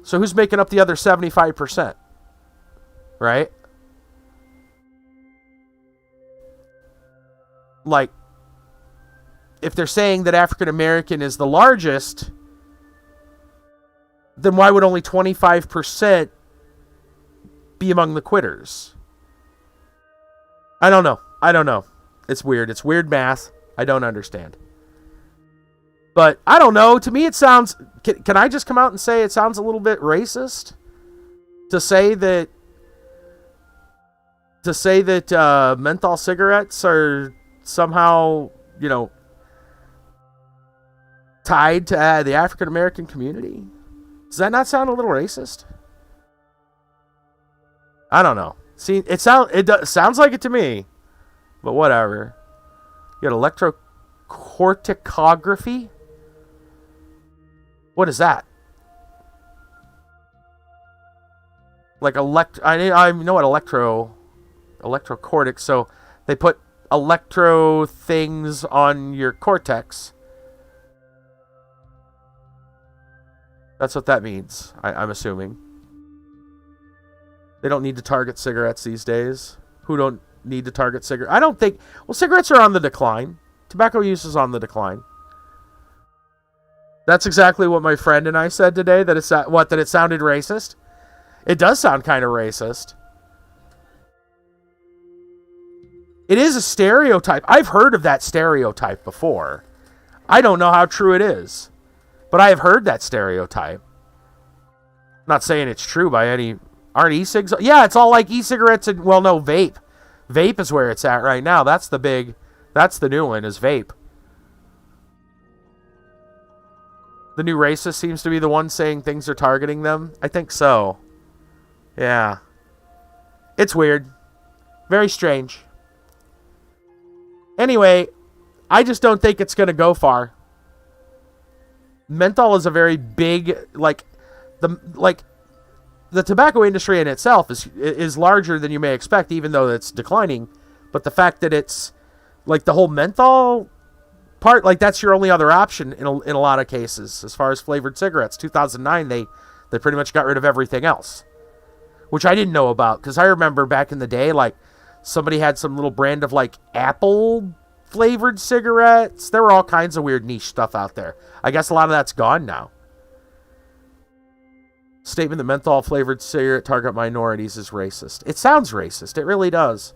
So who's making up the other 75%? Right? Like, if they're saying that African American is the largest, then why would only 25% be among the quitters? I don't know. It's weird. It's weird math. I don't understand. But I don't know. To me, it sounds... Can I just come out and say it sounds a little bit racist? To say that menthol cigarettes are somehow, tied to the African American community? Does that not sound a little racist? I don't know. See, it sounds like it to me, but whatever. You got electrocorticography. What is that? Like I know what electrocortex. So they put electro things on your cortex. That's what that means. I'm assuming. They don't need to target cigarettes these days. Who don't need to target cigarettes? I don't think... Well, cigarettes are on the decline. Tobacco use is on the decline. That's exactly what my friend and I said today, that it sounded racist. It does sound kind of racist. It is a stereotype. I've heard of that stereotype before. I don't know how true it is, but I have heard that stereotype. I'm not saying it's true by any... Aren't e-cigs? Yeah, it's all like e-cigarettes and, well, no, vape. Vape is where it's at right now. That's the new one, is vape. The new racist seems to be the one saying things are targeting them. I think so. Yeah. It's weird. Very strange. Anyway, I just don't think it's going to go far. Menthol is a very big, the tobacco industry in itself is larger than you may expect, even though it's declining. But the fact that it's like the whole menthol part, like that's your only other option in a lot of cases. As far as flavored cigarettes, 2009 they pretty much got rid of everything else, which I didn't know about, because I remember back in the day, like somebody had some little brand of like apple flavored cigarettes. There were all kinds of weird niche stuff out there. I guess a lot of that's gone now. Statement that menthol flavored cigarette target minorities is racist. It sounds racist. It really does.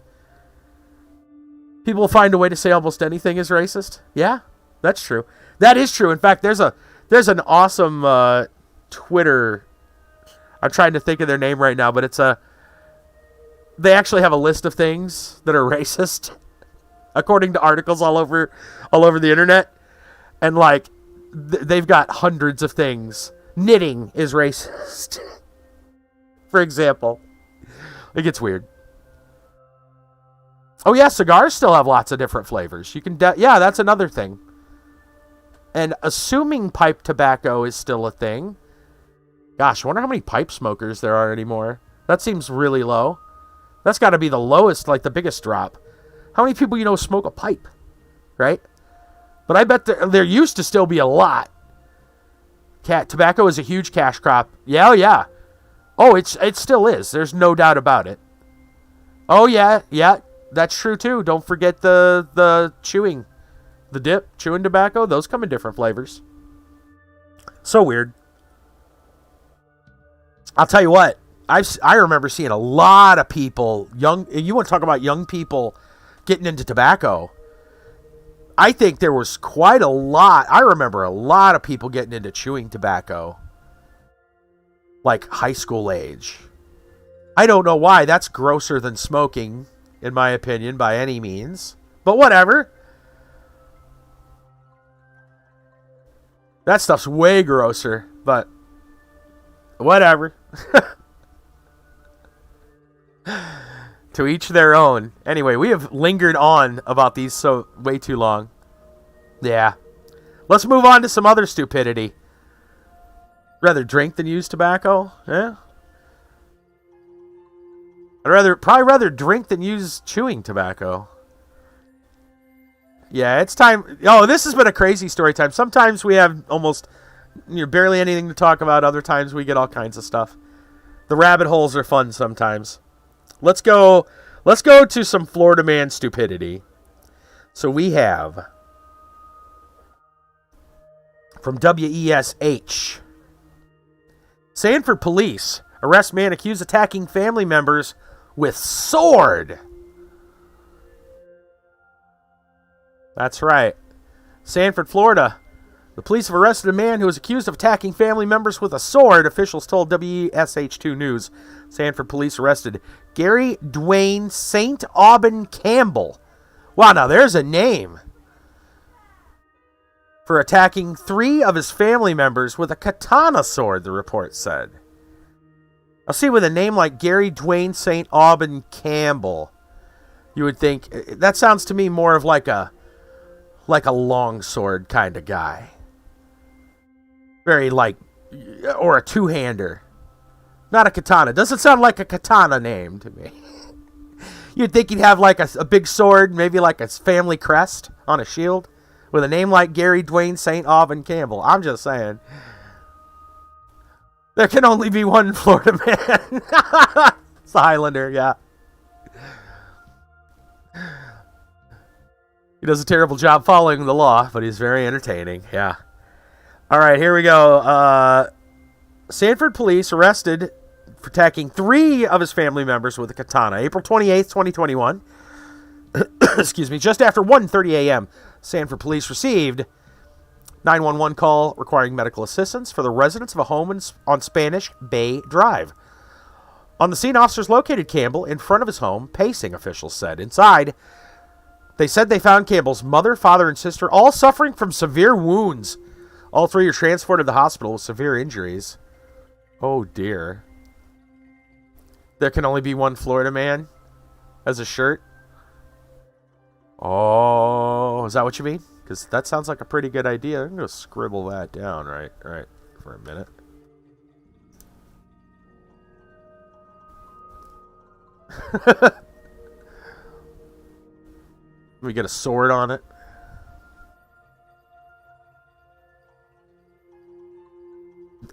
People find a way to say almost anything is racist. Yeah, that's true. That is true. In fact, there's an awesome Twitter. I'm trying to think of their name right now, but they actually have a list of things that are racist, according to articles all over the internet, and like they've got hundreds of things. Knitting is racist, for example. It gets weird. Oh yeah, cigars still have lots of different flavors. You can, yeah, that's another thing. And assuming pipe tobacco is still a thing. Gosh, I wonder how many pipe smokers there are anymore. That seems really low. That's got to be the lowest, like the biggest drop. How many people you know smoke a pipe, right? But I bet there used to still be a lot. Tobacco is a huge cash crop. Yeah, oh yeah. Oh, it still is. There's no doubt about it. Oh yeah, that's true too. Don't forget the chewing, the dip, chewing tobacco. Those come in different flavors. So weird. I'll tell you what. I remember seeing a lot of people, you want to talk about young people getting into tobacco. I think there was quite a lot. I remember a lot of people getting into chewing tobacco. Like high school age. I don't know why. That's grosser than smoking, in my opinion, by any means. But whatever. That stuff's way grosser, but whatever. To each their own. Anyway, we have lingered on about these so way too long. Yeah. Let's move on to some other stupidity. Rather drink than use tobacco? Yeah. I'd probably rather drink than use chewing tobacco. Yeah, it's time. Oh, this has been a crazy story time. Sometimes we have almost barely anything to talk about. Other times we get all kinds of stuff. The rabbit holes are fun sometimes. Let's go to some Florida man stupidity. So we have from WESH. Sanford police arrest man accused attacking family members with sword. That's right. Sanford, Florida. The police have arrested a man who was accused of attacking family members with a sword, officials told WESH2 News. Sanford police arrested Gary Dwayne St. Aubin Campbell. Wow, now there's a name. For attacking 3 of his family members with a katana sword, the report said. I'll see, with a name like Gary Dwayne St. Aubin Campbell, you would think, that sounds to me more of like a longsword kind of guy. Very or a two-hander. Not a katana. Doesn't sound like a katana name to me. You'd think he'd have like a big sword, maybe like a family crest on a shield, with a name like Gary Dwayne St. Aubin Campbell. I'm just saying. There can only be one Florida man. It's the Highlander, yeah. He does a terrible job following the law, but he's very entertaining, yeah. All right, here we go. Sanford police arrested for attacking 3 of his family members with a katana. April 28th, 2021. Excuse me. Just after 1:30 a.m., Sanford police received 911 call requiring medical assistance for the residents of a home on Spanish Bay Drive. On the scene, officers located Campbell in front of his home, pacing, officials said. Inside, they said they found Campbell's mother, father, and sister all suffering from severe wounds. All 3 are transported to the hospital with severe injuries. Oh, dear. There can only be one Florida man as a shirt. Oh, is that what you mean? Because that sounds like a pretty good idea. I'm going to scribble that down right for a minute. Let me get a sword on it.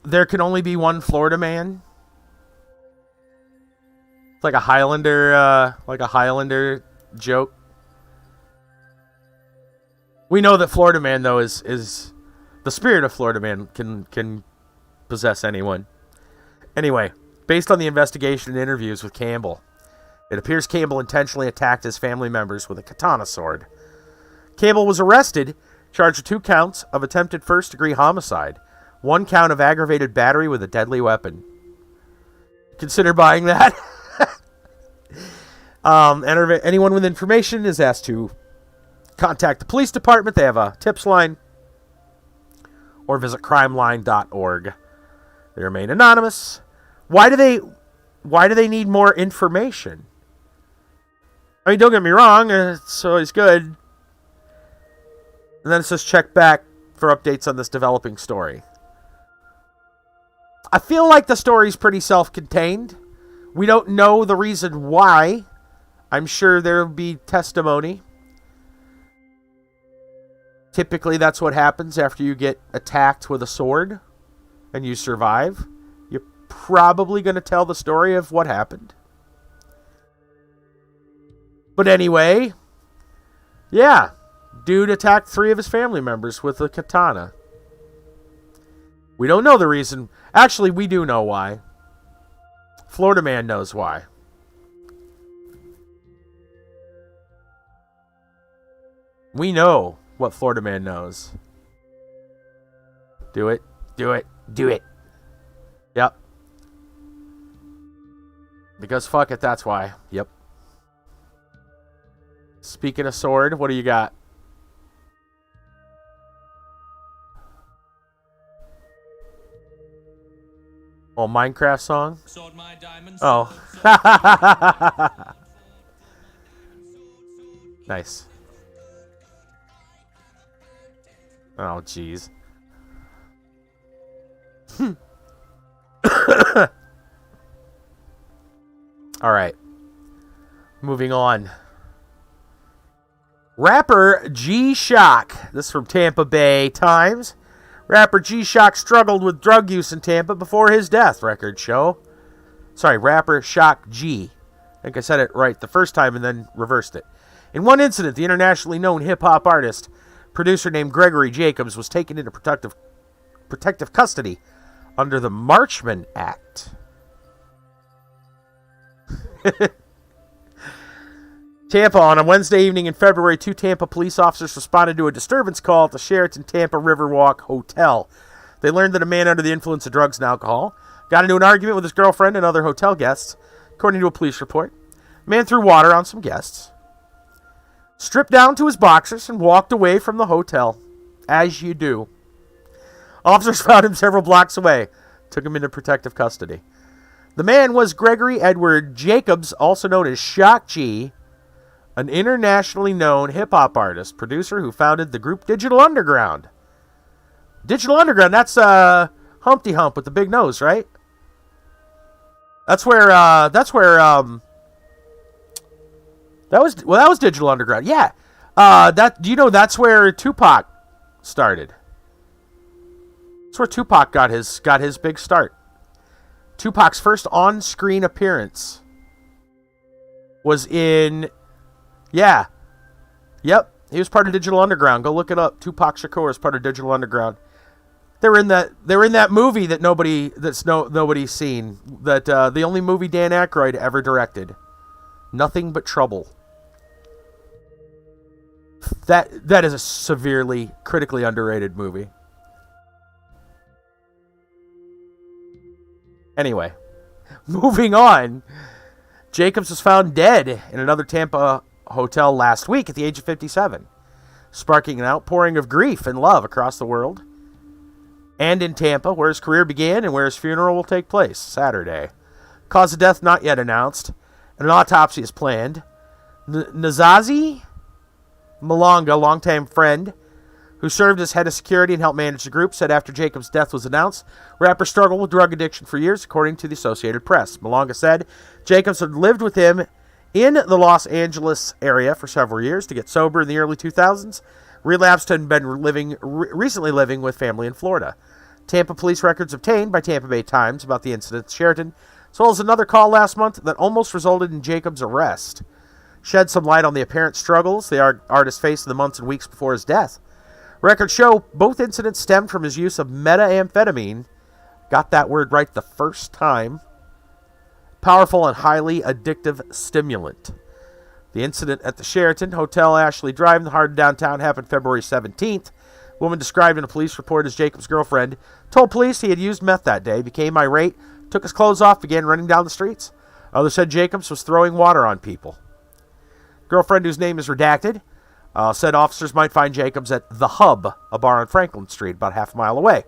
There can only be one Florida man. It's like a Highlander joke. We know that Florida man though is the spirit of Florida man can possess anyone. Anyway, based on the investigation and interviews with Campbell, it appears Campbell intentionally attacked his family members with a katana sword. Campbell was arrested, charged with 2 counts of attempted first-degree homicide, 1 count of aggravated battery with a deadly weapon. Consider buying that. Anyone with information is asked to contact the police department. They have a tips line. Or visit crimeline.org. They remain anonymous. Why do they need more information? I mean, don't get me wrong, it's always good. And then it says check back for updates on this developing story. I feel like the story's pretty self-contained. We don't know the reason why. I'm sure there'll be testimony. Typically, that's what happens after you get attacked with a sword and you survive. You're probably going to tell the story of what happened. But anyway, yeah, dude attacked 3 of his family members with a katana. We don't know the reason. Actually, we do know why. Florida man knows why. We know what Florida man knows. Do it. Do it. Do it. Yep. Because fuck it, that's why. Yep. Speaking of sword, what do you got? Oh, Minecraft song? Oh. Nice. Oh, jeez. All right. Moving on. Rapper G-Shock. This is from Tampa Bay Times. Rapper G-Shock struggled with drug use in Tampa before his death, records show. Sorry, rapper Shock G. I think I said it right the first time and then reversed it. In one incident, the internationally known hip-hop artist, producer named Gregory Jacobs, was taken into protective custody under the Marchman Act. Tampa, on a Wednesday evening in February, 2 Tampa police officers responded to a disturbance call at the Sheraton Tampa Riverwalk Hotel. They learned that a man under the influence of drugs and alcohol got into an argument with his girlfriend and other hotel guests, according to a police report. The man threw water on some guests, stripped down to his boxers, and walked away from the hotel, as you do. Officers found him several blocks away, took him into protective custody. The man was Gregory Edward Jacobs, also known as Shock G, an internationally known hip-hop artist, producer who founded the group Digital Underground. Digital Underground, that's Humpty Hump with the big nose, right? That was Digital Underground. Yeah. Do you know that's where Tupac started? That's where Tupac got his big start. Tupac's first on-screen appearance was in... Yeah. Yep. He was part of Digital Underground. Go look it up. Tupac Shakur is part of Digital Underground. They're in that movie that nobody's seen. That the only movie Dan Aykroyd ever directed. Nothing But Trouble. That is a severely, critically underrated movie. Anyway, moving on. Jacobs was found dead in another Tampa hotel last week at the age of 57, sparking an outpouring of grief and love across the world. And in Tampa, where his career began and where his funeral will take place Saturday. Cause of death not yet announced, and an autopsy is planned. Nazazi Malonga, longtime friend, who served as head of security and helped manage the group, said after Jacobs' death was announced, rapper struggled with drug addiction for years, according to the Associated Press. Malonga said Jacobs had lived with him in the Los Angeles area for several years to get sober in the early 2000s, relapsed and been recently living with family in Florida. Tampa police records obtained by Tampa Bay Times about the incident at Sheraton, as well as another call last month that almost resulted in Jacobs' arrest, shed some light on the apparent struggles the artist faced in the months and weeks before his death. Records show both incidents stemmed from his use of methamphetamine, got that word right the first time, powerful and highly addictive stimulant. The incident at the Sheraton Hotel Ashley Drive in the heart of downtown happened February 17th. A woman described in a police report as Jacobs' girlfriend told police he had used meth that day, became irate, took his clothes off, began running down the streets. Others said Jacobs was throwing water on people. Girlfriend, whose name is redacted, said officers might find Jacobs at The Hub, a bar on Franklin Street, about half a mile away.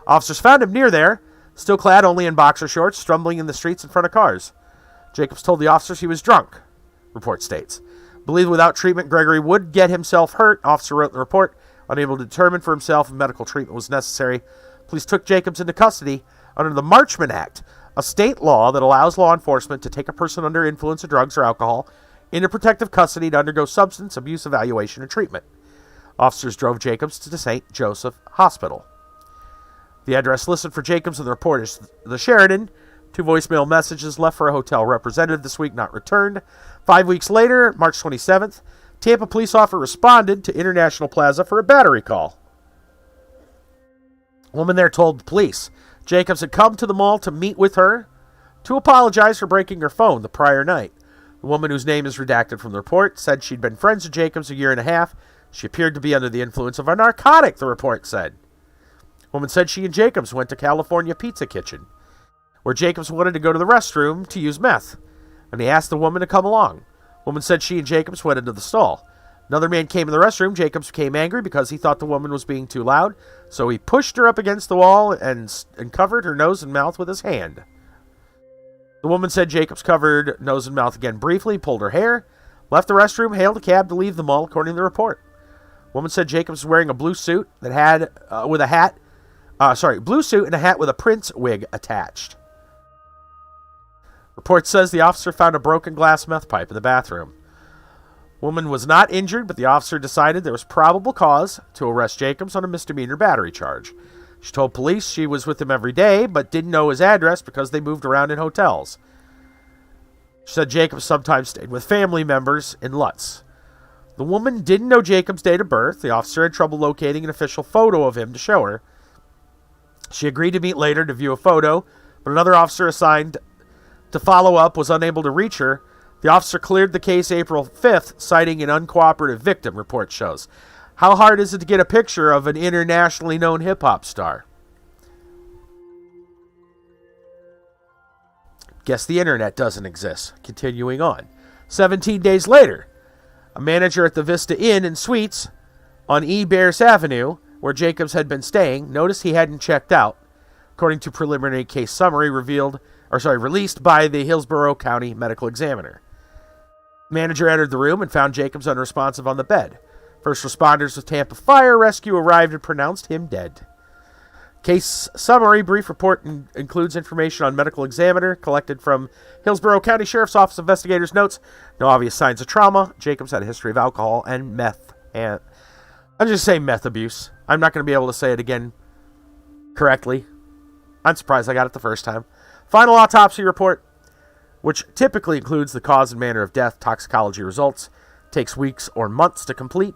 Officers found him near there, still clad only in boxer shorts, stumbling in the streets in front of cars. Jacobs told the officers he was drunk, report states. Believed without treatment Gregory would get himself hurt, officer wrote in the report. Unable to determine for himself if medical treatment was necessary, police took Jacobs into custody under the Marchman Act, a state law that allows law enforcement to take a person under influence of drugs or alcohol into protective custody to undergo substance abuse evaluation and treatment. Officers drove Jacobs to the St. Joseph Hospital. The address listed for Jacobs in the report is the Sheraton. 2 voicemail messages left for a hotel representative this week not returned. 5 weeks later, March 27th, Tampa police officer responded to International Plaza for a battery call. A woman there told the police Jacobs had come to the mall to meet with her to apologize for breaking her phone the prior night. The woman, whose name is redacted from the report, said she'd been friends with Jacobs a year and a half. She appeared to be under the influence of a narcotic, the report said. The woman said she and Jacobs went to California Pizza Kitchen, where Jacobs wanted to go to the restroom to use meth, and he asked the woman to come along. The woman said she and Jacobs went into the stall. Another man came in the restroom. Jacobs became angry because he thought the woman was being too loud, so he pushed her up against the wall and covered her nose and mouth with his hand. The woman said Jacobs covered nose and mouth again briefly, pulled her hair, left the restroom, hailed a cab to leave the mall, according to the report. The woman said Jacobs was wearing a blue suit that had blue suit and a hat with a prince wig attached. Report says the officer found a broken glass meth pipe in the bathroom. Woman was not injured, but the officer decided there was probable cause to arrest Jacobs on a misdemeanor battery charge. She told police she was with him every day, but didn't know his address because they moved around in hotels. She said Jacobs sometimes stayed with family members in Lutz. The woman didn't know Jacobs' date of birth. The officer had trouble locating an official photo of him to show her. She agreed to meet later to view a photo, but another officer assigned to follow up was unable to reach her. The officer cleared the case April 5th, citing an uncooperative victim, report shows. How hard is it to get a picture of an internationally known hip-hop star? Guess the internet doesn't exist. Continuing on. 17 days later, a manager at the Vista Inn and Suites on Bears Avenue, where Jacobs had been staying, noticed he hadn't checked out, according to preliminary case summary released by the Hillsborough County Medical Examiner. Manager entered the room and found Jacobs unresponsive on the bed. First responders with Tampa Fire Rescue arrived and pronounced him dead. Case summary brief report includes information on medical examiner collected from Hillsborough County Sheriff's Office investigators' notes. No obvious signs of trauma. Jacobs had a history of alcohol and meth. And I'm just saying meth abuse. I'm not going to be able to say it again correctly. I'm surprised I got it the first time. Final autopsy report, which typically includes the cause and manner of death, toxicology results, takes weeks or months to complete.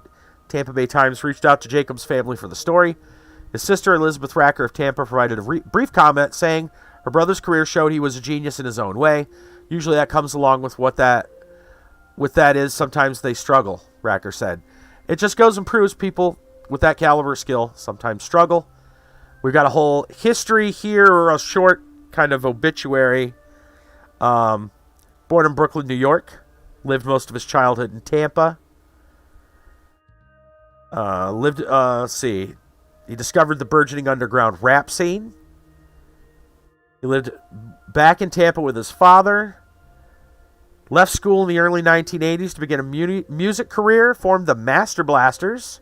Tampa Bay Times reached out to Jacobs' family for the story. His sister, Elizabeth Racker of Tampa, provided a brief comment saying her brother's career showed he was a genius in his own way. Usually that comes along with what that is. Sometimes they struggle, Racker said. It just goes and proves people with that caliber of skill sometimes struggle. We've got a whole history here, or a short kind of obituary. Born in Brooklyn, New York. Lived most of his childhood in Tampa. He discovered the burgeoning underground rap scene. He lived back in Tampa with his father. Left school in the early 1980s to begin a music career, formed the Master Blasters,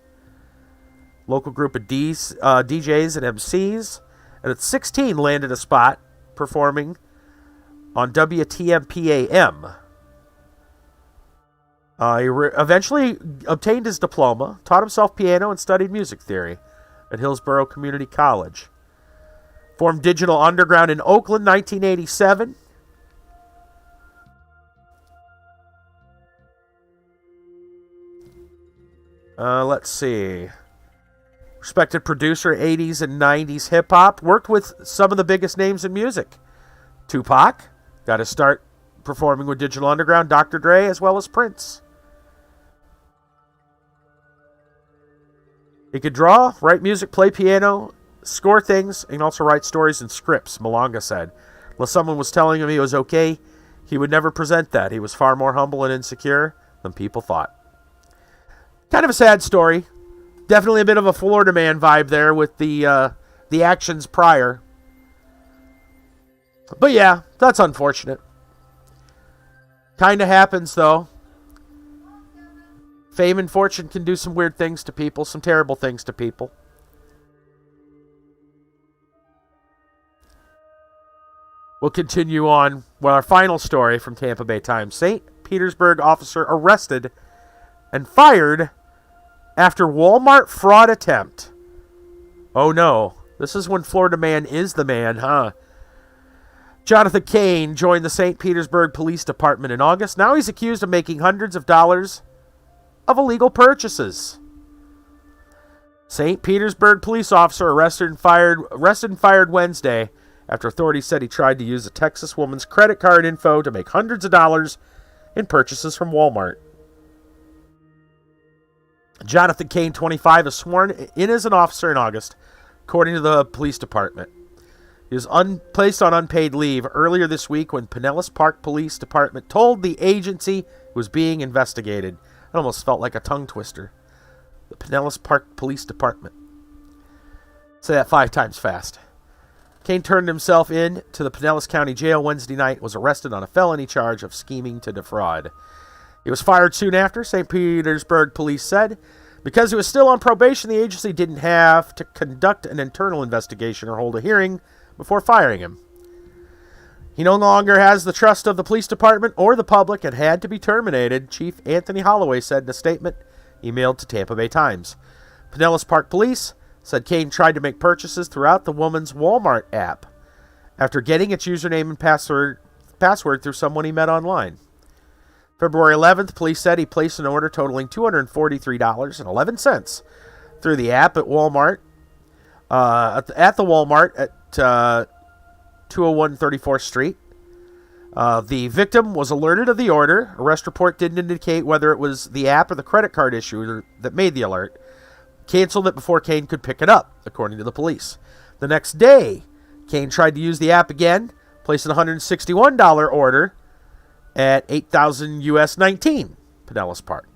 local group of DJs and MCs, and at 16 landed a spot performing on WTMP-AM. He eventually obtained his diploma, taught himself piano, and studied music theory at Hillsborough Community College. Formed Digital Underground in Oakland, 1987. Let's see. Respected producer, 80s and 90s hip-hop. Worked with some of the biggest names in music. Tupac. Got his start performing with Digital Underground, Dr. Dre, as well as Prince. He could draw, write music, play piano, score things, and also write stories and scripts, Malanga said. Unless someone was telling him he was okay, he would never present that. He was far more humble and insecure than people thought. Kind of a sad story. Definitely a bit of a Florida Man vibe there with the actions prior. But yeah, that's unfortunate. Kind of happens, though. Fame and fortune can do some weird things to people, some terrible things to people. We'll continue on with our final story from Tampa Bay Times. St. Petersburg officer arrested and fired after Walmart fraud attempt. Oh no, this is when Florida Man is the man, huh? Jonathan Kane joined the St. Petersburg Police Department in August. Now he's accused of making hundreds of dollars of illegal purchases. St. Petersburg police officer arrested and fired Wednesday after authorities said he tried to use a Texas woman's credit card info to make hundreds of dollars in purchases from Walmart. Jonathan Kane, 25, is sworn in as an officer in August, according to the police department. He was placed on unpaid leave earlier this week when Pinellas Park Police Department told the agency it was being investigated. It almost felt like a tongue twister. The Pinellas Park Police Department. Say that 5 times fast. Kane turned himself in to the Pinellas County Jail Wednesday night and was arrested on a felony charge of scheming to defraud. He was fired soon after, St. Petersburg police said. Because he was still on probation, the agency didn't have to conduct an internal investigation or hold a hearing before firing him. He no longer has the trust of the police department or the public and had to be terminated, Chief Anthony Holloway said in a statement emailed to Tampa Bay Times. Pinellas Park Police said Kane tried to make purchases throughout the woman's Walmart app after getting its username and password through someone he met online. February 11th, police said he placed an order totaling $243.11 through the app at Walmart, at the Walmart at 201 34th Street. The victim was alerted of the order. Arrest report didn't indicate whether it was the app or the credit card issuer that made the alert. Canceled it before Kane could pick it up, according to the police. The next day, Kane tried to use the app again, placed an $161 order at 8,000 US 19, Pinellas Park.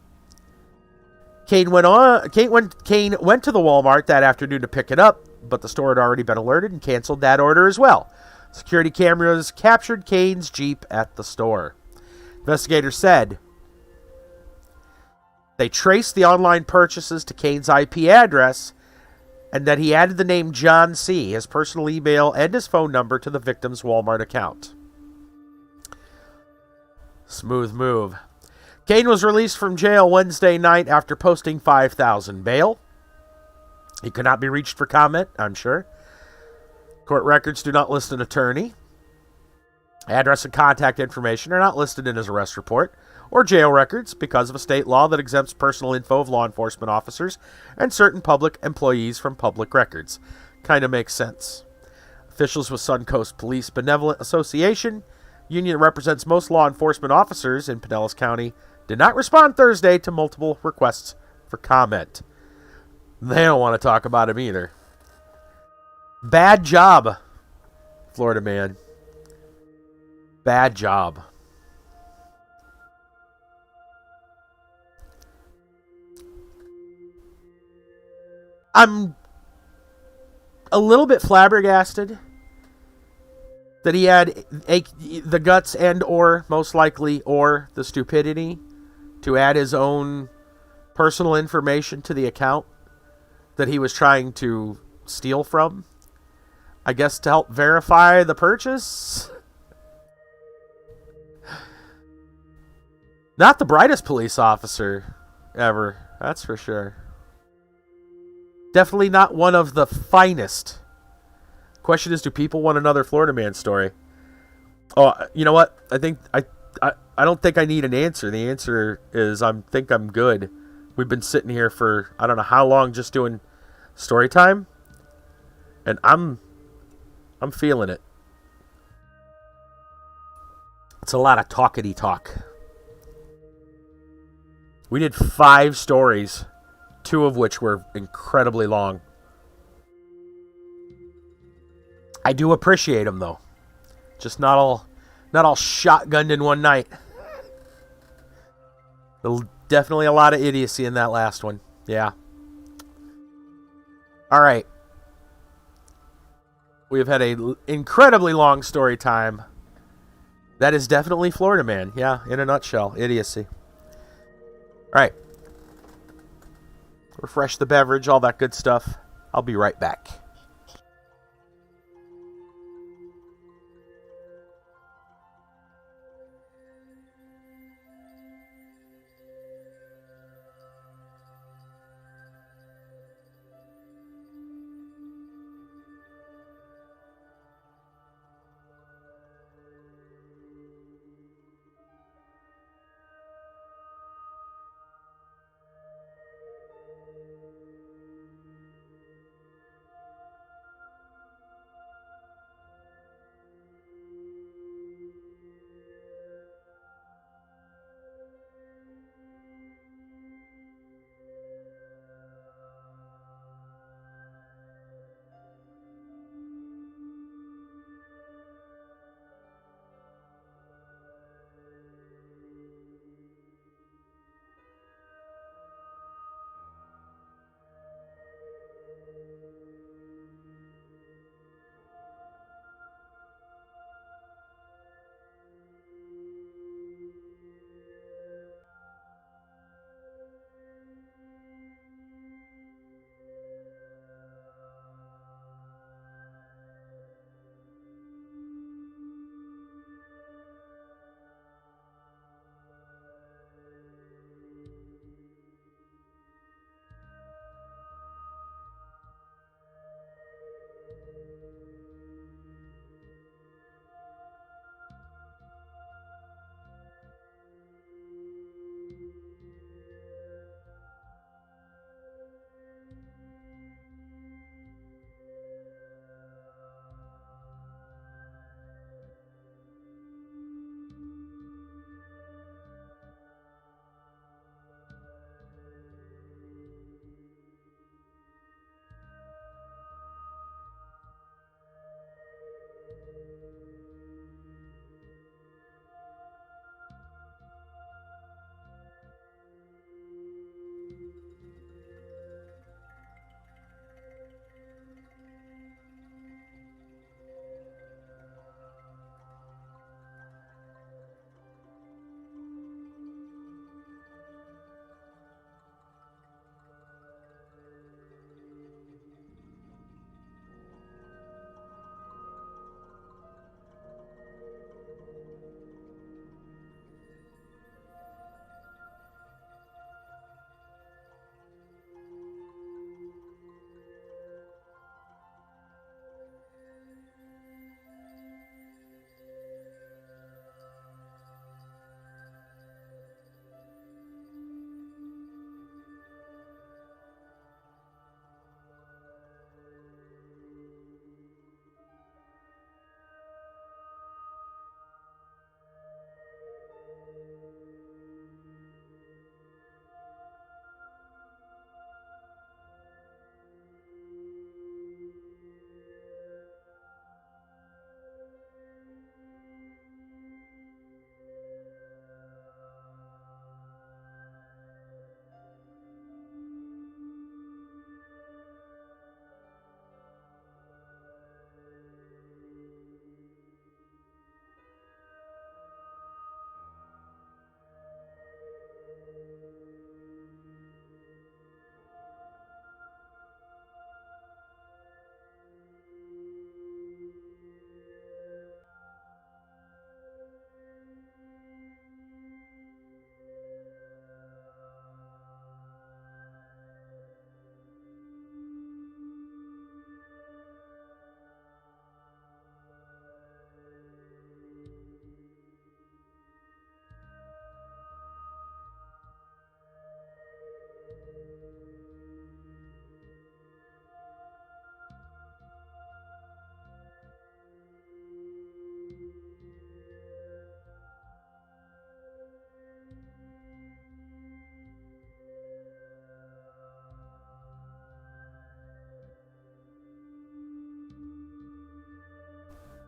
Kane went to the Walmart that afternoon to pick it up, but the store had already been alerted and canceled that order as well. Security cameras captured Kane's Jeep at the store. Investigators said they traced the online purchases to Kane's IP address and that he added the name John C., his personal email, and his phone number to the victim's Walmart account. Smooth move. Kane was released from jail Wednesday night after posting $5,000 bail. He could not be reached for comment, I'm sure. Court records do not list an attorney. Address and contact information are not listed in his arrest report or jail records because of a state law that exempts personal info of law enforcement officers and certain public employees from public records. Kind of makes sense. Officials with Suncoast Police Benevolent Association, union that represents most law enforcement officers in Pinellas County, did not respond Thursday to multiple requests for comment. They don't want to talk about him either. Bad job, Florida man. Bad job. I'm a little bit flabbergasted that he had the guts and or most likely or the stupidity to add his own personal information to the account that he was trying to steal from. I guess to help verify the purchase. Not the brightest police officer ever, that's for sure. Definitely not one of the finest. Question is, do people want another Florida Man story? Oh, you know what? I don't think I need an answer. The answer is I think I'm good. We've been sitting here for I don't know how long just doing story time, and I'm feeling it. It's a lot of talkity talk. We did 5 stories, 2 of which were incredibly long. I do appreciate them though. Just not all shotgunned in one night. Definitely a lot of idiocy in that last one. Yeah. All right. We have had a incredibly long story time. That is definitely Florida Man. Yeah, in a nutshell, idiocy. All right. Refresh the beverage, all that good stuff. I'll be right back.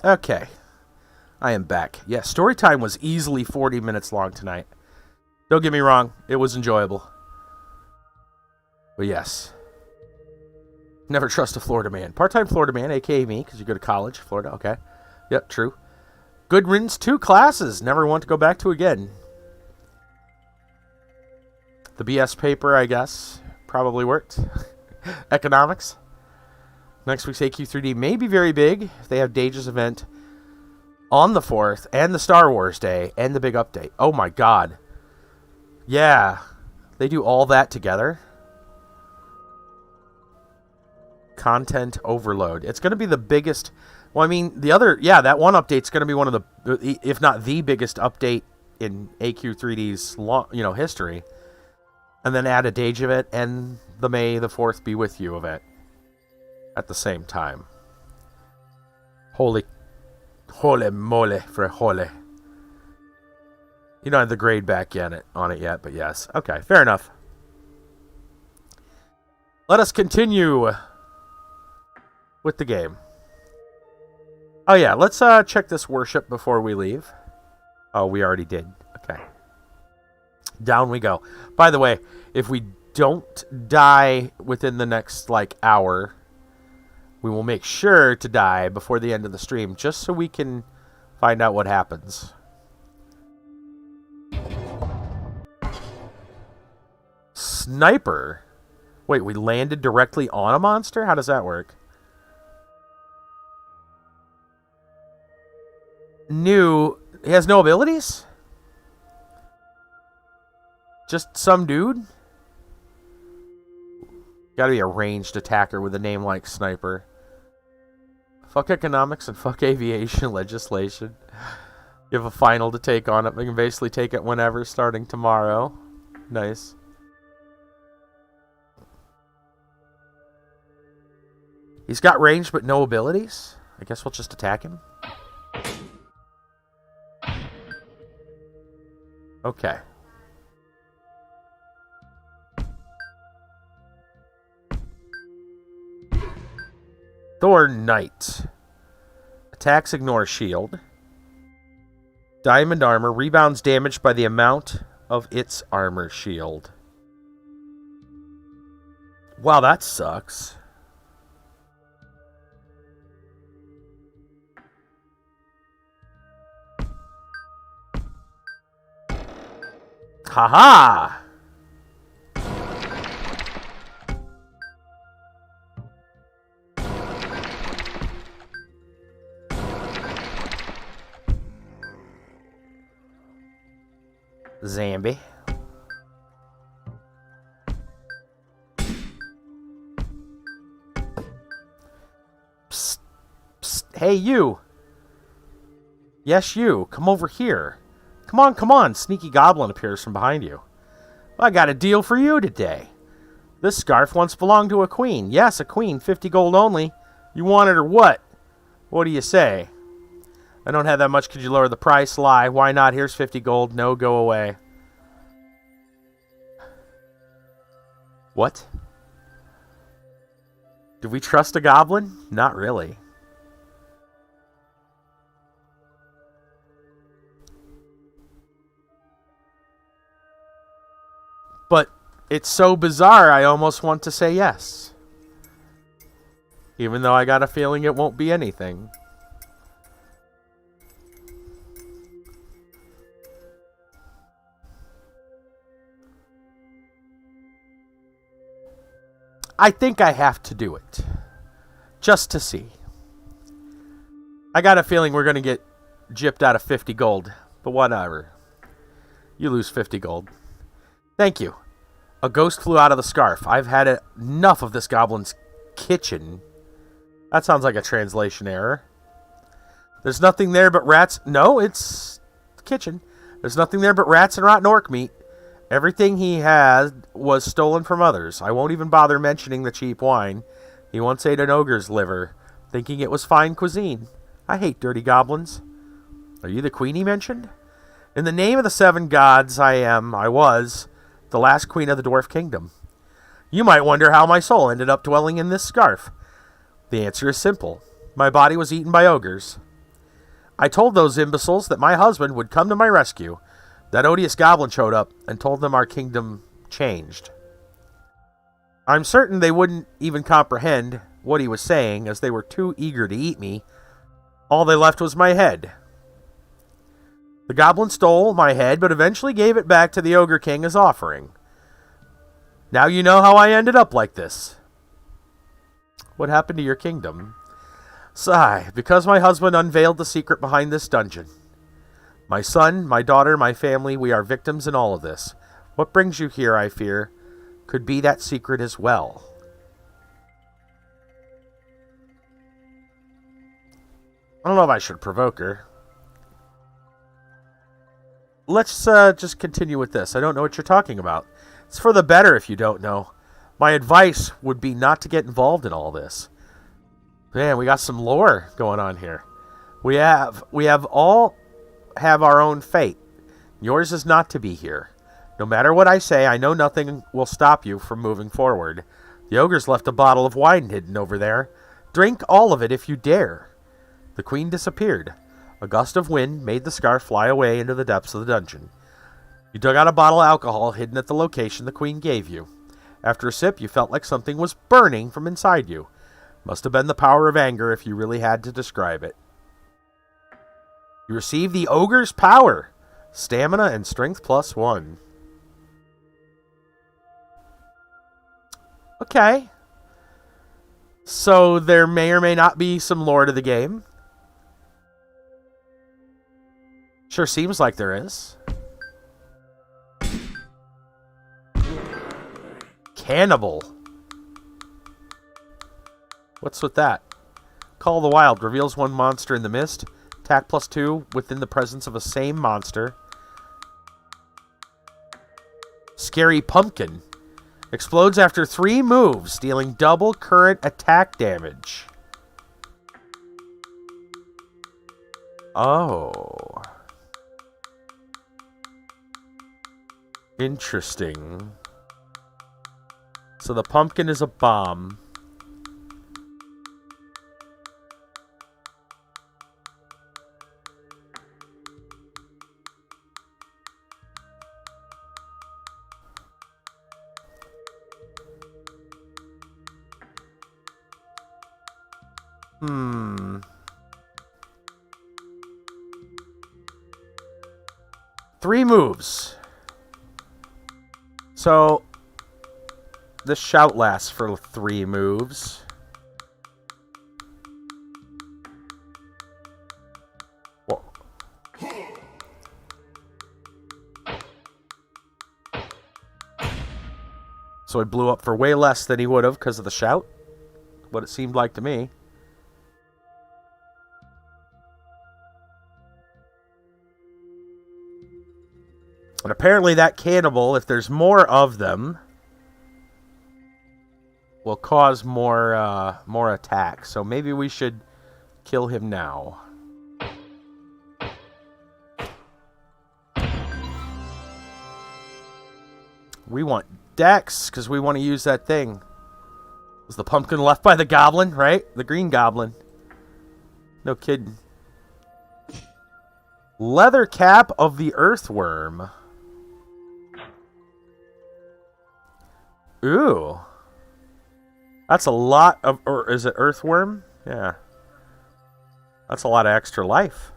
Okay. I am back. Yeah, story time was easily 40 minutes long tonight. Don't get me wrong, it was enjoyable. But yes. Never trust a Florida man. Part-time Florida man, a.k.a. me, because you go to college, Florida. Okay. Yep, true. Good riddance, 2 classes. Never want to go back to again. The BS paper, I guess, probably worked. Economics. Next week's AQ3D may be very big if they have Dage's event on the 4th and the Star Wars Day and the big update. Oh my god. Yeah. They do all that together. Content overload. It's going to be the biggest... Well, I mean, the other... Yeah, that one update's going to be one of the... If not the biggest update in AQ3D's history. And then add a Dage event and the May the 4th be with you event. At the same time. Holy moly for holy. You don't have the grade back on it yet, but yes. Okay, fair enough. Let us continue with the game. Oh yeah, let's check this worship before we leave. Oh, we already did. Okay. Down we go. By the way, if we don't die within the next, hour, we will make sure to die before the end of the stream, just so we can find out what happens. Sniper? Wait, we landed directly on a monster? How does that work? New. He has no abilities? Just some dude? Gotta be a ranged attacker with a name like Sniper. Fuck economics and fuck aviation legislation. You have a final to take on it. We can basically take it whenever, starting tomorrow. Nice. He's got range but no abilities? I guess we'll just attack him. Okay. Thur Knight. Attacks ignore shield. Diamond armor rebounds damage by the amount of its armor shield. Wow, that sucks. Haha! Zambi. Psst. Psst. Hey, you. Yes, you. Come over here. Come on, come on. Sneaky goblin appears from behind you. Well, I got a deal for you today. This scarf once belonged to a queen. Yes, a queen. 50 gold only. You want it or what? What do you say? I don't have that much. Could you lower the price? Lie. Why not? Here's 50 gold. No, go away. What? Do we trust a goblin? Not really. But it's so bizarre, I almost want to say yes. Even though I got a feeling it won't be anything. I think I have to do it. Just to see. I got a feeling we're going to get gypped out of 50 gold. But whatever. You lose 50 gold. Thank you. A ghost flew out of the scarf. I've had enough of this goblin's kitchen. That sounds like a translation error. There's nothing there but rats. No, it's the kitchen. There's nothing there but rats and rotten orc meat. Everything he had was stolen from others. I won't even bother mentioning the cheap wine. He once ate an ogre's liver, thinking it was fine cuisine. I hate dirty goblins. Are you the queen he mentioned? In the name of the 7 gods, I was, the last queen of the dwarf kingdom. You might wonder how my soul ended up dwelling in this scarf. The answer is simple. My body was eaten by ogres. I told those imbeciles that my husband would come to my rescue. That odious goblin showed up and told them our kingdom changed. I'm certain they wouldn't even comprehend what he was saying, as they were too eager to eat me. All they left was my head. The goblin stole my head, but eventually gave it back to the Ogre King as offering. Now you know how I ended up like this. What happened to your kingdom? Sigh, because my husband unveiled the secret behind this dungeon. My son, my daughter, my family, we are victims in all of this. What brings you here, I fear, could be that secret as well. I don't know if I should provoke her. Let's just continue with this. I don't know what you're talking about. It's for the better if you don't know. My advice would be not to get involved in all this. Man, we got some lore going on here. We all have our own fate. Yours is not to be here. No matter what I say, I know nothing will stop you from moving forward. The ogre's left a bottle of wine hidden over there. Drink all of it if you dare. The queen disappeared. A gust of wind made the scarf fly away into the depths of the dungeon. You dug out a bottle of alcohol hidden at the location the queen gave you. After a sip, you felt like something was burning from inside you. Must have been the power of anger if you really had to describe it. You received the ogre's power. Stamina and strength +1. Okay. So there may or may not be some lore to the game. Sure seems like there is. Cannibal. What's with that? Call of the Wild reveals one monster in the mist. Attack +2 within the presence of a same monster. Scary Pumpkin. Explodes after 3 moves, dealing double current attack damage. Oh. Interesting. So the pumpkin is a bomb. Three moves. So this shout lasts for 3 moves. Whoa. So he blew up for way less than he would have because of the shout. What it seemed like to me. And apparently that cannibal, if there's more of them, will cause more attacks. So maybe we should kill him now. We want Dex, because we want to use that thing. Was the pumpkin left by the goblin, right? The green goblin. No kidding. Leather cap of the earthworm. Ooh. That's a lot of... Or is it earthworm? Yeah. That's a lot of extra life.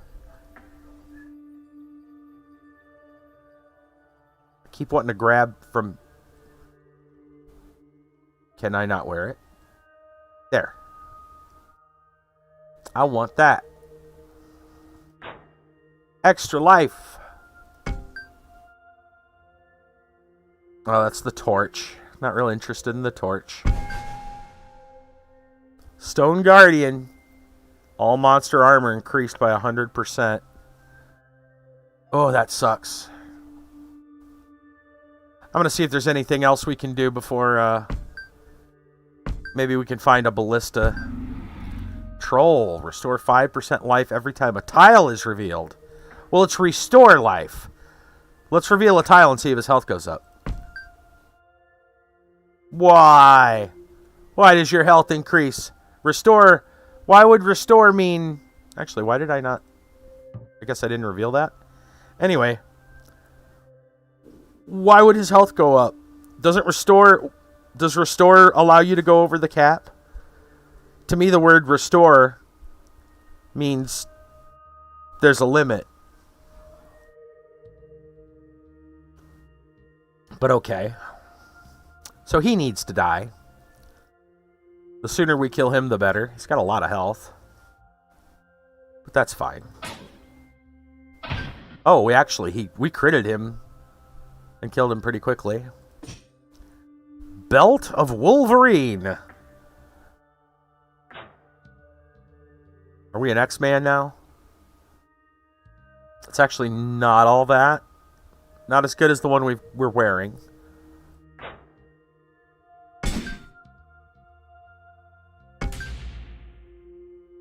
I keep wanting to grab from... Can I not wear it? There. I want that. Extra life. Oh, that's the torch. Not really interested in the torch. Stone Guardian. All monster armor increased by 100%. Oh, that sucks. I'm going to see if there's anything else we can do before... maybe we can find a ballista. Troll. Restore 5% life every time a tile is revealed. Well, it's restore life. Let's reveal a tile and see if his health goes up. Why? Why does your health increase? Restore. Why would restore mean... Actually, why did I not... I guess I didn't reveal that. Anyway. Why would his health go up? Does restore allow you to go over the cap? To me, the word restore means there's a limit. But okay. So he needs to die. The sooner we kill him, the better. He's got a lot of health. But that's fine. Oh, we critted him and killed him pretty quickly. Belt of Wolverine. Are we an X-Man now? It's actually not all that. Not as good as the one we're wearing.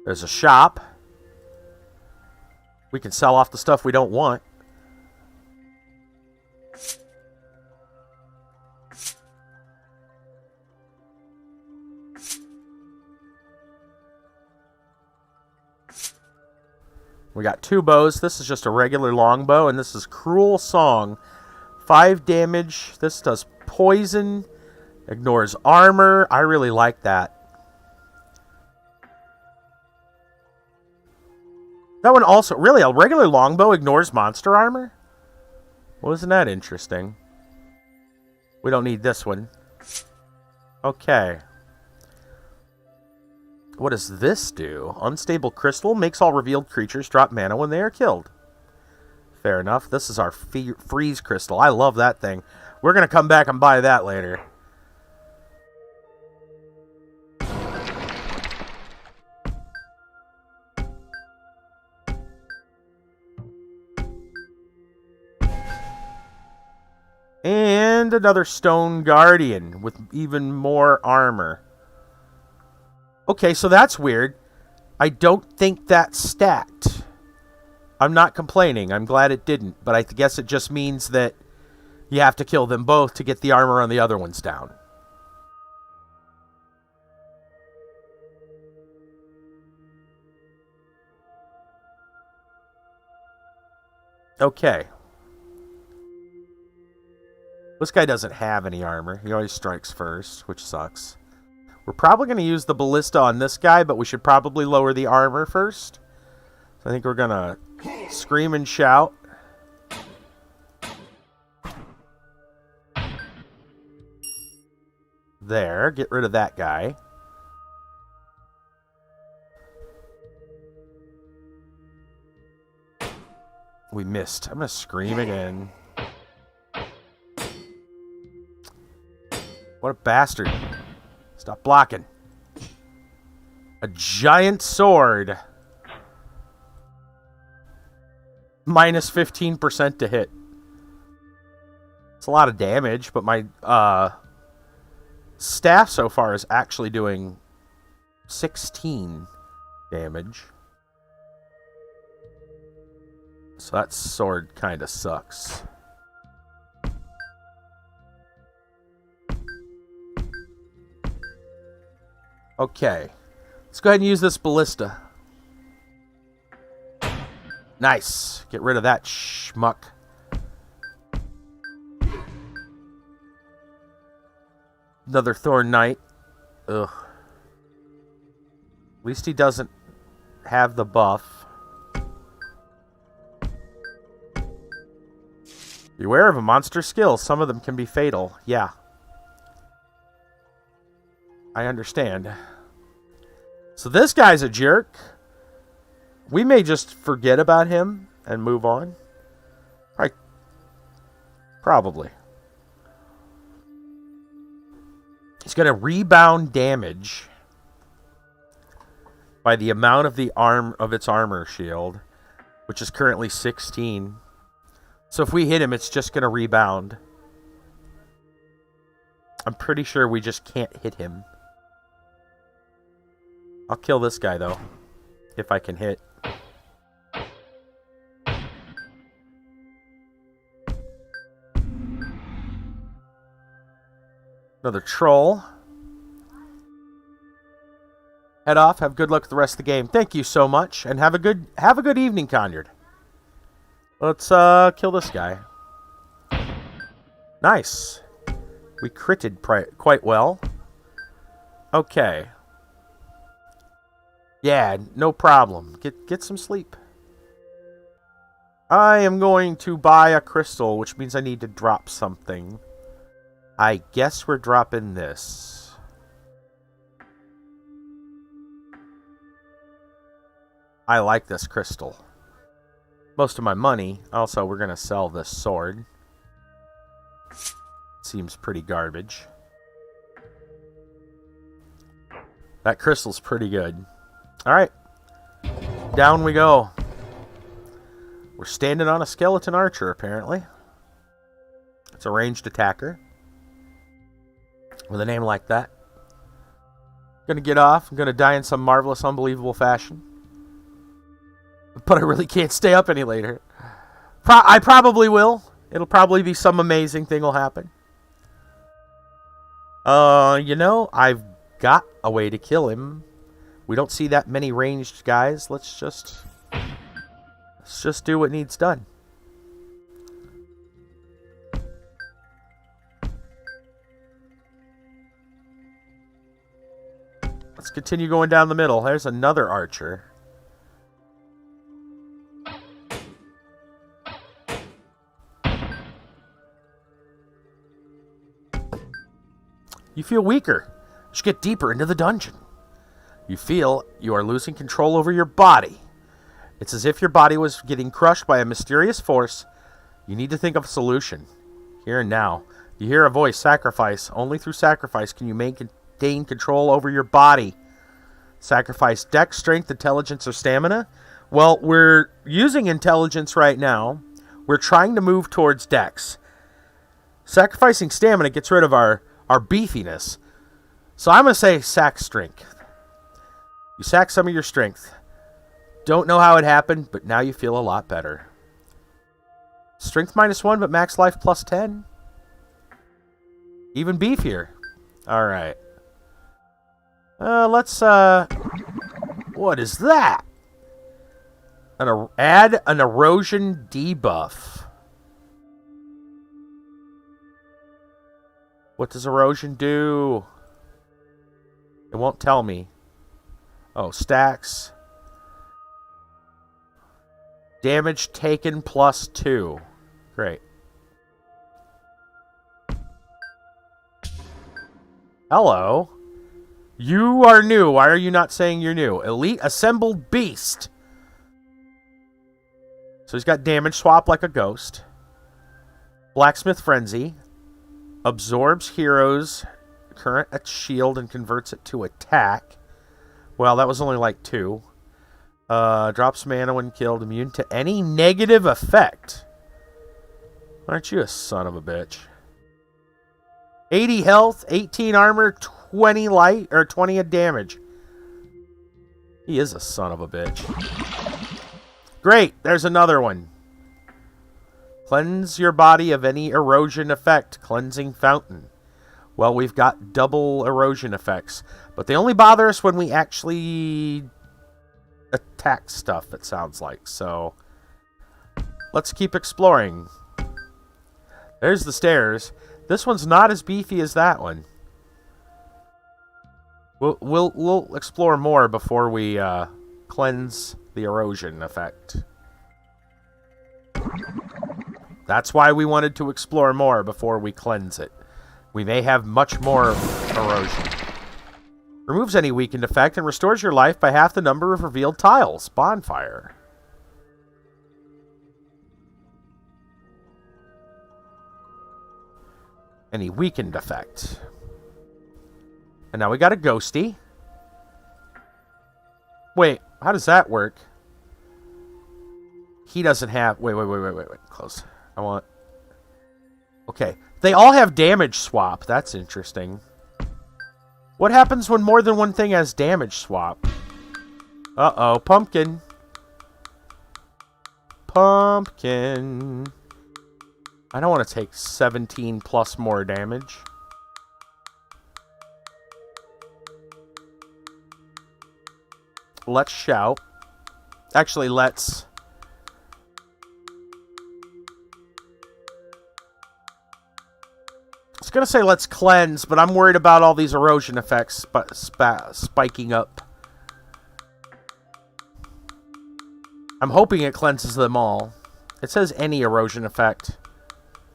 There's a shop. We can sell off the stuff we don't want. We got 2 bows. This is just a regular longbow, and this is Cruel Song. 5 damage. This does poison. Ignores armor. I really like that. That one also... Really, a regular longbow ignores monster armor? Well, isn't that interesting? We don't need this one. Okay. What does this do? Unstable crystal makes all revealed creatures drop mana when they are killed. Fair enough. This is our freeze crystal. I love that thing. We're going to come back and buy that later. And another Stone Guardian with even more armor. Okay, so that's weird. I don't think that stacked. I'm not complaining. I'm glad it didn't. But I guess it just means that you have to kill them both to get the armor on the other ones down. Okay. This guy doesn't have any armor. He always strikes first, which sucks. We're probably going to use the ballista on this guy, but we should probably lower the armor first. So I think we're going to scream and shout. There. Get rid of that guy. We missed. I'm going to scream again. What a bastard. Stop blocking. A giant sword. Minus 15% to hit. It's a lot of damage, but my staff so far is actually doing 16 damage. So that sword kind of sucks. Okay. Let's go ahead and use this ballista. Nice. Get rid of that schmuck. Another Thorn Knight. Ugh. At least he doesn't have the buff. Beware of a monster's skill. Some of them can be fatal. Yeah. I understand. So this guy's a jerk. We may just forget about him and move on. Probably. He's going to rebound damage by the amount of its armor shield, which is currently 16. So if we hit him, it's just going to rebound. I'm pretty sure we just can't hit him. I'll kill this guy, though, if I can hit. Another troll. Head off. Have good luck with the rest of the game. Thank you so much, and have a good evening, Conyard. Let's kill this guy. Nice. We critted quite well. Okay. Yeah, no problem. Get some sleep. I am going to buy a crystal, which means I need to drop something. I guess we're dropping this. I like this crystal. Most of my money. Also, we're going to sell this sword. Seems pretty garbage. That crystal's pretty good. Alright. Down we go. We're standing on a skeleton archer, apparently. It's a ranged attacker. With a name like that. Gonna get off. I'm gonna die in some marvelous, unbelievable fashion. But I really can't stay up any later. I probably will. It'll probably be some amazing thing will happen. You know, I've got a way to kill him. We don't see that many ranged guys. Let's just do what needs done. Let's continue going down the middle. There's another archer. You feel weaker. You should get deeper into the dungeon. You feel you are losing control over your body. It's as if your body was getting crushed by a mysterious force. You need to think of a solution. Here and now. You hear a voice, sacrifice. Only through sacrifice can you maintain control over your body. Sacrifice dex, strength, intelligence, or stamina? Well, we're using intelligence right now. We're trying to move towards dex. Sacrificing stamina gets rid of our beefiness. So I'm going to say sack strength. You sack some of your strength. Don't know how it happened, but now you feel a lot better. Strength -1, but max life +10. Even beefier. Alright. Let's, what is that? Add an erosion debuff. What does erosion do? It won't tell me. Oh, stacks. Damage taken +2. Great. Hello. You are new. Why are you not saying you're new? Elite Assembled Beast. So he's got damage swap like a ghost. Blacksmith Frenzy. Absorbs heroes' current shield and converts it to attack. Well, that was only like 2. Drops mana when killed. Immune to any negative effect. Aren't you a son of a bitch? 80 health, 18 armor, 20 light, or 20 of damage. He is a son of a bitch. Great, there's another one. Cleanse your body of any erosion effect. Cleansing fountain. Well, we've got double erosion effects. But they only bother us when we actually attack stuff, it sounds like. So, let's keep exploring. There's the stairs. This one's not as beefy as that one. We'll explore more before we cleanse the erosion effect. That's why we wanted to explore more before we cleanse it. We may have much more erosion. Removes any weakened effect and restores your life by half the number of revealed tiles. Bonfire. Any weakened effect. And now we got a ghosty. Wait, how does that work? He doesn't have... Wait. Close. I want... Okay. They all have damage swap. That's interesting. What happens when more than one thing has damage swap? Uh-oh. Pumpkin. Pumpkin. I don't want to take 17 plus more damage. Let's shout. Actually, let's going to say let's cleanse, but I'm worried about all these erosion effects spiking up. I'm hoping it cleanses them all. It says any erosion effect.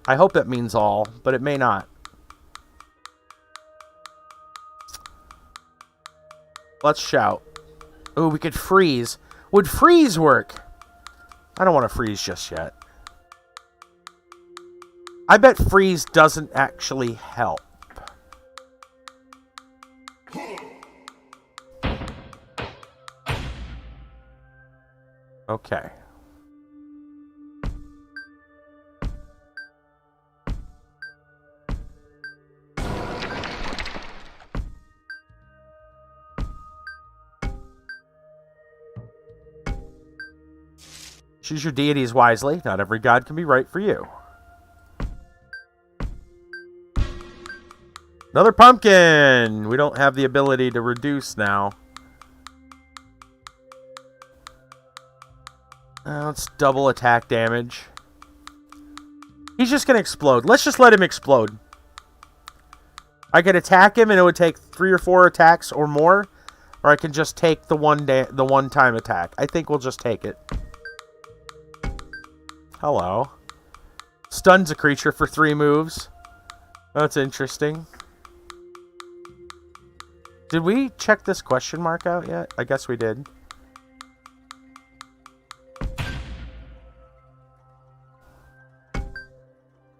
I hope that means all, but it may not. Let's shout. Ooh, we could freeze. Would freeze work? I don't want to freeze just yet. I bet freeze doesn't actually help. Okay. Choose your deities wisely. Not every god can be right for you. Another pumpkin! We don't have the ability to reduce now. Let's double attack damage. He's just going to explode. Let's just let him explode. I could attack him and it would take 3 or 4 attacks or more. Or I can just take the one-time attack. I think we'll just take it. Hello. Stuns a creature for 3 moves. That's interesting. Did we check this question mark out yet? I guess we did.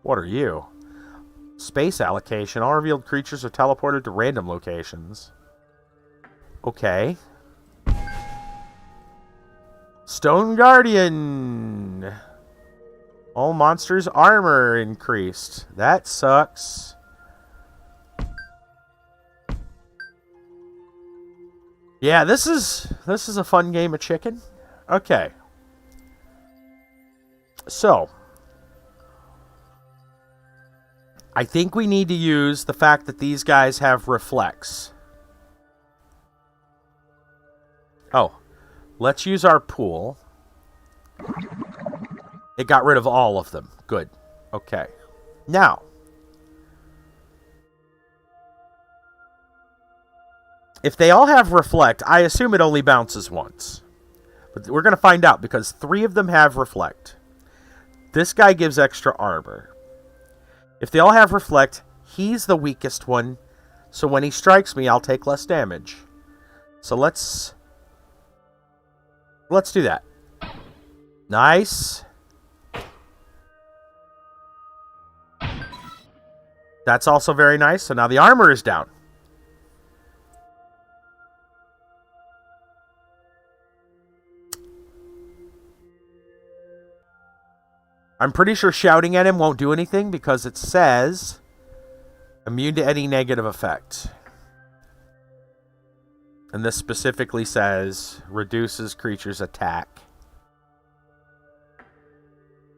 What are you? Space allocation. All revealed creatures are teleported to random locations. Okay. Stone Guardian. All monsters' armor increased. That sucks. Yeah, this is a fun game of chicken. Okay. So, I think we need to use the fact that these guys have reflex. Oh, let's use our pool. It got rid of all of them. Good. Okay. Now, if they all have reflect, I assume it only bounces once. But we're going to find out because 3 of them have reflect. This guy gives extra armor. If they all have reflect, he's the weakest one. So when he strikes me, I'll take less damage. So let's do that. Nice. That's also very nice. So now the armor is down. I'm pretty sure shouting at him won't do anything because it says immune to any negative effect. And this specifically says reduces creature's attack.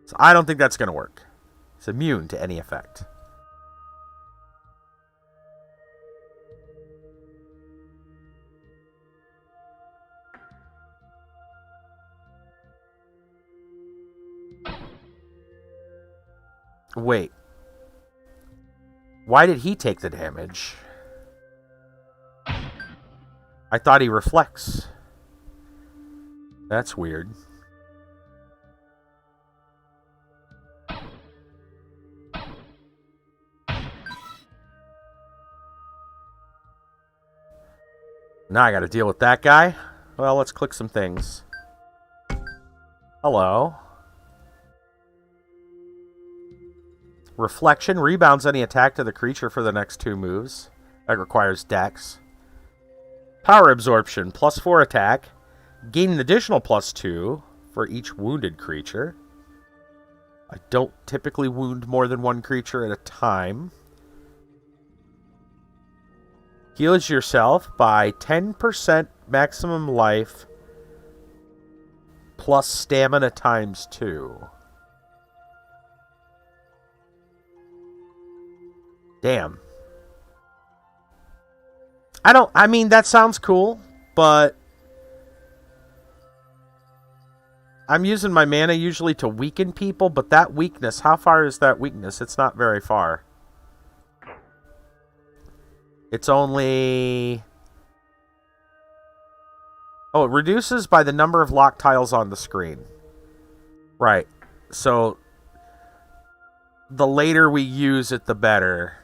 So I don't think that's going to work. It's immune to any effect. Wait. Why did he take the damage? I thought he reflects. That's weird. Now I gotta deal with that guy. Well, let's click some things. Hello. Reflection rebounds any attack to the creature for the next 2 moves. That requires Dex. Power absorption, +4 attack. Gain an additional +2 for each wounded creature. I don't typically wound more than 1 creature at a time. Heals yourself by 10% maximum life plus stamina ×2. Damn. I mean, that sounds cool, but I'm using my mana usually to weaken people, but that weakness, how far is that weakness? It's not very far. It's only... Oh, it reduces by the number of lock tiles on the screen. Right. So, the later we use it, the better.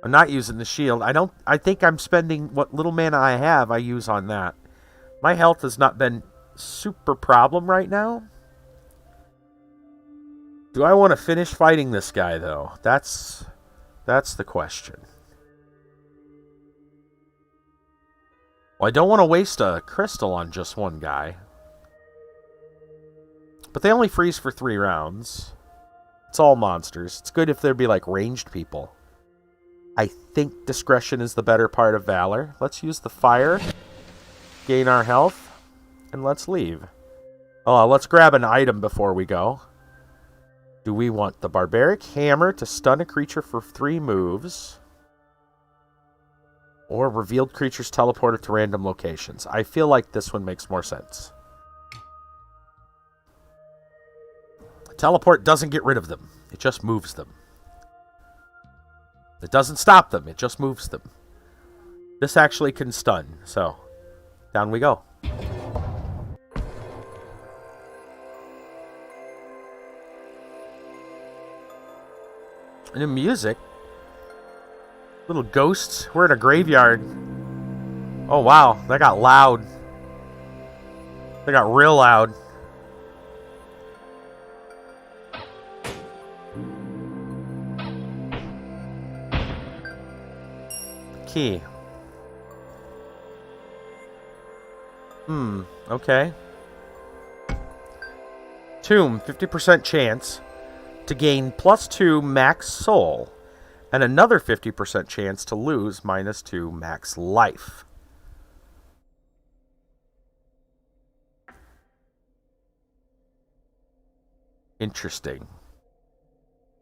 I'm not using the shield. I think I'm spending what little mana I have, I use on that. My health has not been super problem right now. Do I want to finish fighting this guy, though? That's the question. Well, I don't want to waste a crystal on just one guy. But they only freeze for 3 rounds. It's all monsters. It's good if there'd be, like, ranged people. I think discretion is the better part of valor. Let's use the fire. Gain our health. And let's leave. Oh, let's grab an item before we go. Do we want the barbaric hammer to stun a creature for 3 moves? Or revealed creatures teleported to random locations? I feel like this one makes more sense. Teleport doesn't get rid of them. It just moves them. It doesn't stop them. It just moves them. This actually can stun. So, down we go. New music. Little ghosts. We're in a graveyard. Oh, wow. That got loud. That got real loud. Key. Okay. Tomb, 50% chance to gain +2 max soul, and another 50% chance to lose -2 max life. Interesting.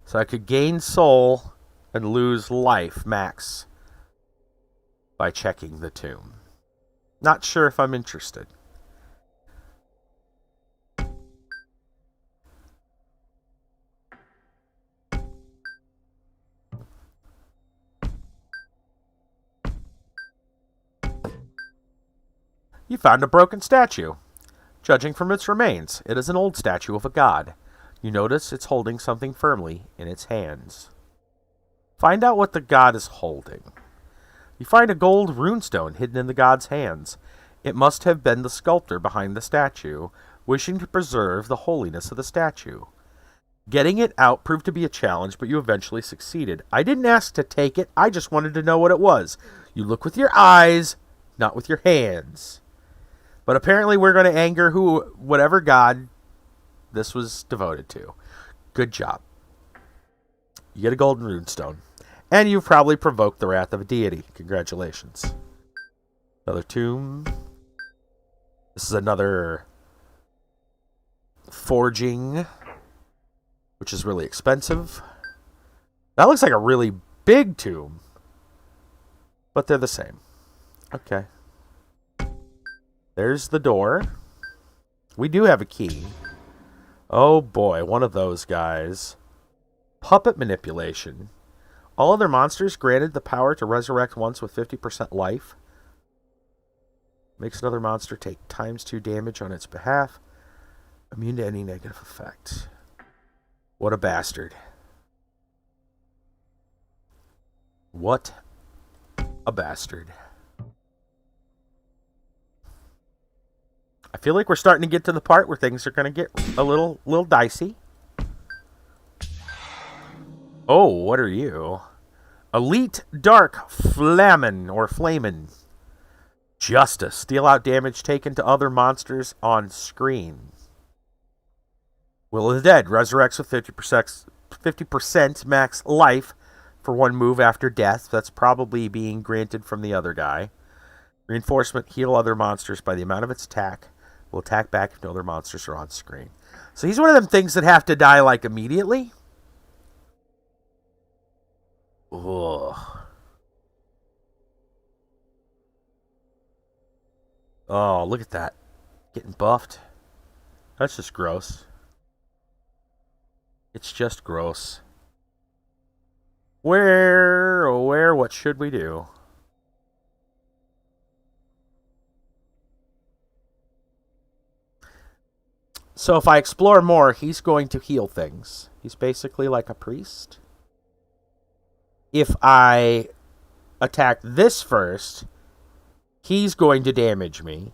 So I could gain soul and lose life max by checking the tomb. Not sure if I'm interested. You found a broken statue. Judging from its remains, it is an old statue of a god. You notice it's holding something firmly in its hands. Find out what the god is holding. You find a gold runestone hidden in the god's hands. It must have been the sculptor behind the statue, wishing to preserve the holiness of the statue. Getting it out proved to be a challenge, but you eventually succeeded. I didn't ask to take it, I just wanted to know what it was. You look with your eyes, not with your hands. But apparently we're going to anger whatever god this was devoted to. Good job. You get a golden runestone. And you've probably provoked the wrath of a deity. Congratulations. Another tomb. This is another forging, which is really expensive. That looks like a really big tomb. But they're the same. Okay. There's the door. We do have a key. Oh boy, one of those guys. Puppet manipulation. All other monsters granted the power to resurrect once with 50% life. Makes another monster take ×2 damage on its behalf. Immune to any negative effect. What a bastard. What a bastard. I feel like we're starting to get to the part where things are going to get a little dicey. Oh, what are you? Elite Dark Flamen or Flamen. Justice. Deal out damage taken to other monsters on screen. Will of the Dead. Resurrects with 50% max life for 1 move after death. That's probably being granted from the other guy. Reinforcement. Heal other monsters by the amount of its attack. Will attack back if no other monsters are on screen. So he's one of them things that have to die like immediately. Ugh. Oh, look at that. Getting buffed. That's just gross. It's just gross. What should we do? So if I explore more, he's going to heal things. He's basically like a priest. If I attack this first, he's going to damage me.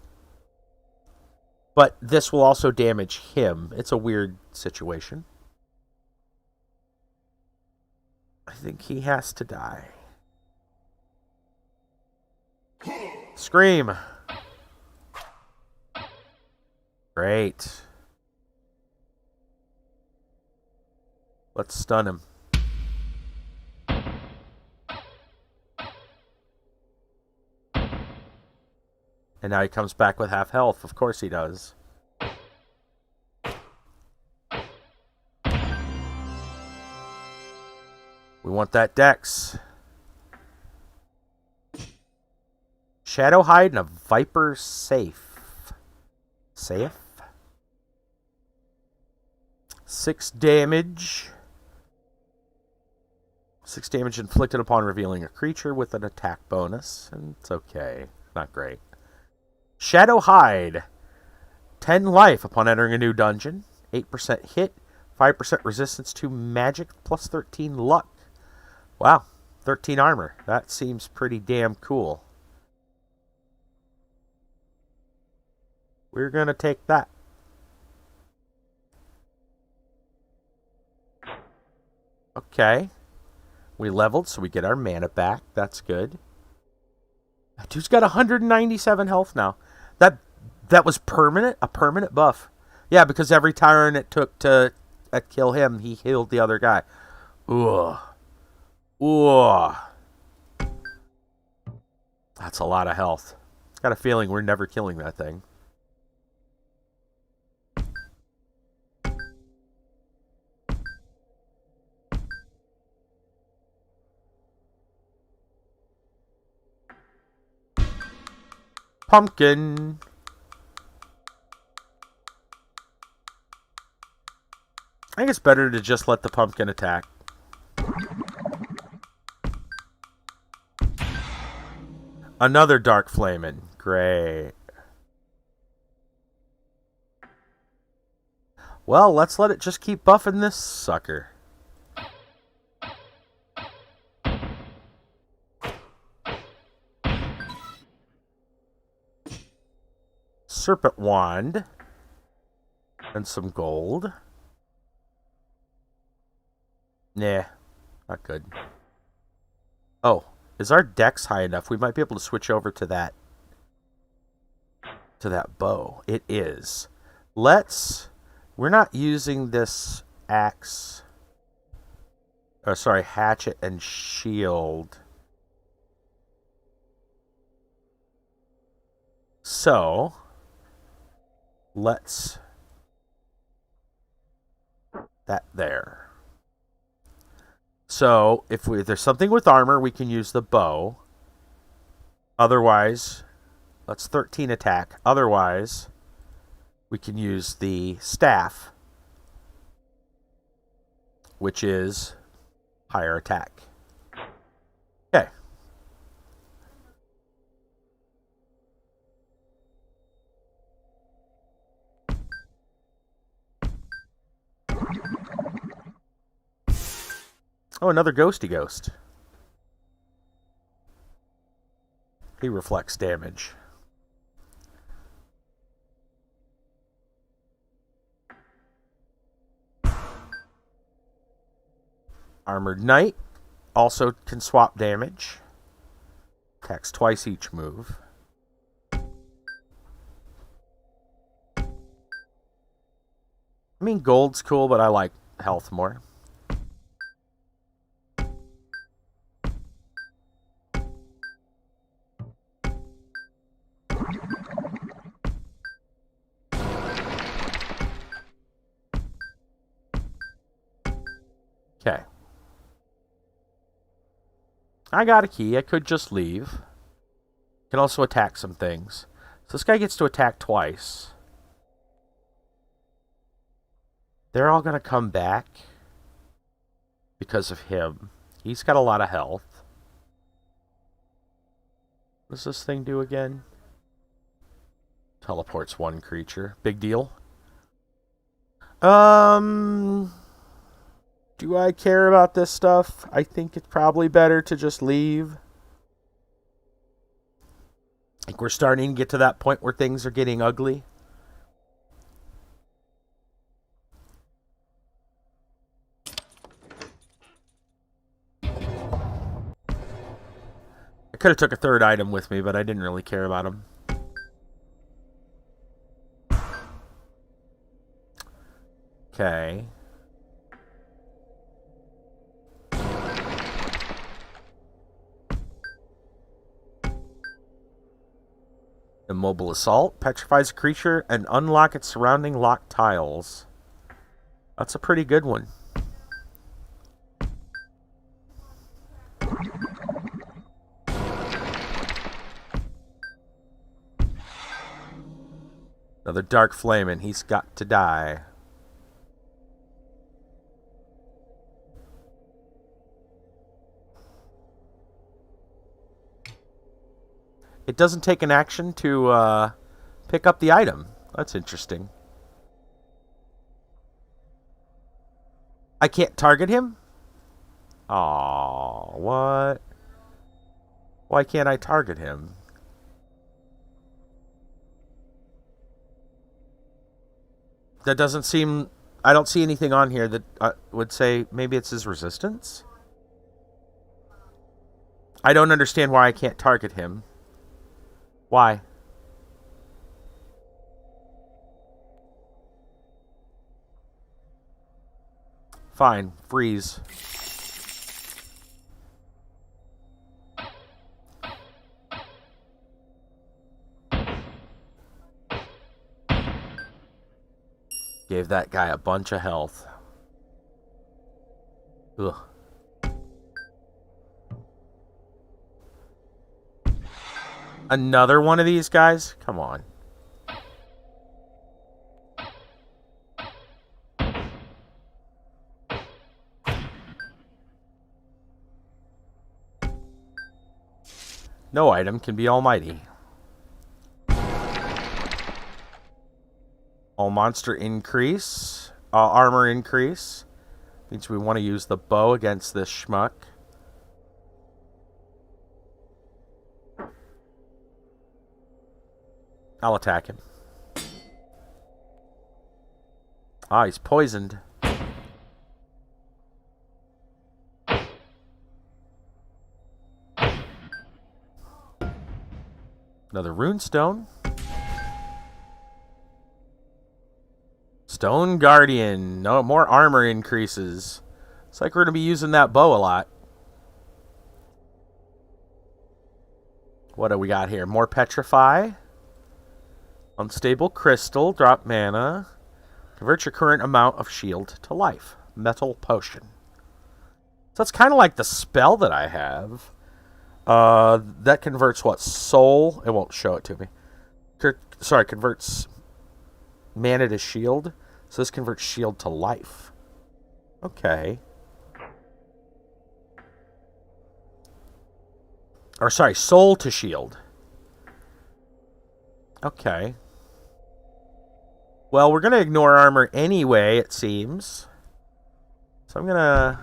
But this will also damage him. It's a weird situation. I think he has to die. Scream. Great. Let's stun him. And now he comes back with half health. Of course he does. We want that dex. Shadow Hide and a Viper Safe. Safe? 6 damage. 6 damage inflicted upon revealing a creature with an attack bonus. And it's okay. Not great. Shadow Hide. 10 life upon entering a new dungeon. 8% hit. 5% resistance to magic. Plus 13 luck. Wow. 13 armor. That seems pretty damn cool. We're going to take that. Okay. We leveled, so we get our mana back. That's good. That dude's got 197 health now. That was permanent? A permanent buff. Yeah, because every turn it took to kill him, he healed the other guy. Ugh. Ugh. That's a lot of health. Got a feeling we're never killing that thing. Pumpkin. I think it's better to just let the pumpkin attack. Another Dark Flamin'. Great. Well, let's let it just keep buffing this sucker. Serpent Wand. And some gold. Nah, not good. Oh, is our dex high enough? We might be able to switch over to that bow. It is. We're not using this axe. Oh, sorry, hatchet and shield. So, let's that there. So, if there's something with armor, we can use the bow. Otherwise, that's 13 attack. Otherwise, we can use the staff, which is higher attack. Okay. Oh, another ghosty ghost. He reflects damage. Armored Knight also can swap damage. Attacks twice each move. I mean, gold's cool, but I like health more. Okay. I got a key. I could just leave. Can also attack some things. So this guy gets to attack twice. They're all going to come back because of him. He's got a lot of health. What does this thing do again? Teleports one creature. Big deal. Do I care about this stuff? I think it's probably better to just leave. I think we're starting to get to that point where things are getting ugly. I could have took a third item with me, but I didn't really care about them. Okay. Immobile Assault petrifies a creature and unlock its surrounding locked tiles. That's a pretty good one. Another Dark Flame, and he's got to die. It doesn't take an action to pick up the item. That's interesting. I can't target him? Aw, what? Why can't I target him? That doesn't seem... I don't see anything on here that would say maybe it's his resistance? I don't understand why I can't target him. Why? Fine. Freeze. Gave that guy a bunch of health. Ugh. Another one of these guys? Come on. No item can be almighty. All monster increase. Armor increase. Means we want to use the bow against this schmuck. I'll attack him. Ah, he's poisoned. Another RuneStone. Stone Guardian. No more armor increases. It's like we're going to be using that bow a lot. What do we got here? More Petrify. Unstable Crystal. Drop mana. Convert your current amount of shield to life. Metal Potion. So it's kind of like the spell that I have. That converts what? Soul? It won't show it to me. Sorry, converts mana to shield. So this converts shield to life. Okay. Or sorry, soul to shield. Okay. Well, we're going to ignore armor anyway, it seems. So I'm going to...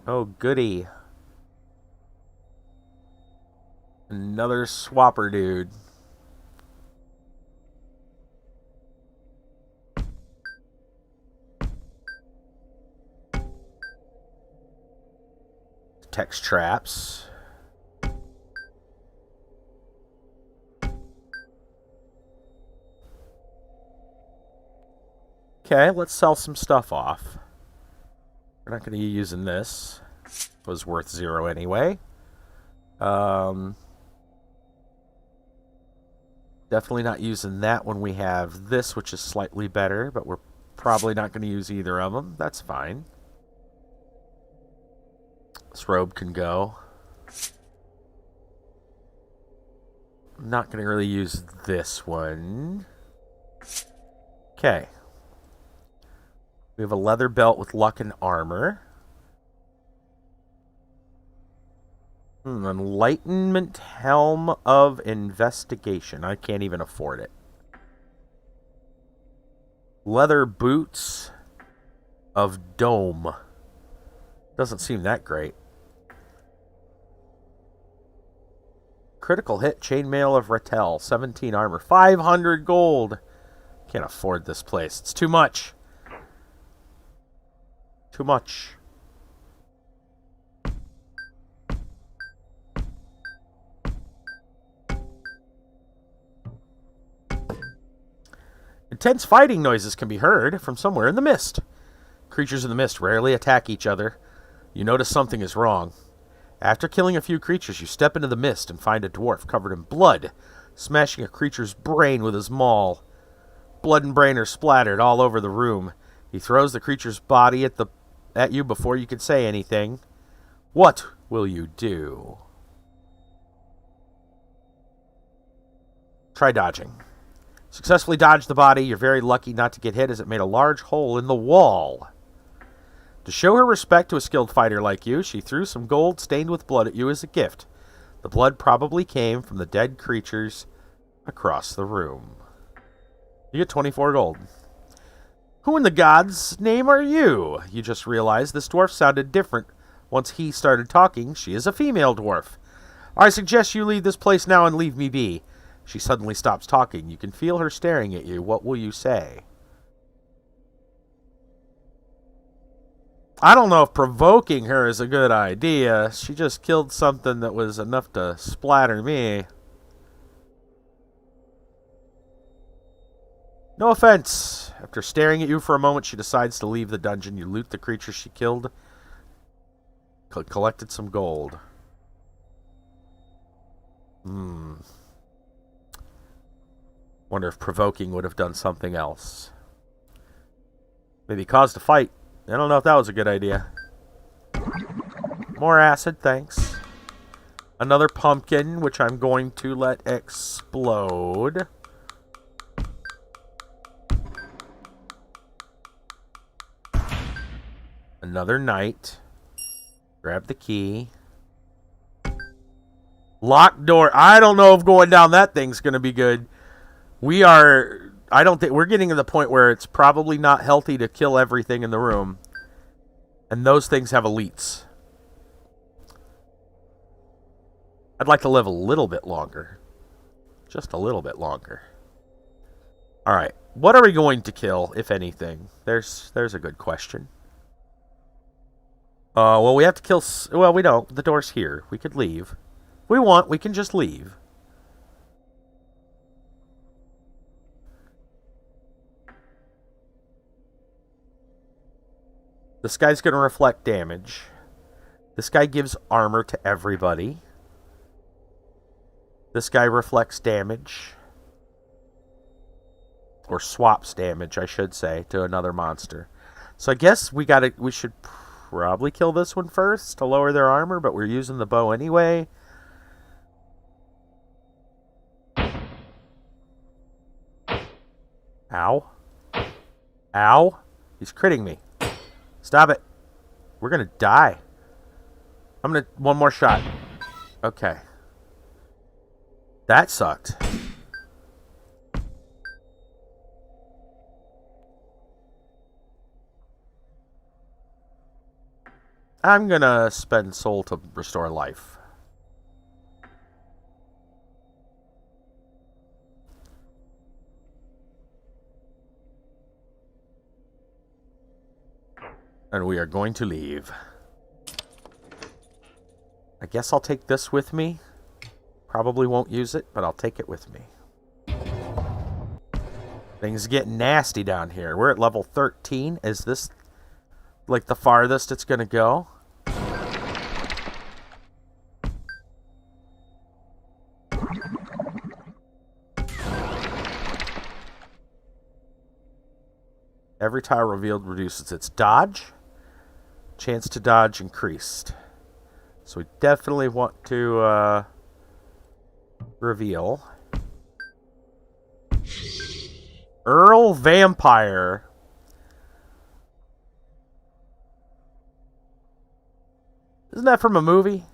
Oh, goody. Another swapper dude. Text traps. Okay, let's sell some stuff off. We're not going to be using this. It was worth 0 anyway. Definitely not using that when we have this, which is slightly better, but we're probably not going to use either of them. That's fine. This robe can go. I'm not going to really use this one. Okay. We have a leather belt with luck and armor. Enlightenment Helm of Investigation. I can't even afford it. Leather Boots of Dome. Doesn't seem that great. Critical Hit Chainmail of Rattel. 17 armor. 500 gold. Can't afford this place. It's too much. Too much. Intense fighting noises can be heard from somewhere in the mist. Creatures in the mist rarely attack each other. You notice something is wrong. After killing a few creatures, you step into the mist and find a dwarf covered in blood, smashing a creature's brain with his maul. Blood and brain are splattered all over the room. He throws the creature's body at you before you can say anything. What will you do? Try dodging. Successfully dodge the body. You're very lucky not to get hit as it made a large hole in the wall. To show her respect to a skilled fighter like you, she threw some gold stained with blood at you as a gift. The blood probably came from the dead creatures across the room. You get 24 gold. Who in the gods' name are you? You just realized this dwarf sounded different once he started talking. She is a female dwarf. I suggest you leave this place now and leave me be. She suddenly stops talking. You can feel her staring at you. What will you say? I don't know if provoking her is a good idea. She just killed something that was enough to splatter me. No offense. After staring at you for a moment, she decides to leave the dungeon. You loot the creature she killed. Collected some gold. Wonder if provoking would have done something else. Maybe caused a fight. I don't know if that was a good idea. More acid, thanks. Another pumpkin, which I'm going to let explode. Another knight. Grab the key. Locked door. I don't know if going down that thing's going to be good. I don't think we're getting to the point where it's probably not healthy to kill everything in the room. And those things have elites. I'd like to live a little bit longer. Just a little bit longer. Alright. What are we going to kill, if anything? There's a good question. Well, we have to kill... Well, we don't. The door's here. We could leave. If we want, we can just leave. This guy's going to reflect damage. This guy gives armor to everybody. This guy reflects damage. Or swaps damage, I should say, to another monster. So I guess we should probably kill this one first to lower their armor, but we're using the bow anyway. Ow. Ow. He's critting me. Stop it. We're going to die. One more shot. Okay. That sucked. I'm going to spend soul to restore life. And we are going to leave. I guess I'll take this with me. Probably won't use it, but I'll take it with me. Things get nasty down here. We're at level 13. Is this like the farthest it's going to go? Every tile revealed reduces its dodge. Chance to dodge increased. So we definitely want to reveal. Earl Vampire. Isn't that from a movie?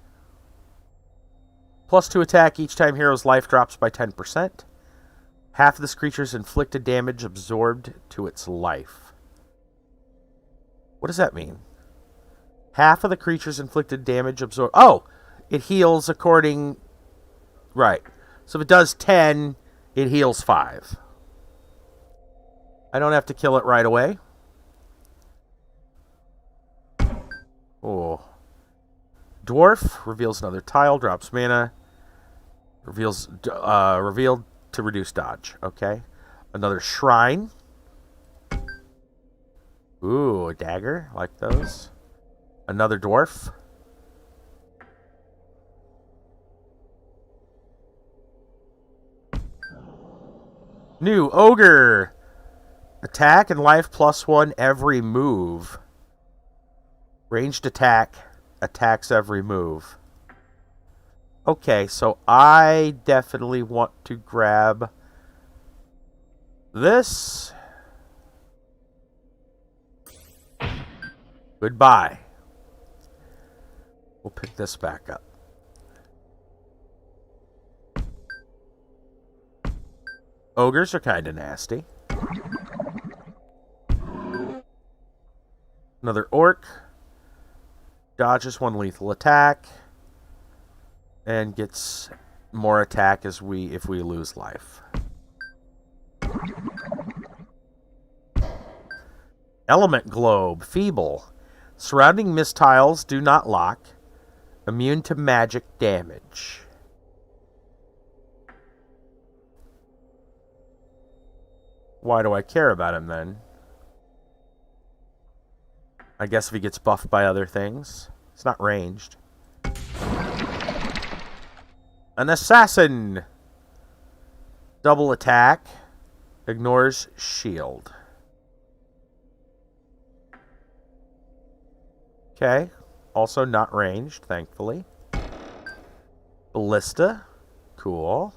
+2 attack each time hero's life drops by 10%. Half of this creature's inflicted damage absorbed to its life. What does that mean? Half of the creature's inflicted damage absorbed... Oh! It heals according... Right. So if it does 10, it heals 5. I don't have to kill it right away. Oh. Dwarf reveals another tile, drops mana. Revealed to reduce dodge. Okay. Another shrine. Ooh, a dagger. Like those. Another dwarf. New ogre. Attack and life +1 every move. Ranged attack. Attacks every move. Okay, so I definitely want to grab this. Goodbye. We'll pick this back up. Ogres are kind of nasty. Another orc. Dodges 1 lethal attack. And gets more attack if we lose life. Element Globe. Feeble. Surrounding mist tiles do not lock. Immune to magic damage. Why do I care about him then? I guess if he gets buffed by other things. It's not ranged. An assassin. Double attack. Ignores shield. Okay. Also not ranged, thankfully. Ballista. Cool.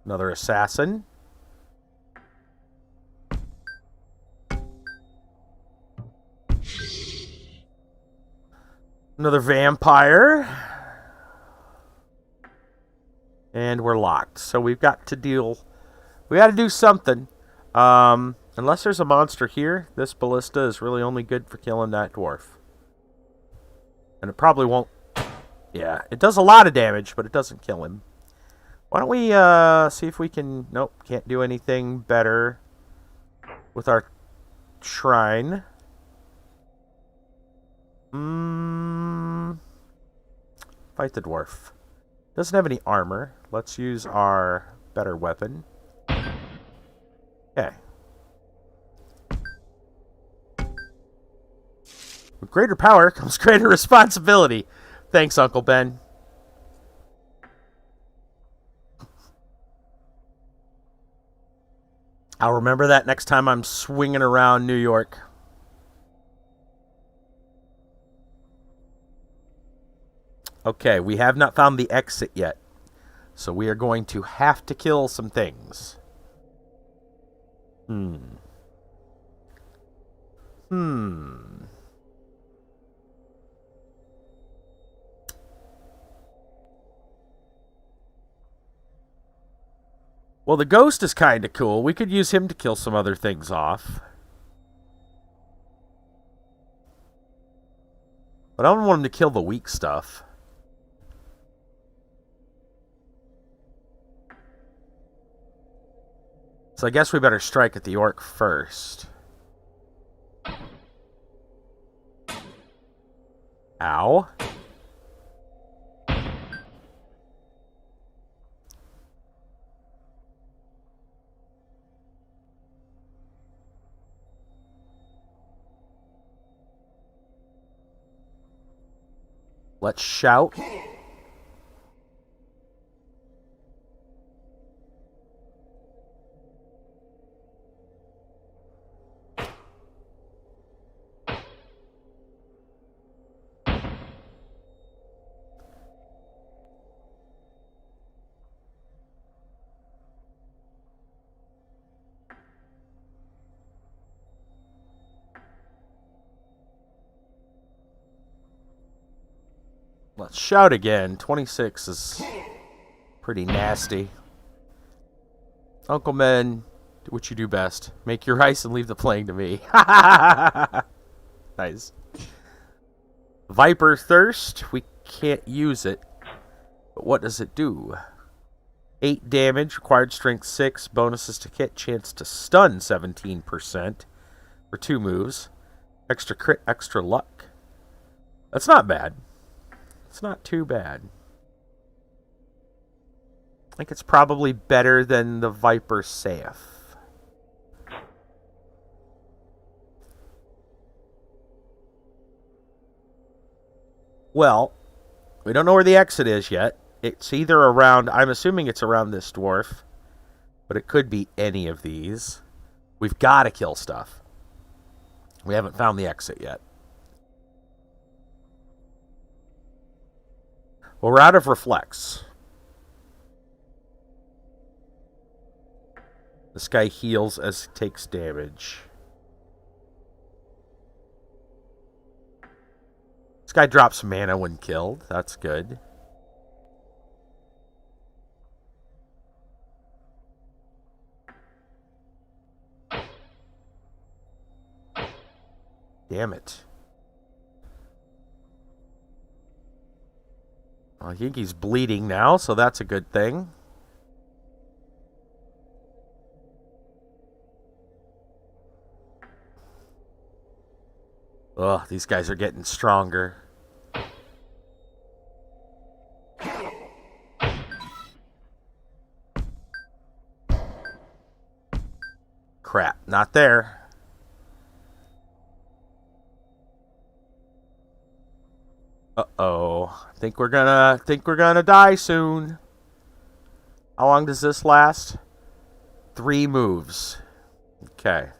Another assassin. Another vampire. And we're locked. So we've got to deal... We got to do something. Unless there's a monster here, this ballista is really only good for killing that dwarf. And it probably won't... Yeah, it does a lot of damage, but it doesn't kill him. Why don't we see if we can... Nope, can't do anything better with our shrine. Fight the dwarf. Doesn't have any armor. Let's use our better weapon. Okay. With greater power comes greater responsibility. Thanks, Uncle Ben. I'll remember that next time I'm swinging around New York. Okay, we have not found the exit yet. So we are going to have to kill some things. Well, the ghost is kind of cool. We could use him to kill some other things off. But I don't want him to kill the weak stuff. So I guess we better strike at the orc first. Ow. Let's shout. Let's shout again. 26 is pretty nasty. Uncle Men, do what you do best. Make your ice and leave the playing to me. Nice. Viper Thirst. We can't use it. But what does it do? 8 damage, required strength 6, bonuses to hit, chance to stun 17% for 2 moves. Extra crit, extra luck. That's not bad. It's not too bad. I think it's probably better than the Viper Safe. Well, we don't know where the exit is yet. It's either around, I'm assuming it's around this dwarf, but it could be any of these. We've got to kill stuff. We haven't found the exit yet. Well, we're out of reflex. This guy heals as he takes damage. This guy drops mana when killed. That's good. Damn it. I think he's bleeding now, so that's a good thing. Ugh, these guys are getting stronger. Crap, not there. Uh-oh. Think we're gonna die soon. How long does this last? 3 moves. Okay.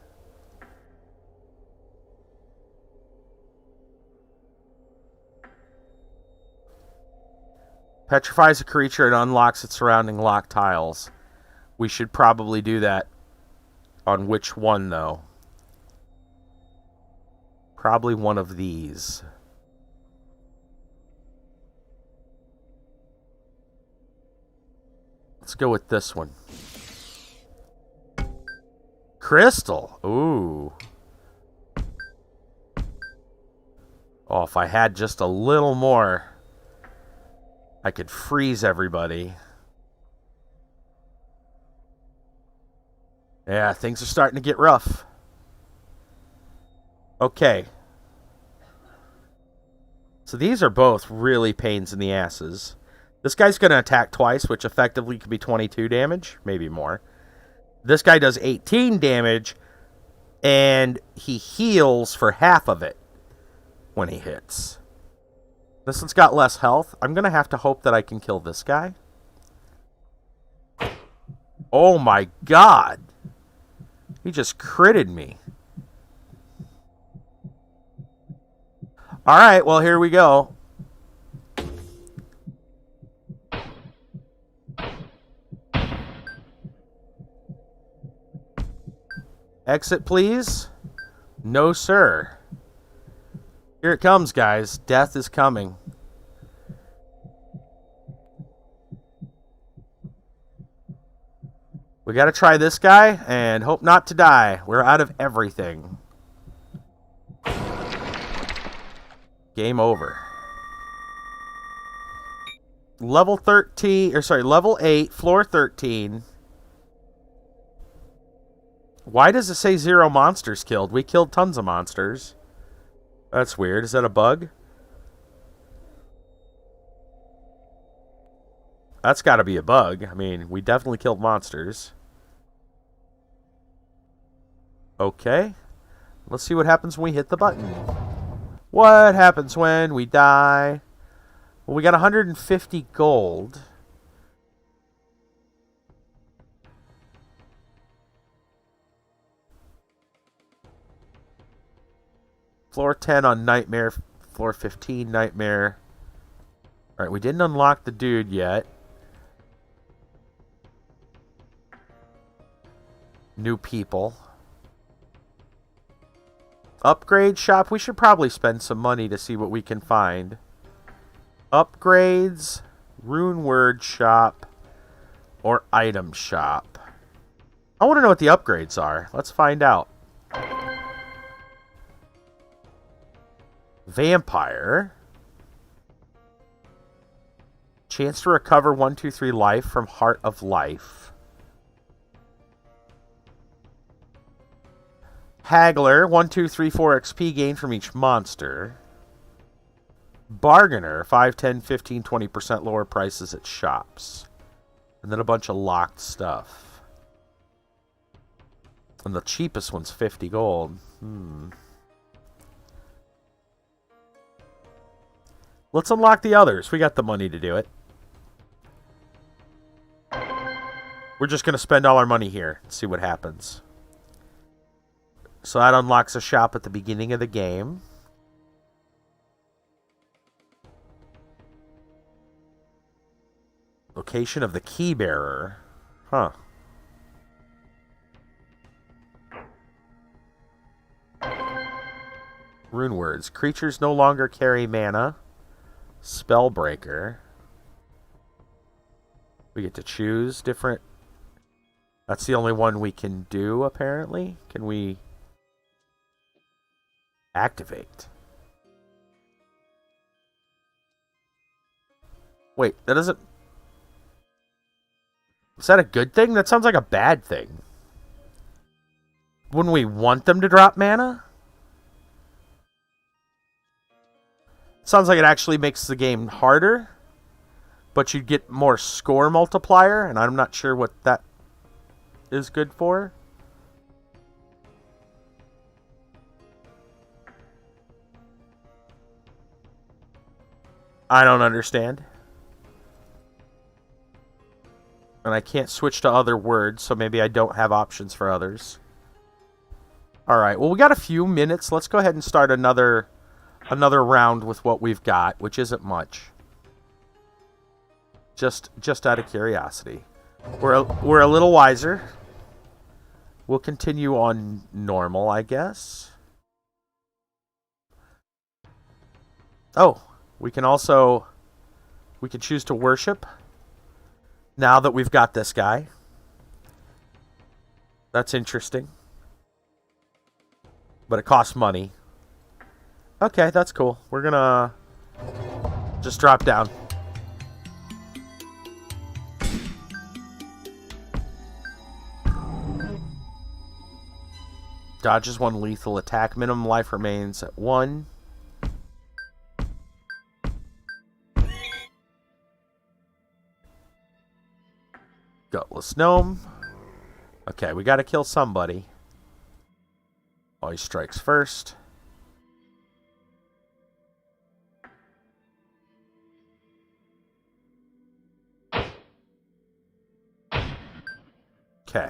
Petrifies a creature and unlocks its surrounding lock tiles. We should probably do that. On which one, though? Probably one of these. Let's go with this one. Crystal. Ooh. Oh, if I had just a little more, I could freeze everybody. Yeah, things are starting to get rough. Okay. So these are both really pains in the asses. This guy's going to attack twice, which effectively could be 22 damage, maybe more. This guy does 18 damage, and he heals for half of it when he hits. This one's got less health. I'm going to have to hope that I can kill this guy. Oh my god. He just critted me. Alright, well, here we go. Exit, please. No, sir. Here it comes, guys. Death is coming. We gotta try this guy and hope not to die. We're out of everything. Game over. Level 13, or sorry, level 8, floor 13. Why does it say 0 monsters killed? We killed tons of monsters. That's weird. Is that a bug? That's got to be a bug. I mean, we definitely killed monsters. Okay. Let's see what happens when we hit the button. What happens when we die? Well, we got 150 gold. Floor 10 on Nightmare. Floor 15, Nightmare. Alright, we didn't unlock the dude yet. New people. Upgrade shop. We should probably spend some money to see what we can find. Upgrades, rune word shop, or item shop. I want to know what the upgrades are. Let's find out. Vampire. Chance to recover 1, 2, 3 life from Heart of Life. Haggler, 1, 2, 3, 4 XP gained from each monster. Bargainer, 5, 10, 15, 20% lower prices at shops. And then a bunch of locked stuff. And the cheapest one's 50 gold. Let's unlock the others. We got the money to do it. We're just going to spend all our money here and see what happens. So that unlocks a shop at the beginning of the game. Location of the key bearer. Huh. Rune words. Creatures no longer carry mana. Spellbreaker. We get to choose different... That's the only one we can do, apparently. Can we... activate? Wait, that doesn't... Is that a good thing? That sounds like a bad thing. Wouldn't we want them to drop mana? Sounds like it actually makes the game harder, but you'd get more score multiplier, and I'm not sure what that is good for. I don't understand. And I can't switch to other words, so maybe I don't have options for others. Alright, well we got a few minutes. Let's go ahead and start another round with what we've got, which isn't much. Just out of curiosity. We're a little wiser. We'll continue on normal, I guess. Oh, we can choose to worship now that we've got this guy. That's interesting. But it costs money. Okay, that's cool. We're gonna just drop down. Dodges 1 lethal attack. Minimum life remains at 1. Gutless Gnome. Okay, we gotta kill somebody. Oh, he strikes first. Okay.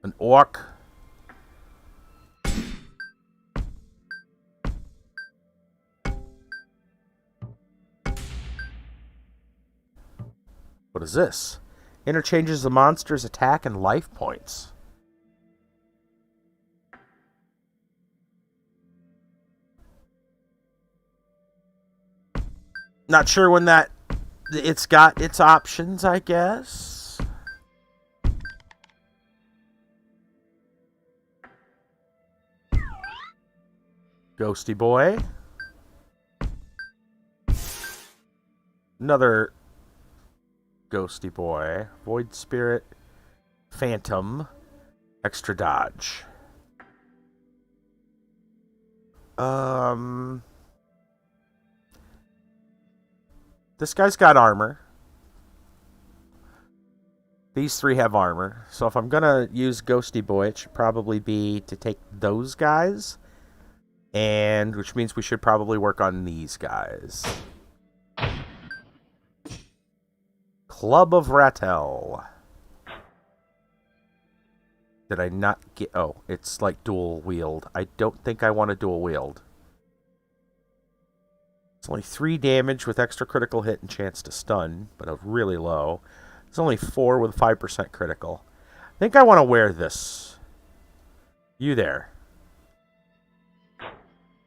An orc. What is this? Interchanges the monster's attack and life points. Not sure when that... It's got its options, I guess. Ghosty boy. Another ghosty boy. Void spirit. Phantom. Extra dodge. This guy's got armor. These three have armor. So if I'm gonna use Ghosty Boy, it should probably be to take those guys. And which means we should probably work on these guys. Club of Rattel. Did I not get... Oh, it's like dual wield. I don't think I want to dual wield. It's only 3 damage with extra critical hit and chance to stun, but a really low. It's only 4 with 5% critical. I think I want to wear this. You there.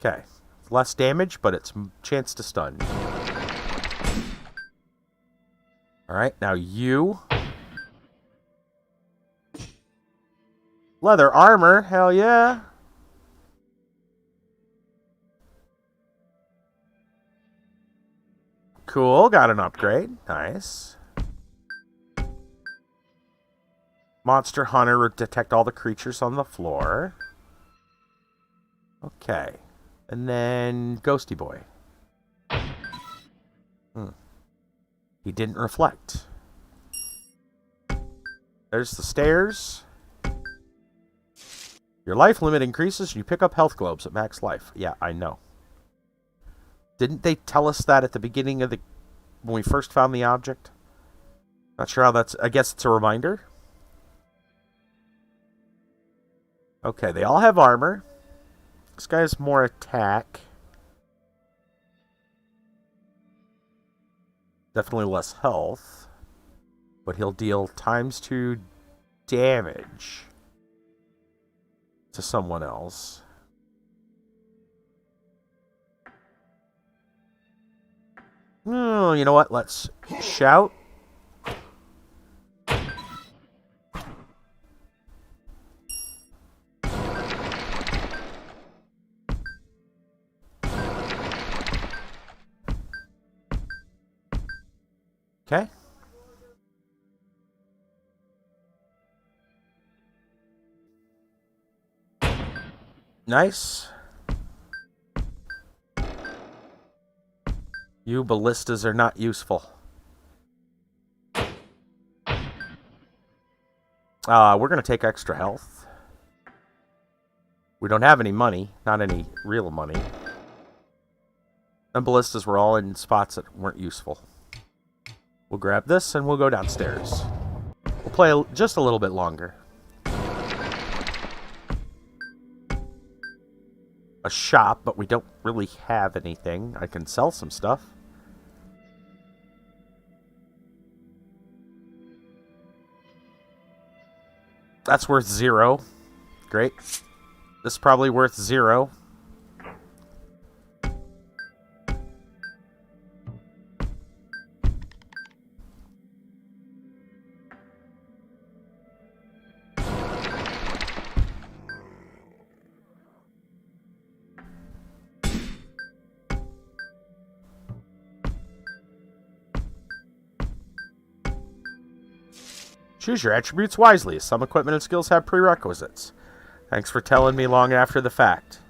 Okay. Less damage, but it's chance to stun. Alright, now you. Leather armor, hell yeah. Cool, got an upgrade. Nice. Monster Hunter would detect all the creatures on the floor. Okay. And then Ghosty Boy. He didn't reflect. There's the stairs. Your life limit increases and you pick up health globes at max life. Yeah, I know. Didn't they tell us that at the beginning of when we first found the object? Not sure how that's... I guess it's a reminder. Okay, they all have armor. This guy has more attack. Definitely less health. But he'll deal ×2 damage to someone else. Oh, you know what? Let's shout. Okay. Nice. You ballistas are not useful. We're going to take extra health. We don't have any money. Not any real money. And ballistas were all in spots that weren't useful. We'll grab this and we'll go downstairs. We'll play just a little bit longer. A shop, but we don't really have anything. I can sell some stuff. That's worth 0. Great. This is probably worth 0. Choose your attributes wisely. Some equipment and skills have prerequisites. Thanks for telling me long after the fact.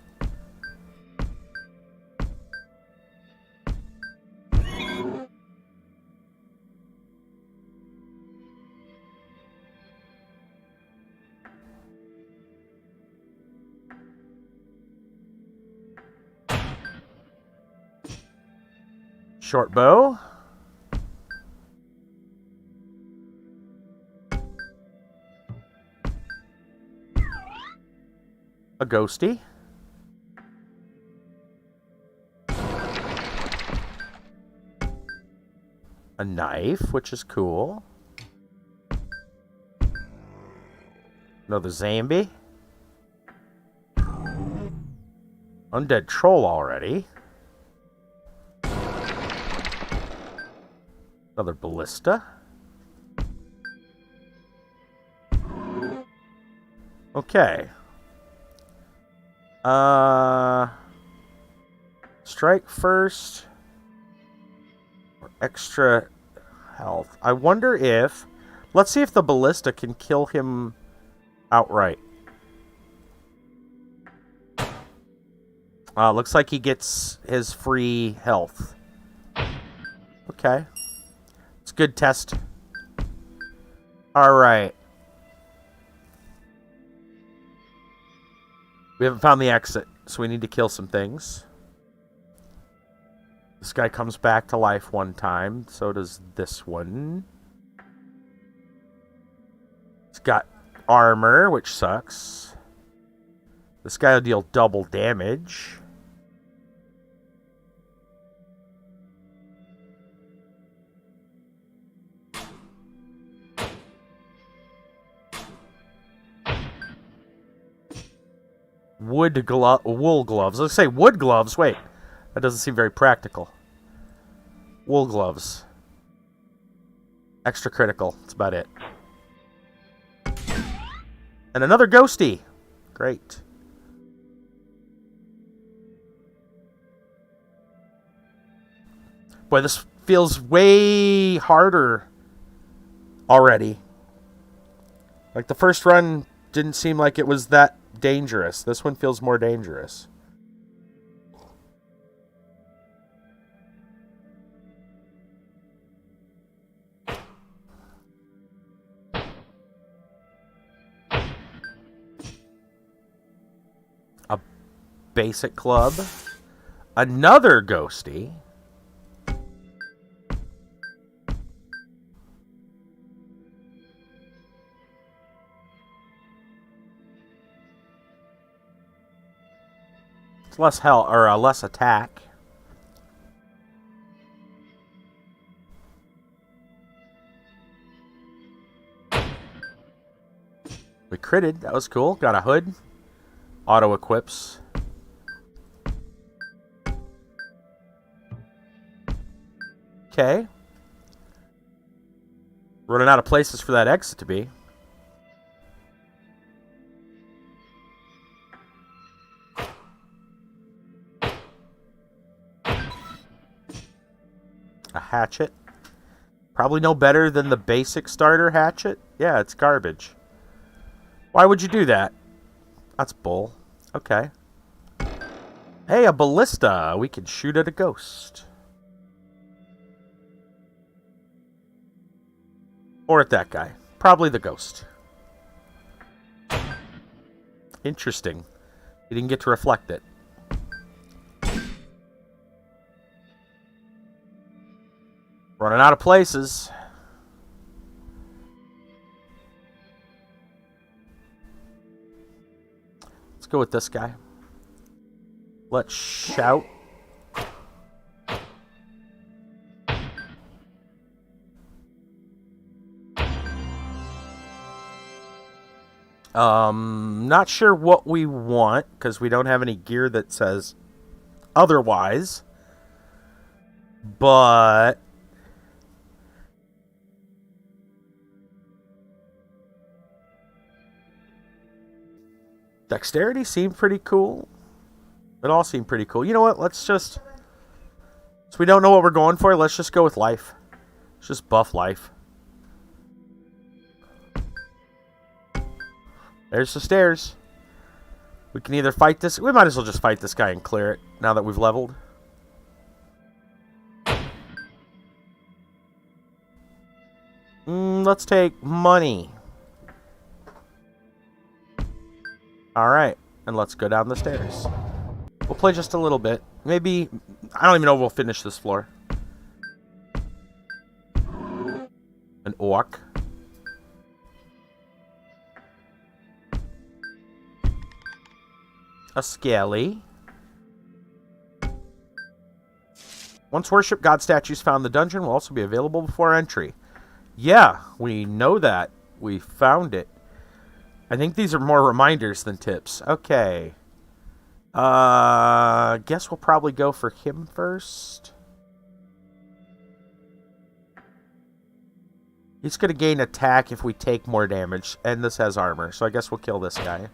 Short bow. A ghosty. A knife, which is cool. Another zombie. Undead troll already. Another ballista. Okay. Strike first. Or extra health. I wonder if... Let's see if the ballista can kill him outright. Looks like he gets his free health. Okay. It's a good test. Alright. We haven't found the exit, so we need to kill some things. This guy comes back to life one time. So does this one. It's got armor, which sucks. This guy will deal double damage. wool gloves. Let's say wood gloves. Wait, that doesn't seem very practical. Wool gloves. Extra critical. That's about it. And another ghosty. Great. Boy, this feels way harder already. Like the first run didn't seem like it was that dangerous. This one feels more dangerous. A basic club. Another ghosty. It's less hell or less attack. We critted. That was cool. Got a hood. Auto equips. Okay. Running out of places for that exit to be. A hatchet. Probably no better than the basic starter hatchet. Yeah, it's garbage. Why would you do that? That's bull. Okay. Hey, a ballista. We can shoot at a ghost. Or at that guy. Probably the ghost. Interesting. You didn't get to reflect it. Running out of places. Let's go with this guy. Let's shout. Not sure what we want because we don't have any gear that says otherwise. But dexterity seemed pretty cool. It all seemed pretty cool. You know what? Let's just... So we don't know what we're going for. Let's just go with life. Let's just buff life. There's the stairs. We can either fight this... We might as well just fight this guy and clear it now that we've leveled. Let's take money. Alright. And let's go down the stairs. We'll play just a little bit. Maybe... I don't even know if we'll finish this floor. An orc. A scaly. Once worship god statues found in the dungeon will also be available before entry. Yeah, we know that. We found it. I think these are more reminders than tips. Okay. Guess we'll probably go for him first. He's going to gain attack if we take more damage. And this has armor, so I guess we'll kill this guy.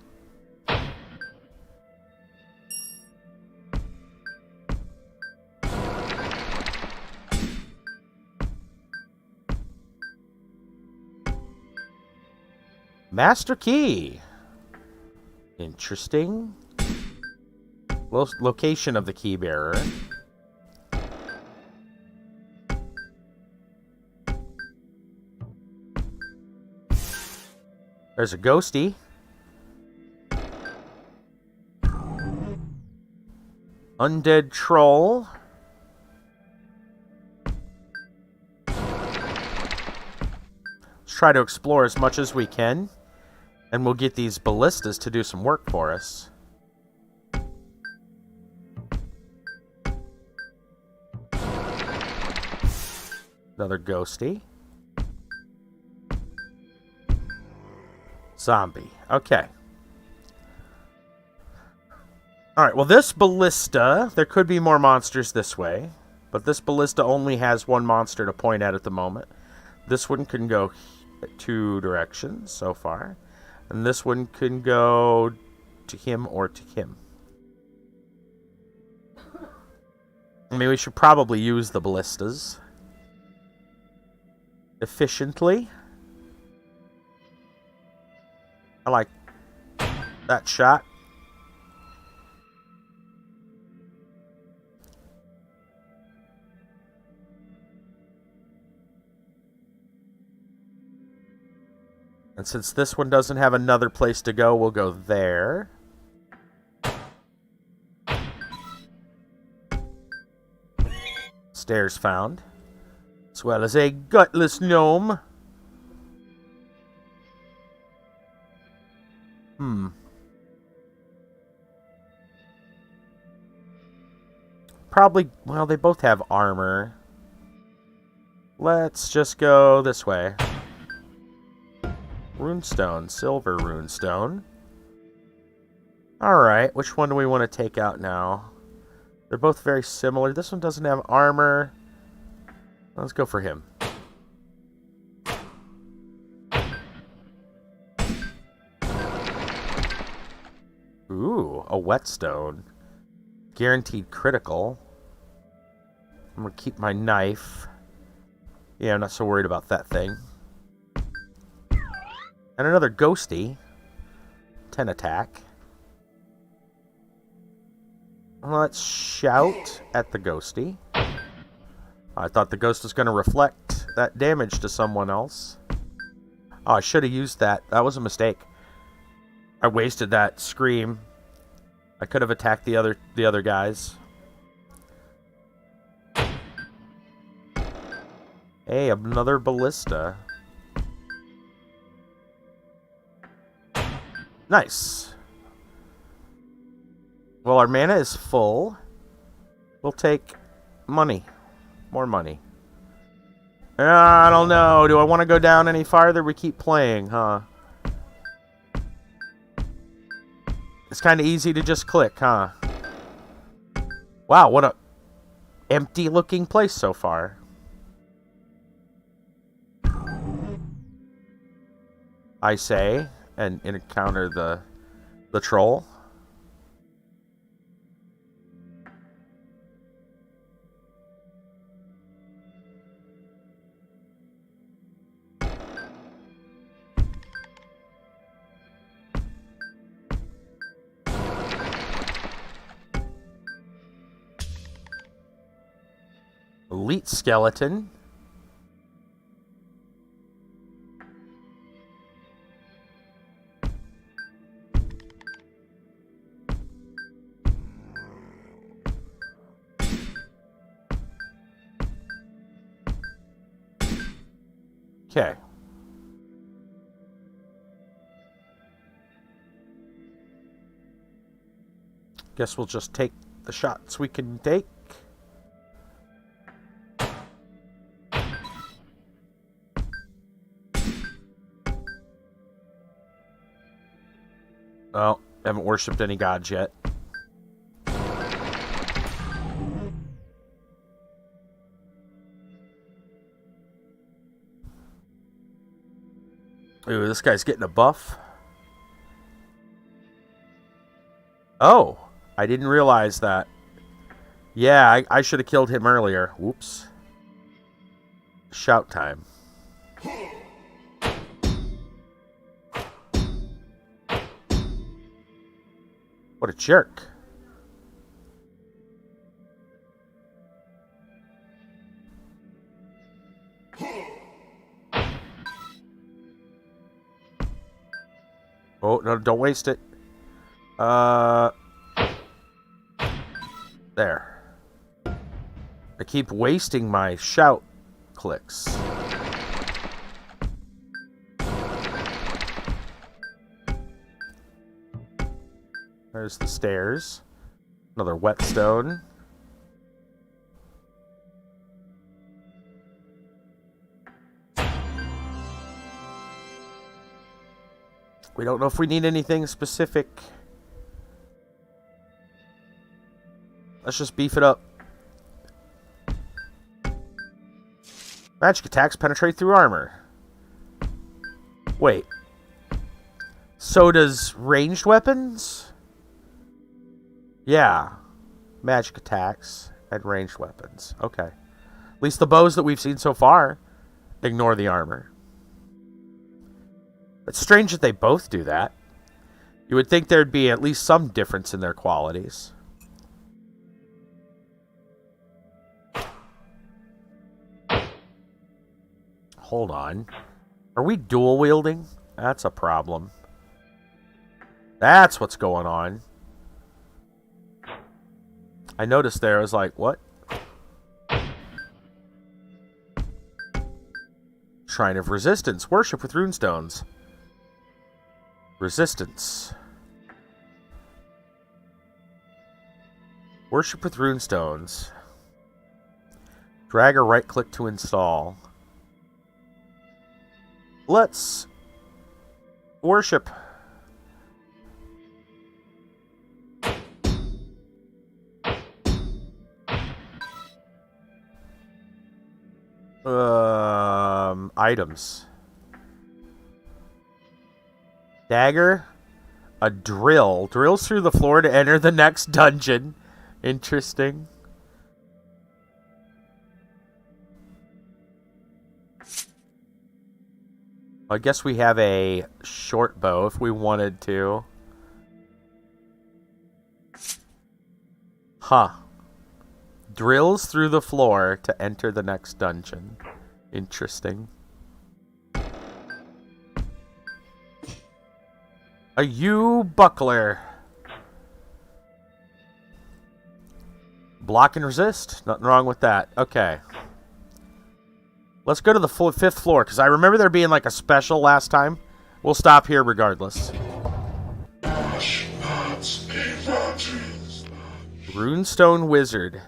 Master key. Interesting. Location of the key bearer. There's a ghosty. Undead troll. Let's try to explore as much as we can. And we'll get these ballistas to do some work for us. Another ghosty. Zombie. Okay. Alright, well this ballista, there could be more monsters this way, but this ballista only has one monster to point at the moment. This one can go 2 directions so far, and this one can go to him or to him. I mean, we should probably use the ballistas efficiently. I like that shot. And since this one doesn't have another place to go, we'll go there. Stairs found. As well as a gutless gnome. Probably, well, they both have armor. Let's just go this way. RuneStone, silver RuneStone. Alright, which one do we want to take out now? They're both very similar. This one doesn't have armor. Let's go for him. Ooh, a whetstone. Guaranteed critical. I'm going to keep my knife. Yeah, I'm not so worried about that thing. And another ghosty. 10 attack. Let's shout at the ghosty. I thought the ghost was going to reflect that damage to someone else. Oh, I should have used that. That was a mistake. I wasted that scream. I could have attacked the other guys. Hey, another ballista. Nice. Well, our mana is full. We'll take money. More money. I don't know. Do I want to go down any farther? We keep playing, huh? It's kind of easy to just click, huh? Wow, what a empty-looking place so far. I say, and encounter the troll. Elite skeleton. Okay. Guess we'll just take the shots we can take. Well, haven't worshipped any gods yet. Ooh, this guy's getting a buff. Oh, I didn't realize that. Yeah, I should have killed him earlier. Whoops. Shout time. What a jerk. Oh, no, don't waste it. There. I keep wasting my shout clicks. There's the stairs. Another whetstone. We don't know if we need anything specific. Let's just beef it up. Magic attacks penetrate through armor. Wait. So does ranged weapons? Yeah. Magic attacks and ranged weapons. Okay. At least the bows that we've seen so far ignore the armor. It's strange that they both do that. You would think there'd be at least some difference in their qualities. Hold on. Are we dual wielding? That's a problem. That's what's going on. I noticed there, I was like, what? Shrine of Resistance. Worship with runestones. Resistance. Worship with runestones. Drag or right click to install. Let's worship. Items. Dagger. A drill. Drills through the floor to enter the next dungeon. Interesting. I guess we have a short bow if we wanted to. Huh. Drills through the floor to enter the next dungeon. Interesting. A yew buckler. Block and resist. Nothing wrong with that. Okay. Let's go to the fifth floor, because I remember there being like a special last time. We'll stop here regardless. RuneStone Wizard.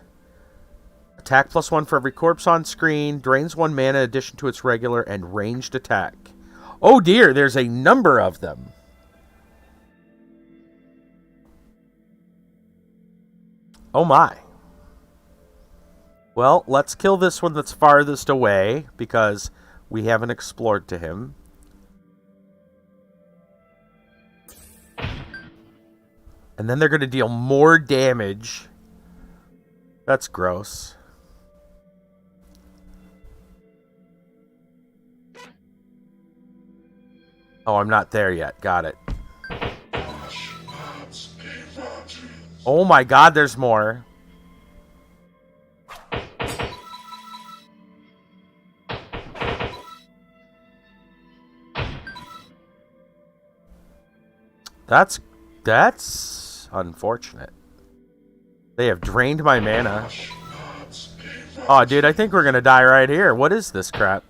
Attack +1 for every corpse on screen. Drains 1 mana in addition to its regular and ranged attack. Oh dear, there's a number of them. Oh my. Well, let's kill this one that's farthest away, because we haven't explored to him. And then they're going to deal more damage. That's gross. Oh, I'm not there yet. Got it. Oh my god, there's more. That's unfortunate. They have drained my mana. Oh, dude, I think we're gonna die right here. What is this crap?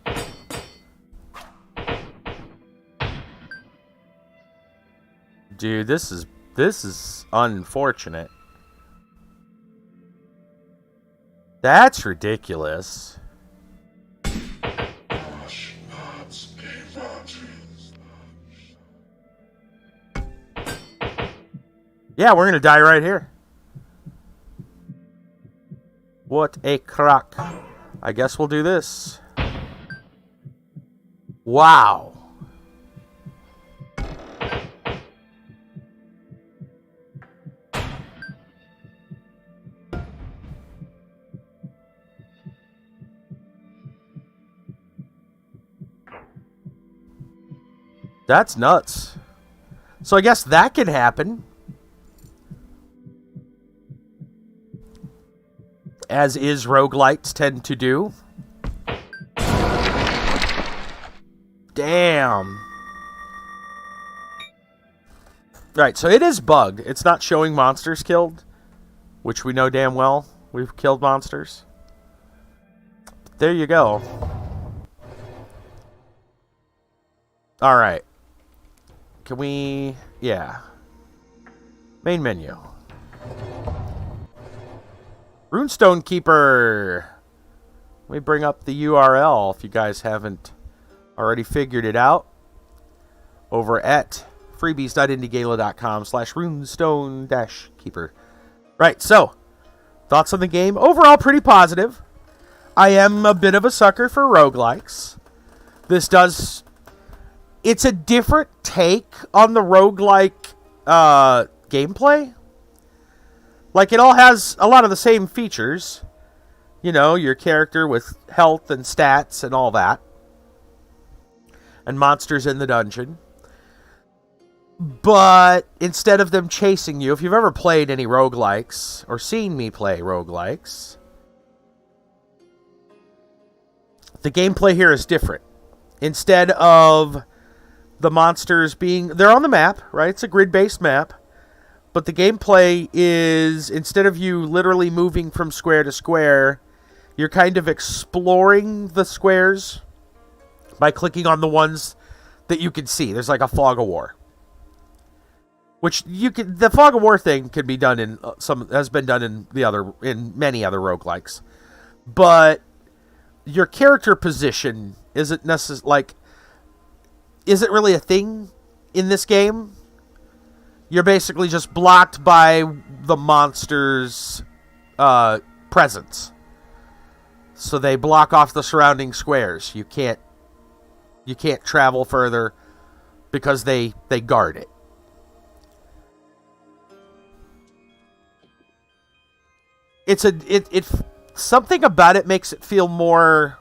Dude, this is unfortunate. That's ridiculous. Yeah, we're gonna die right here. What a crock. I guess we'll do this. Wow. That's nuts. So I guess that can happen. As is roguelites tend to do. Damn. Right, so it is bugged. It's not showing monsters killed, which we know damn well. We've killed monsters. But there you go. Alright. Can we... Yeah. Main menu. RuneStone Keeper. Let me bring up the URL if you guys haven't already figured it out. Over at freebies.indiegala.com/runestone-keeper. Right, so Thoughts on the game? Overall, pretty positive. I am a bit of a sucker for roguelikes. It's a different take on the roguelike gameplay. Like, it all has a lot of the same features. You know, your character with health and stats and all that. And monsters in the dungeon. But instead of them chasing you, if you've ever played any roguelikes, or seen me play roguelikes, the gameplay here is different. Instead of the monsters they're on the map, right? It's a grid-based map. But the gameplay is, instead of you literally moving from square to square, you're kind of exploring the squares by clicking on the ones that you can see. There's like a fog of war. Which the fog of war thing can be done has been done in many other roguelikes. But your character position isn't really a thing in this game. You're basically just blocked by the monster's presence. So they block off the surrounding squares. You can't travel further because they guard it. It's something about it makes it feel more,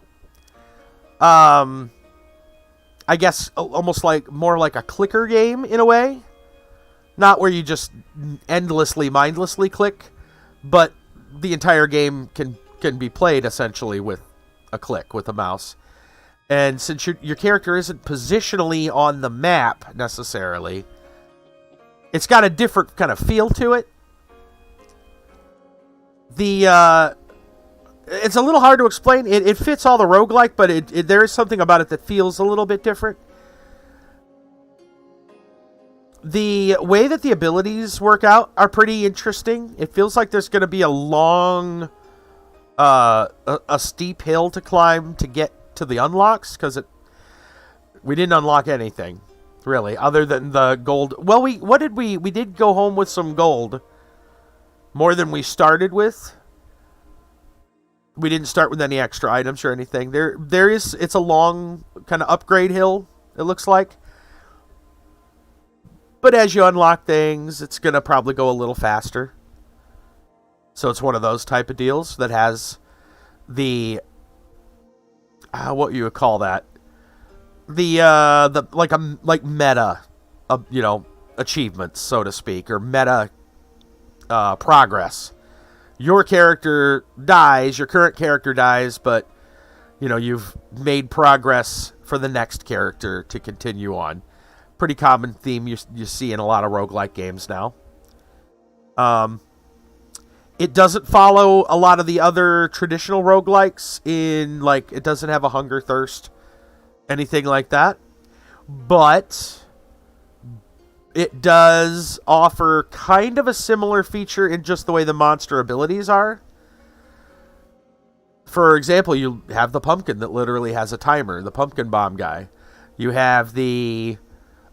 I guess, almost more like a clicker game in a way. Not where you just mindlessly click, but the entire game can be played essentially with a click with a mouse. And since your character isn't positionally on the map necessarily, it's got a different kind of feel to it. It's a little hard to explain. It fits all the roguelike, but there is something about it that feels a little bit different. The way that the abilities work out are pretty interesting. It feels like there's going to be a long, a steep hill to climb to get to the unlocks, because we didn't unlock anything, really, other than the gold. Well, we did go home with some gold. More than we started with. We didn't start with any extra items or anything. It's a long kind of upgrade hill, it looks like. But as you unlock things, it's going to probably go a little faster. So it's one of those type of deals that has the what you would call that? The meta, achievements, so to speak, or meta progress. Your character dies, your current character dies, but you've made progress for the next character to continue on. Pretty common theme you see in a lot of roguelike games now. It doesn't follow a lot of the other traditional roguelikes in, it doesn't have a hunger, thirst, anything like that. But it does offer kind of a similar feature in just the way the monster abilities are. For example, you have the pumpkin that literally has a timer, the pumpkin bomb guy. You have you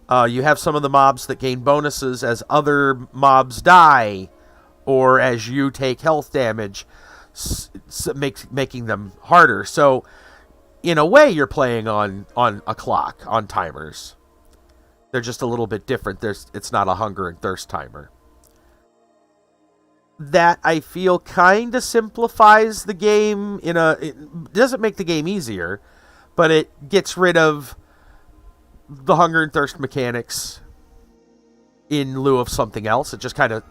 have some of the mobs that gain bonuses as other mobs die, or as you take health damage, making them harder. So, in a way, you're playing on a clock, on timers. They're just a little bit different. It's not a hunger and thirst timer. That, I feel, kind of simplifies the game. It doesn't make the game easier, but it gets rid of the hunger and thirst mechanics in lieu of something else. It just kind of,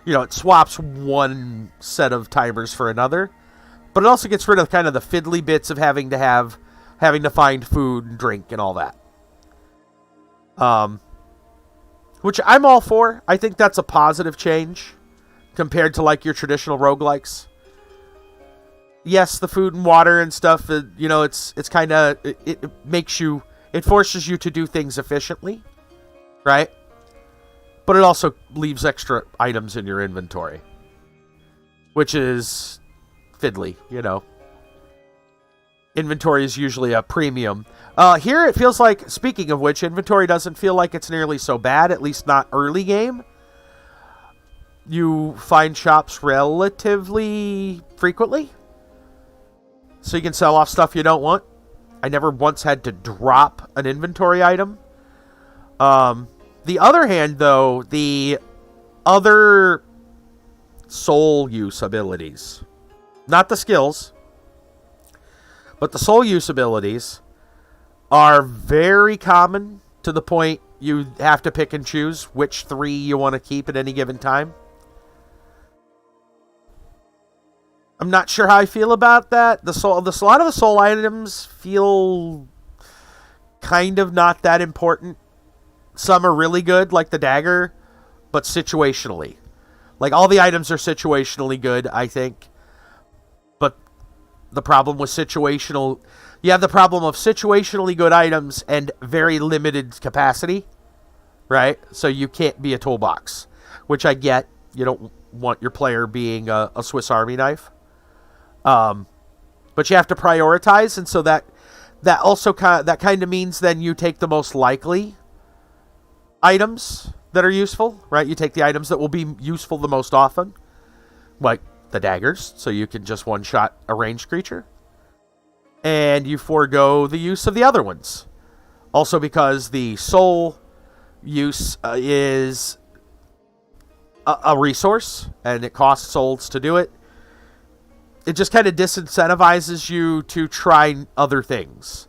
it swaps one set of timers for another, but it also gets rid of kind of the fiddly bits of having to find food and drink and all that. Which I'm all for. I think that's a positive change compared to your traditional roguelikes. Yes, the food and water and stuff, it's kind of, it forces you to do things efficiently, right? But it also leaves extra items in your inventory, which is fiddly, Inventory is usually a premium. Here it feels like, speaking of which, inventory doesn't feel like it's nearly so bad, at least not early game. you find shops relatively frequently. So you can sell off stuff you don't want. I never once had to drop an inventory item. The other hand, though, the other soul use abilities, not the skills, but the soul use abilities are very common to the point you have to pick and choose which 3 you want to keep at any given time. I'm not sure how I feel about that. A lot of the soul items feel kind of not that important. Some are really good, like the dagger, but situationally. Like, all the items are situationally good, I think. But the problem with situational... You have the problem of situationally good items and very limited capacity, right? So you can't be a toolbox, which I get. You don't want your player being a Swiss Army knife. But you have to prioritize, and so that also kind of means then you take the most likely items that are useful, right? You take the items that will be useful the most often, like the daggers, so you can just one-shot a ranged creature. And you forego the use of the other ones. Also because the soul use is a resource, and it costs souls to do it. It just kind of disincentivizes you to try other things.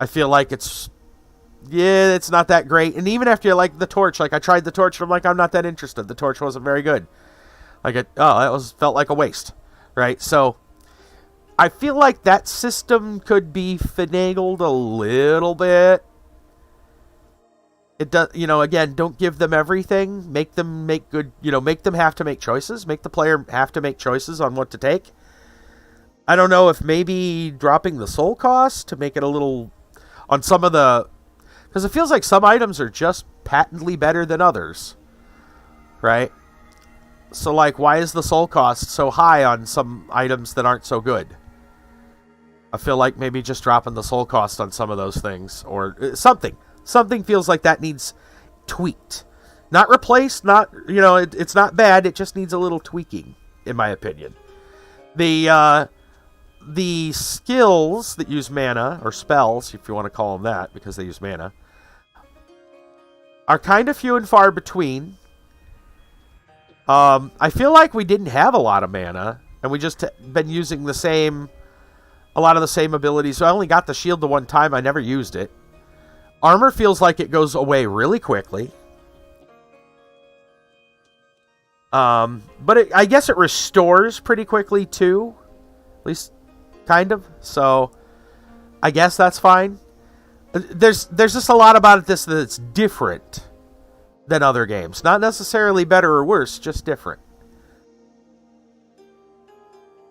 I feel like it's not that great. And even after you like the torch, like I tried the torch and I'm like, I'm not that interested. The torch wasn't very good. Felt like a waste, right? So I feel like that system could be finagled a little bit. It does, again, don't give them everything. Make them make good, make them have to make choices. Make the player have to make choices on what to take. I don't know if maybe dropping the soul cost to make it a little on some of the, because it feels like some items are just patently better than others, right? So, like, why is the soul cost so high on some items that aren't so good? I feel like maybe just dropping the soul cost on some of those things, or something. Something feels like that needs tweaked. Not replaced, it's not bad, it just needs a little tweaking, in my opinion. The skills that use mana, or spells, if you want to call them that, because they use mana, are kind of few and far between. I feel like we didn't have a lot of mana, and we just been using a lot of the same abilities. So I only got the shield the one time, I never used it. Armor feels like it goes away really quickly. But I guess it restores pretty quickly too. At least, kind of. So, I guess that's fine. There's just a lot about this that's different than other games. Not necessarily better or worse, just different.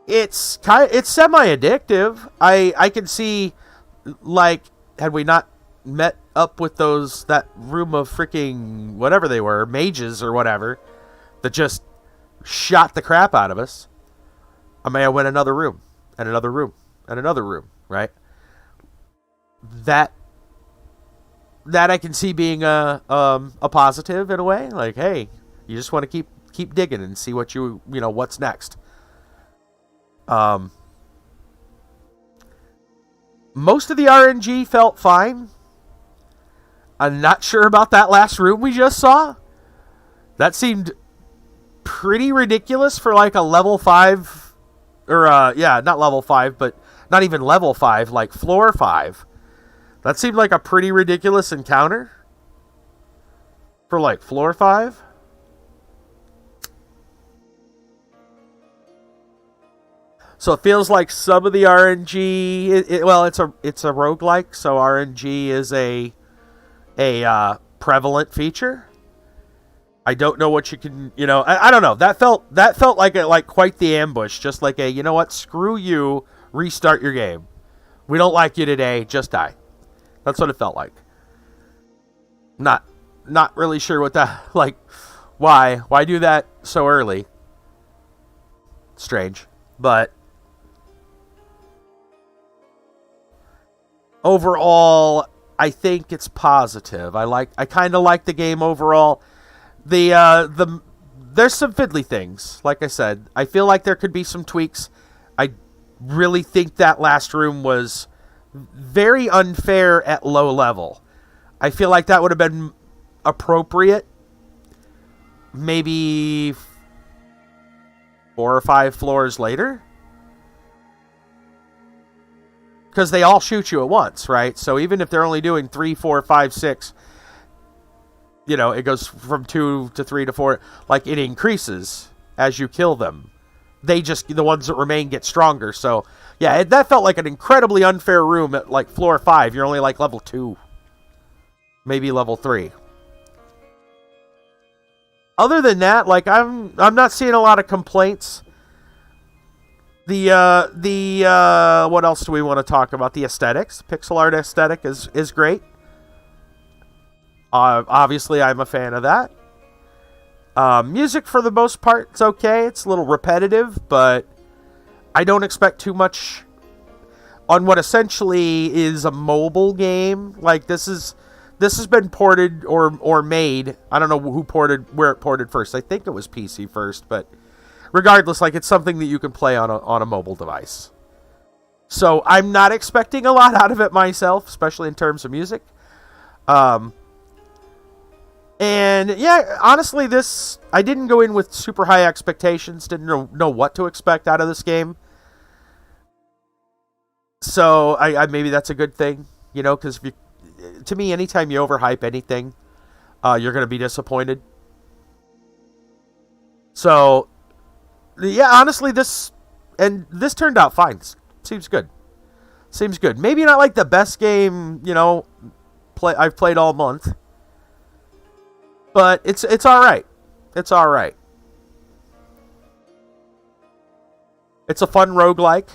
It's semi-addictive. I can see, like, had we not met up with that room of freaking whatever they were, mages or whatever, that just shot the crap out of us, I may have went another room, and another room, and another room, right? That I can see being a positive in a way. Like, hey, you just want to keep digging and see what what's next. Most of the RNG felt fine. I'm not sure about that last room we just saw. That seemed pretty ridiculous for like a level 5, or not level 5, but not even level 5, like floor 5. That seemed like a pretty ridiculous encounter for like floor 5. So it feels like some of the RNG, it's a roguelike, so RNG is a prevalent feature. I don't know what you can, I don't know. That felt like quite the ambush, just like you know what, screw you, restart your game. We don't like you today, just die. That's what it felt like. Not really sure what that, like, why do that so early? Strange, but overall, I think it's positive. I kind of like the game overall. The there's some fiddly things. Like I said, I feel like there could be some tweaks. I really think that last room was very unfair at low level. I feel like that would have been appropriate maybe 4 or 5 floors later. Because they all shoot you at once, right? So even if they're only doing 3, 4, 5, 6, you know, it goes from 2 to 3 to 4. Like, it increases as you kill them. The ones that remain get stronger. So, yeah, that felt like an incredibly unfair room at, like, floor 5. You're only, like, level 2. Maybe level 3. Other than that, like, I'm not seeing a lot of complaints. What else do we want to talk about? The aesthetics. Pixel art aesthetic is great. Obviously, I'm a fan of that. Music, for the most part, it's okay. It's a little repetitive, but I don't expect too much on what essentially is a mobile game. Like, this has been ported or made. I don't know where it ported first. I think it was PC first, but regardless, like, it's something that you can play on a mobile device. So I'm not expecting a lot out of it myself, especially in terms of music. And yeah, honestly, I didn't go in with super high expectations. Didn't know what to expect out of this game. So I maybe that's a good thing, you know, because to me, anytime you overhype anything, you're going to be disappointed. So yeah, honestly, this turned out fine. Seems good. Maybe not like the best game, you know, I've played all month. But it's all right. It's all right. It's a fun roguelike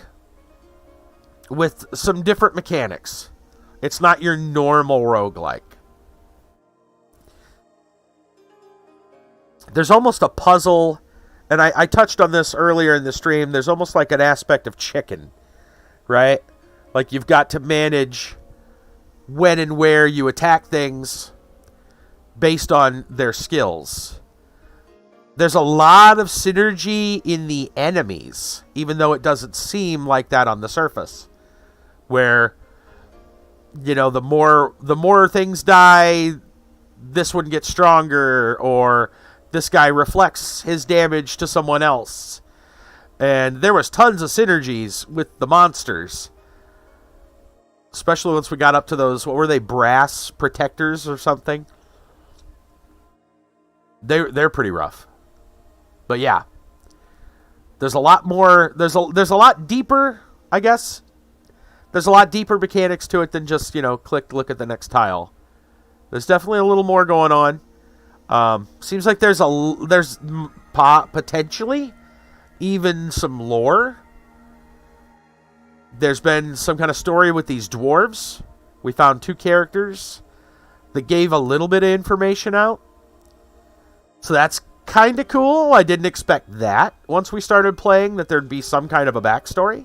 with some different mechanics. It's not your normal roguelike. There's almost a puzzle, and I touched on this earlier in the stream. There's almost like an aspect of chicken, right? Like, you've got to manage when and where you attack things based on their skills. There's a lot of synergy in the enemies, even though it doesn't seem like that on the surface. Where, you know, the more things die, this one gets stronger, or this guy reflects his damage to someone else. And there was tons of synergies with the monsters. Especially once we got up to those, what were they, brass protectors or something? They're pretty rough. But yeah. There's a lot more, there's a lot deeper, I guess. There's a lot deeper mechanics to it than just, you know, look at the next tile. There's definitely a little more going on. Seems like there's potentially even some lore. There's been some kind of story with these dwarves. We found 2 characters that gave a little bit of information out. So that's kind of cool. I didn't expect that once we started playing, that there'd be some kind of a backstory.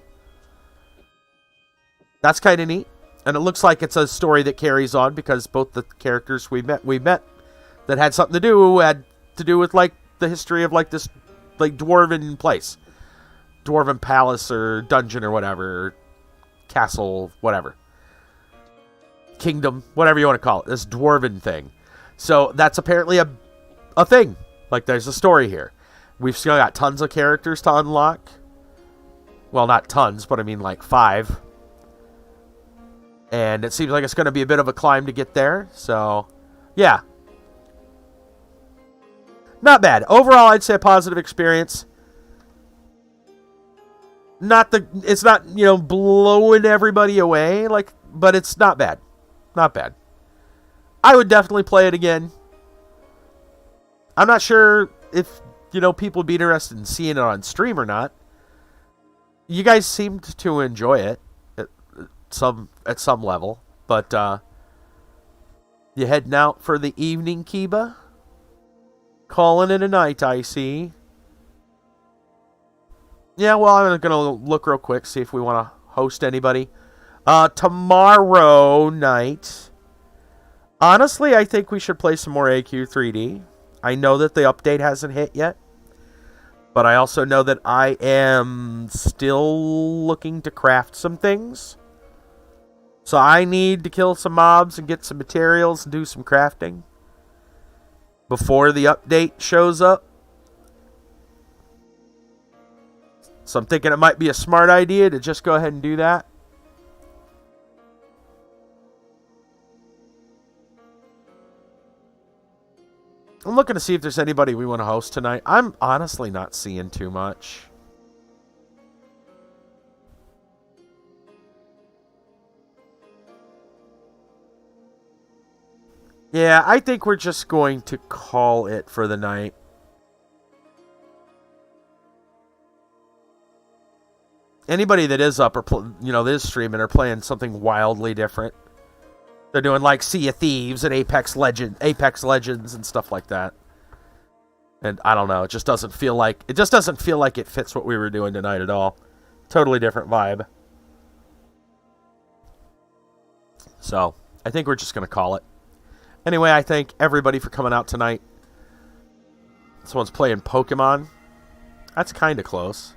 That's kind of neat. And it looks like it's a story that carries on, because both the characters we met that had something to do with, like, the history of, like, this, like, dwarven place. Dwarven palace or dungeon or whatever. Castle, whatever. Kingdom, whatever you want to call it. This dwarven thing. So that's apparently a thing. Like, there's a story here. We've still got tons of characters to unlock. Well, not tons, but I mean like 5. And it seems like it's going to be a bit of a climb to get there. So, yeah. Not bad. Overall, I'd say a positive experience. It's not, you know, blowing everybody away, like, but it's not bad. Not bad. I would definitely play it again. I'm not sure if, you know, people would be interested in seeing it on stream or not. You guys seemed to enjoy it at some level, but you heading out for the evening, Kiba? Calling it a night, I see. Yeah, well, I'm going to look real quick, see if we want to host anybody. Tomorrow night, honestly, I think we should play some more AQ3D. I know that the update hasn't hit yet, But I also know that I am still looking to craft some things. So I need to kill some mobs and get some materials and do some crafting before the update shows up. So I'm thinking it might be a smart idea to just go ahead and do that. I'm looking to see if there's anybody we want to host tonight. I'm honestly not seeing too much. Yeah, I think we're just going to call it for the night. Anybody that is up or that is streaming are playing something wildly different. They're doing like Sea of Thieves and Apex Legends and stuff like that. And I don't know, it just doesn't feel like it fits what we were doing tonight at all. Totally different vibe. So, I think we're just going to call it. Anyway, I thank everybody for coming out tonight. Someone's playing Pokemon. That's kind of close.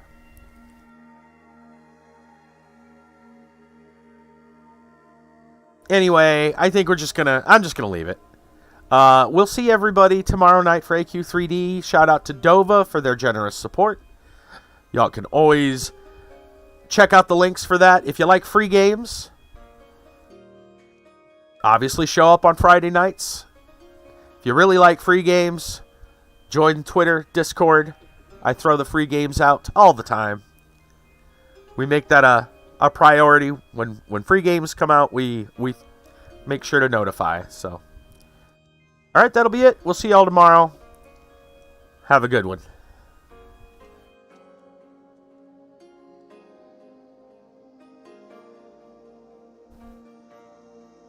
Anyway, I think I'm just gonna leave it. We'll see everybody tomorrow night for AQ3D. Shout out to Dova for their generous support. Y'all can always check out the links for that. If you like free games, obviously show up on Friday nights. If you really like free games, join Twitter, Discord. I throw the free games out all the time. We make that a priority. When free games come out, we make sure to notify. So, all right, that'll be it. We'll see y'all tomorrow. Have a good one.